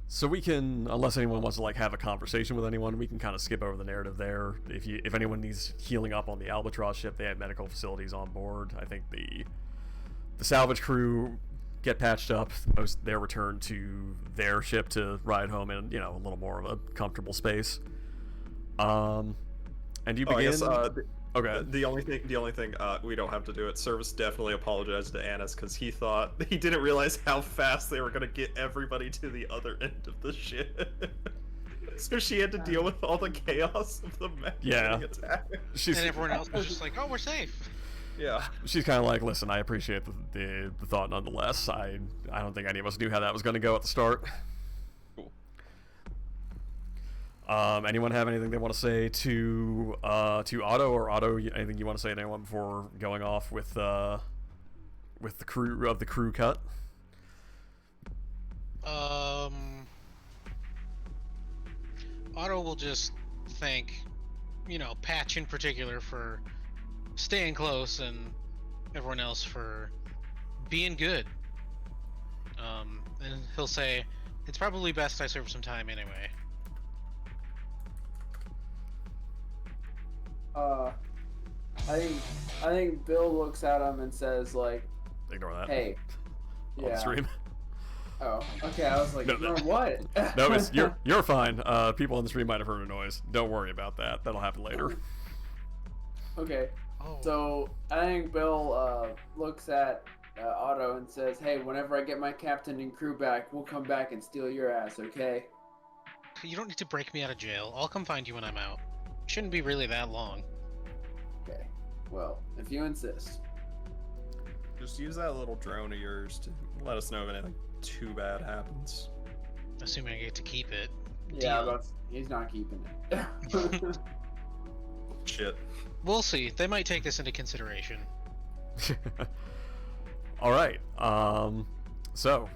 So we can, unless anyone wants to like have a conversation with anyone, we can kind of skip over the narrative there. If anyone needs healing up on the Albatross ship, they have medical facilities on board. I think the salvage crew get patched up. They're returned to their ship to ride home in, you know, a little more of a comfortable space. And you begin. I guess, okay. The only thing we don't have to do it. Service definitely apologized to Annis because he didn't realize how fast they were gonna get everybody to the other end of the ship. So she had to deal with all the chaos of the mech getting attacked. And everyone else was just like, "Oh, we're safe." Yeah. She's kind of like, listen, I appreciate the thought nonetheless. I don't think any of us knew how that was going to go at the start. Cool. Anyone have anything they want to say to Otto, or Otto, anything you want to say to anyone before going off with the crew cut? Otto will just thank, Patch in particular for staying close and everyone else for being good. And he'll say, it's probably best I serve some time anyway. I think Bill looks at him and says like, Ignore that. "Hey, On the stream. Oh, okay. I was like, No, "Ignore what?" No, you're fine. People on the stream might have heard a noise. Don't worry about that. That'll happen later. Okay. Oh. So I think Bill looks at Otto and says, "Hey, whenever I get my captain and crew back, we'll come back and steal your ass, okay?" You don't need to break me out of jail. I'll come find you when I'm out. Shouldn't be really that long. Okay. Well, if you insist. Just use that little drone of yours to let us know if anything too bad happens. Assuming I get to keep it. Yeah, Deal. but he's not keeping it. Shit. We'll see. They might take this into consideration. All right. So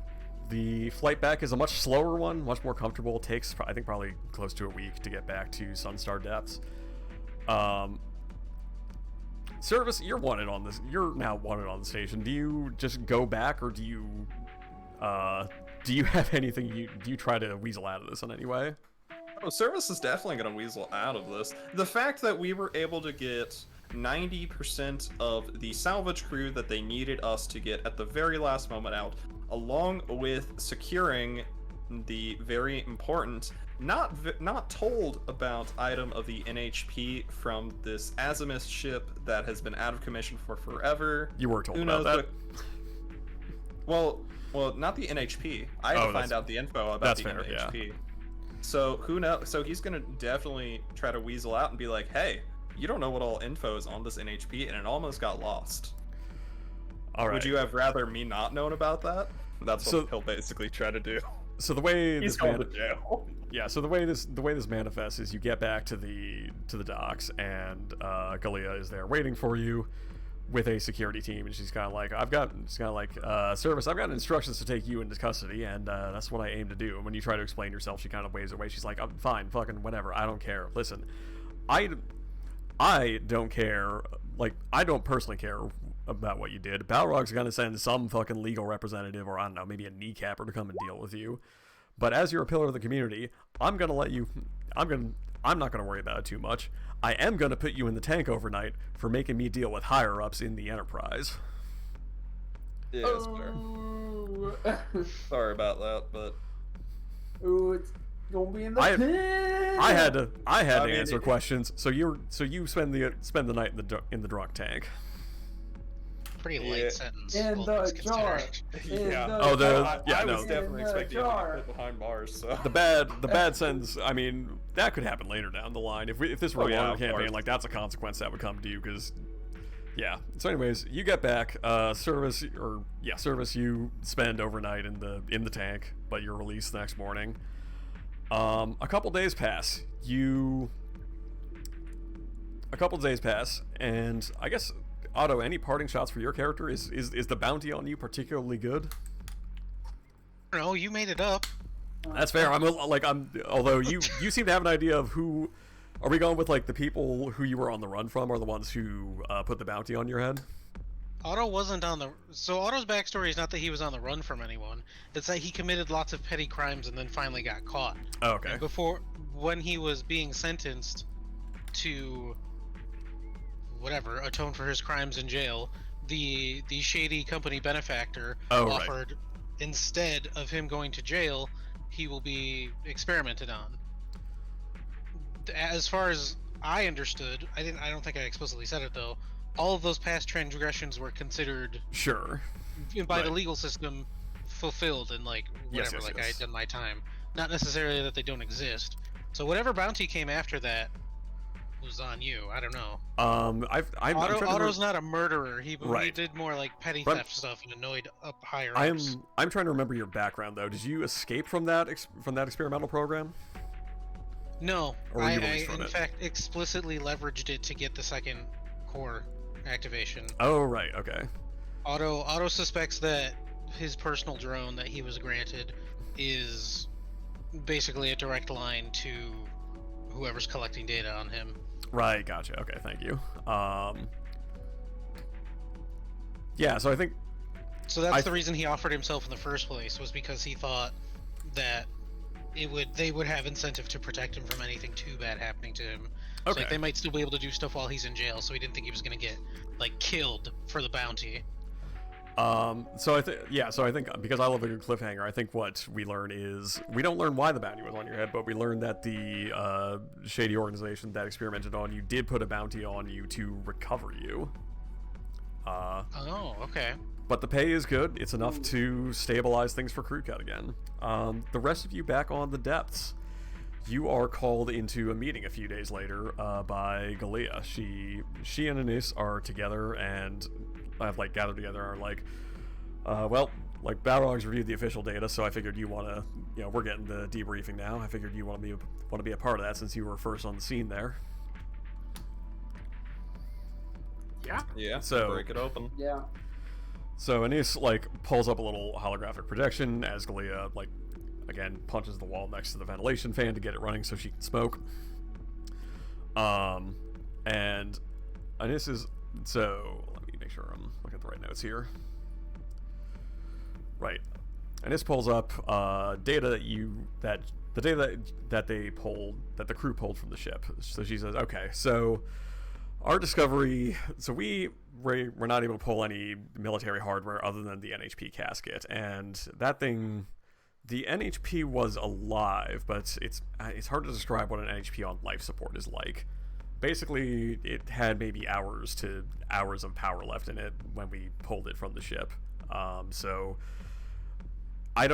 the flight back is a much slower one, much more comfortable. It takes, I think, probably close to a week to get back to Sunstar depths. Service, you're wanted on this. You're now wanted on the station. Do you just go back, or do you have anything? Do you try to weasel out of this in any way? Oh, Service is definitely going to weasel out of this. The fact that we were able to get 90% of the salvage crew that they needed us to get at the very last moment out, along with securing the very important, not told about item of the NHP from this Azimuth ship that has been out of commission for forever. You were told Who about knows that. Well, not the NHP. I had to find out the info about that's the fair, NHP. So who knows? So he's gonna definitely try to weasel out and be like, "Hey, you don't know what all info is on this NHP, and it almost got lost. All right. Would you have rather me not known about that?" That's what So- he'll basically try to do. So the way He's this going to jail. Yeah, so the way this manifests is you get back to the docks, and Galia is there waiting for you with a security team, and she's kind of like, Service, I've got instructions to take you into custody, and that's what I aim to do. And when you try to explain yourself, she kind of waves away. She's like, I'm fine, fucking whatever, I don't care. Listen, I don't care. Like, I don't personally care about what you did. Balrog's gonna send some fucking legal representative, or I don't know, maybe a kneecapper to come and deal with you. But as you're a pillar of the community, I'm not gonna worry about it too much. I am gonna put you in the tank overnight for making me deal with higher ups in the Enterprise. Yeah, that's fair. Ooh. Sorry about that, but Ooh, it's gonna be in the I had to I mean, answer questions. So you spend the night in the drunk tank. pretty light Yeah. sentence. In all the things jar. considered. In Yeah. the Oh, the- jar. yeah, I no. was definitely In the expecting you to jar. be put behind bars. So The bad sentence. I mean, that could happen later down the line. If this were Oh, a yeah, longer of campaign, course. like that's a consequence that would come to you. Because, yeah. So, anyways, you get back. Service you spend overnight in the tank, but you're released the next morning. A couple days pass. And I guess Otto, any parting shots for your character? Is the bounty on you particularly good? No, you made it up. That's fair. Although you seem to have an idea of who. Are we going with like the people who you were on the run from, or the ones who put the bounty on your head? Otto wasn't on the. So Otto's backstory is not that he was on the run from anyone. It's that he committed lots of petty crimes and then finally got caught. Oh, okay. And when he was being sentenced to whatever atone for his crimes in jail, the shady company benefactor offered instead of him going to jail, he will be experimented on. As far as I understood, I don't think I explicitly said it though. All of those past transgressions were considered Sure. by the Right. legal system fulfilled and like whatever, Yes, like yes. I had done my time. Not necessarily that they don't exist. So whatever bounty came after that was on you. I don't know. I'm trying to Otto's not a murderer. He Right. did more like petty But- theft stuff and annoyed up higher ups. I'm trying to remember your background though. Did you escape from that experimental program? No, Or were I you released from in it? fact explicitly leveraged it to get the second core activation. Oh right. Okay. Otto suspects that his personal drone that he was granted is basically a direct line to whoever's collecting data on him. Right. Gotcha. Okay. Thank you. Yeah. So I think. So that's the reason he offered himself in the first place, was because he thought that they would have incentive to protect him from anything too bad happening to him. So Okay. like, they might still be able to do stuff while he's in jail, so he didn't think he was gonna get like killed for the bounty. So I think because I love a good cliffhanger, I think what we learn is we don't learn why the bounty was on your head, but we learn that the shady organization that experimented on you did put a bounty on you to recover you. Oh, okay. But the pay is good. It's enough to stabilize things for Crew Cut again. The rest of you back on the depths. You are called into a meeting a few days later by Galia. She and Anis are together and have like gathered together and are like, Balrog's reviewed the official data, so I figured you want to, we're getting the debriefing now. I figured you want to be a part of that since you were first on the scene there. Yeah. yeah, So- break it open. Yeah. So Anis pulls up a little holographic projection as Galia again punches the wall next to the ventilation fan to get it running so she can smoke. And Anis is let me make sure I'm looking at the right notes here. Right. Anis pulls up data that the crew pulled from the ship. So she says, okay, so our discovery, so we're not able to pull any military hardware other than the NHP casket, and that thing, the NHP was alive, but it's hard to describe what an NHP on life support is like. Basically, it had maybe hours of power left in it when we pulled it from the ship. So I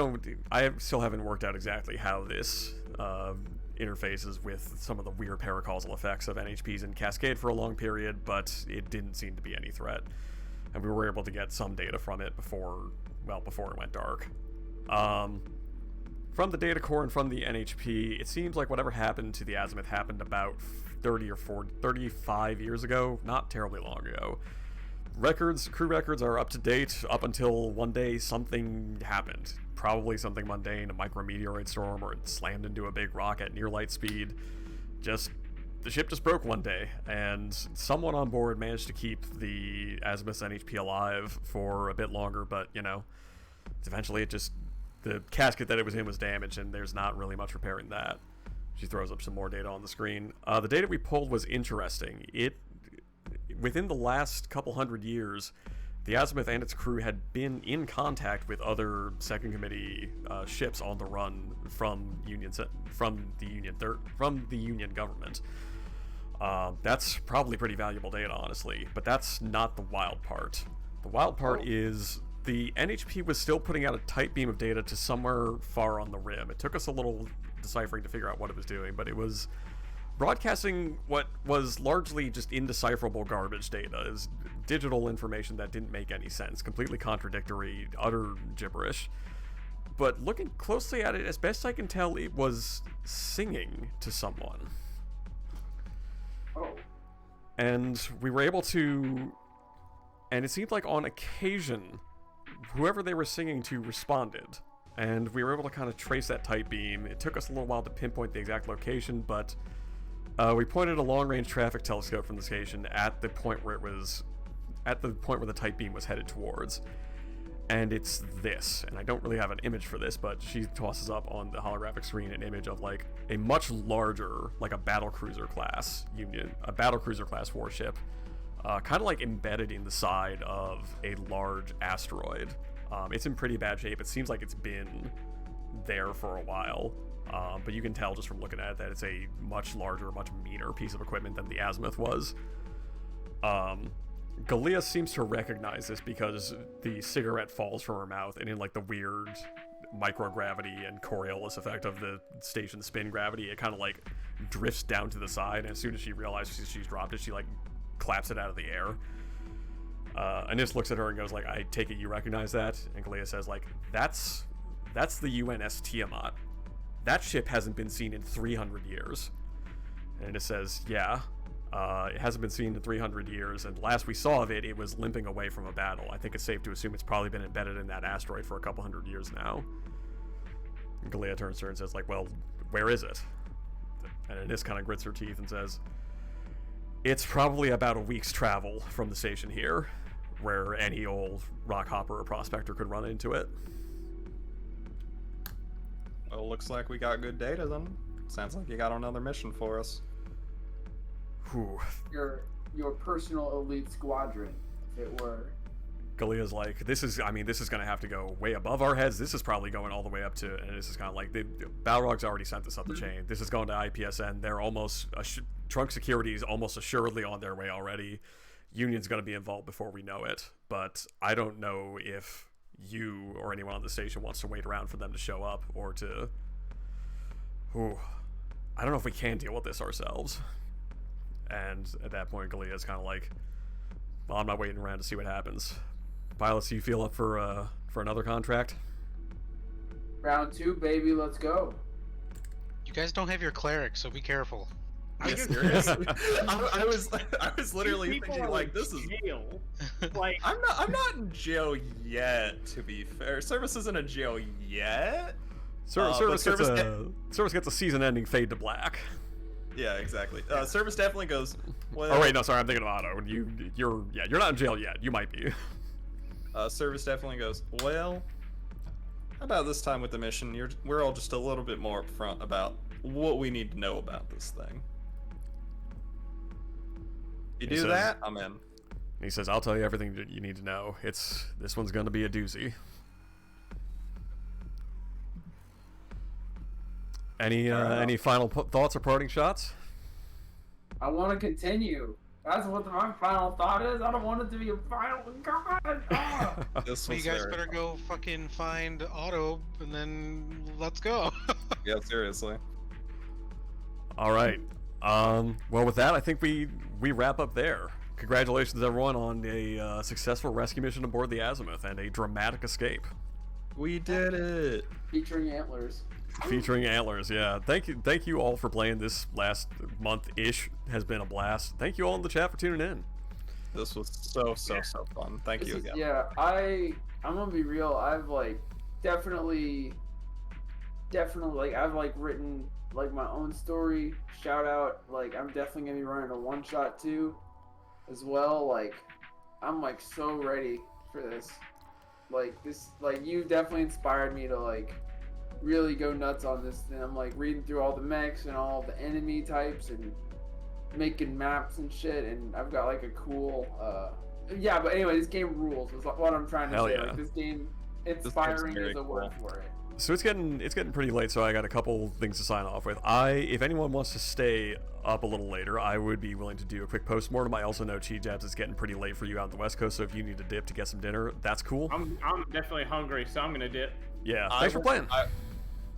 still haven't worked out exactly how this interfaces with some of the weird paracausal effects of NHPs in Cascade for a long period, but it didn't seem to be any threat. And we were able to get some data from it before it went dark. From the data core and from the NHP, it seems like whatever happened to the Azimuth happened about 35 years ago, not terribly long ago. Crew records are up to date up until one day something happened. Probably something mundane, a micrometeorite storm, or it slammed into a big rock at near light speed. The ship just broke one day, and someone on board managed to keep the Azimuth's NHP alive for a bit longer, but, eventually the casket that it was in was damaged, and there's not really much repairing that. She throws up some more data on the screen. The data we pulled was interesting. Within the last couple hundred years, the Azimuth and its crew had been in contact with other Second Committee ships on the run from the Union government. That's probably pretty valuable data, honestly, but that's not the wild part. The wild part is the NHP was still putting out a tight beam of data to somewhere far on the rim. It took us a little deciphering to figure out what it was doing, but it was broadcasting what was largely just indecipherable garbage data. It was digital information that didn't make any sense, completely contradictory, utter gibberish. But looking closely at it, as best I can tell, it was singing to someone. Oh. And we were able to... And it seemed like on occasion, whoever they were singing to responded. And we were able to kind of trace that tight beam. It took us a little while to pinpoint the exact location, but we pointed a long-range traffic telescope from the station at the point where it was... at the point where the tight beam was headed towards. And it's this, and I don't really have an image for this, but she tosses up on the holographic screen an image of like a much larger, like a battlecruiser class warship, kind of like embedded in the side of a large asteroid. It's in pretty bad shape. It seems like it's been there for a while, but you can tell just from looking at it that it's a much larger, much meaner piece of equipment than the Azimuth was. Galea seems to recognize this because the cigarette falls from her mouth, and in like the weird microgravity and Coriolis effect of the station's spin gravity, it kind of like drifts down to the side, and as soon as she realizes she's dropped it, she like claps it out of the air. Anis looks at her and goes like, I take it you recognize that? And Galea says like, that's the UNS Tiamat. That ship hasn't been seen in 300 years. And it says, yeah. It hasn't been seen in 300 years, and last we saw of it, it was limping away from a battle. I think it's safe to assume it's probably been embedded in that asteroid for a couple hundred years now. And Galea turns to her and says, like, well, where is it? And Anis kind of grits her teeth and says, it's probably about a week's travel from the station here, where any old rock hopper or prospector could run into it. Well, looks like we got good data then. Sounds like you got another mission for us. Whew. Your personal elite squadron, if it were. Galea's like, this is going to have to go way above our heads. This is probably going all the way up to, and this is kind of like, Balrog's already sent this up the chain. This is going to IPSN. They're almost, Trunk Security is almost assuredly on their way already. Union's going to be involved before we know it. But I don't know if you or anyone on the station wants to wait around for them to show up, or to... Ooh. I don't know if we can deal with this ourselves. And at that point, Galea's kind of like, well, I'm not waiting around to see what happens. Pilots, do you feel up for another contract? Round 2, baby, let's go. You guys don't have your cleric, so be careful. Yes, seriously. I was literally People thinking are like, in this is jail. Like, I'm not in jail yet, to be fair. Service isn't in jail yet. Service gets a season-ending fade to black. Yeah, exactly. Service definitely goes, well... Oh wait, no, sorry, I'm thinking of Otto. You're not in jail yet. You might be. Service definitely goes, well, how about this time with the mission, we're all just a little bit more upfront about what we need to know about this thing. You do that, I'm in. He says, I'll tell you everything that you need to know. This one's gonna be a doozy. Any final thoughts or parting shots? I want to continue. That's what my final thought is. I don't want it to be a final. God. Ah. So you guys better go fucking find Otto, and then let's go. Yeah, seriously. All right. Well, with that, I think we wrap up there. Congratulations, everyone, on a successful rescue mission aboard the Azimuth and a dramatic escape. We did it. Featuring antlers. Featuring antlers, yeah. Thank you all for playing this last month-ish. Has been a blast. Thank you all in the chat for tuning in. This was so fun. Thank you again. Yeah, I'm gonna be real. I've like definitely like I've like written like my own story. Shout out, like I'm definitely gonna be running a one-shot too, as well. Like I'm like so ready for this. Like this, like you definitely inspired me to like really go nuts on this. And I'm like reading through all the mechs and all the enemy types and making maps and shit, and I've got like a cool but anyway, this game rules is what I'm trying to say. Yeah. Like this game inspiring is a word for it. So it's getting pretty late, so I got a couple things to sign off with. If anyone wants to stay up a little later, I would be willing to do a quick postmortem. I also know Chi Jabs it's getting pretty late for you out on the West Coast, so if you need to dip to get some dinner, that's cool. I'm definitely hungry, so I'm gonna dip. Yeah, thanks for playing.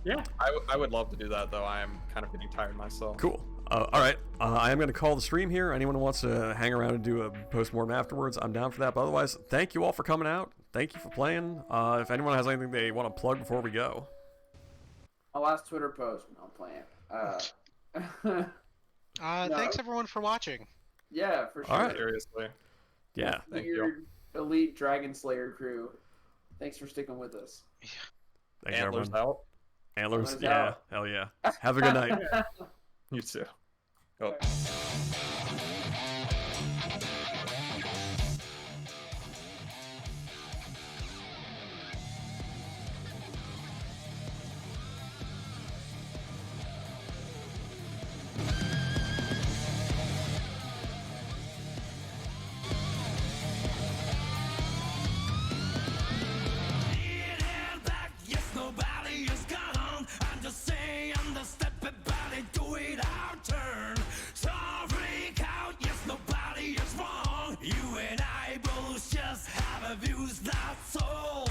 Yeah. I would love to do that, though. I am kind of getting tired myself. Cool. All right, I am going to call the stream here. Anyone who wants to hang around and do a postmortem afterwards, I'm down for that. But otherwise, thank you all for coming out. Thank you for playing. If anyone has anything they want to plug before we go. My last Twitter post. No, I'm playing. No. Thanks everyone for watching. Yeah, for sure. All right. Seriously. Yeah. Thank you. Weird elite Dragon Slayer crew. Thanks for sticking with us. Thank you, Antlers everyone. out. Antlers, Antlers yeah. out. Hell yeah. Have a good night. You too. Oh. You and I both just have a views not so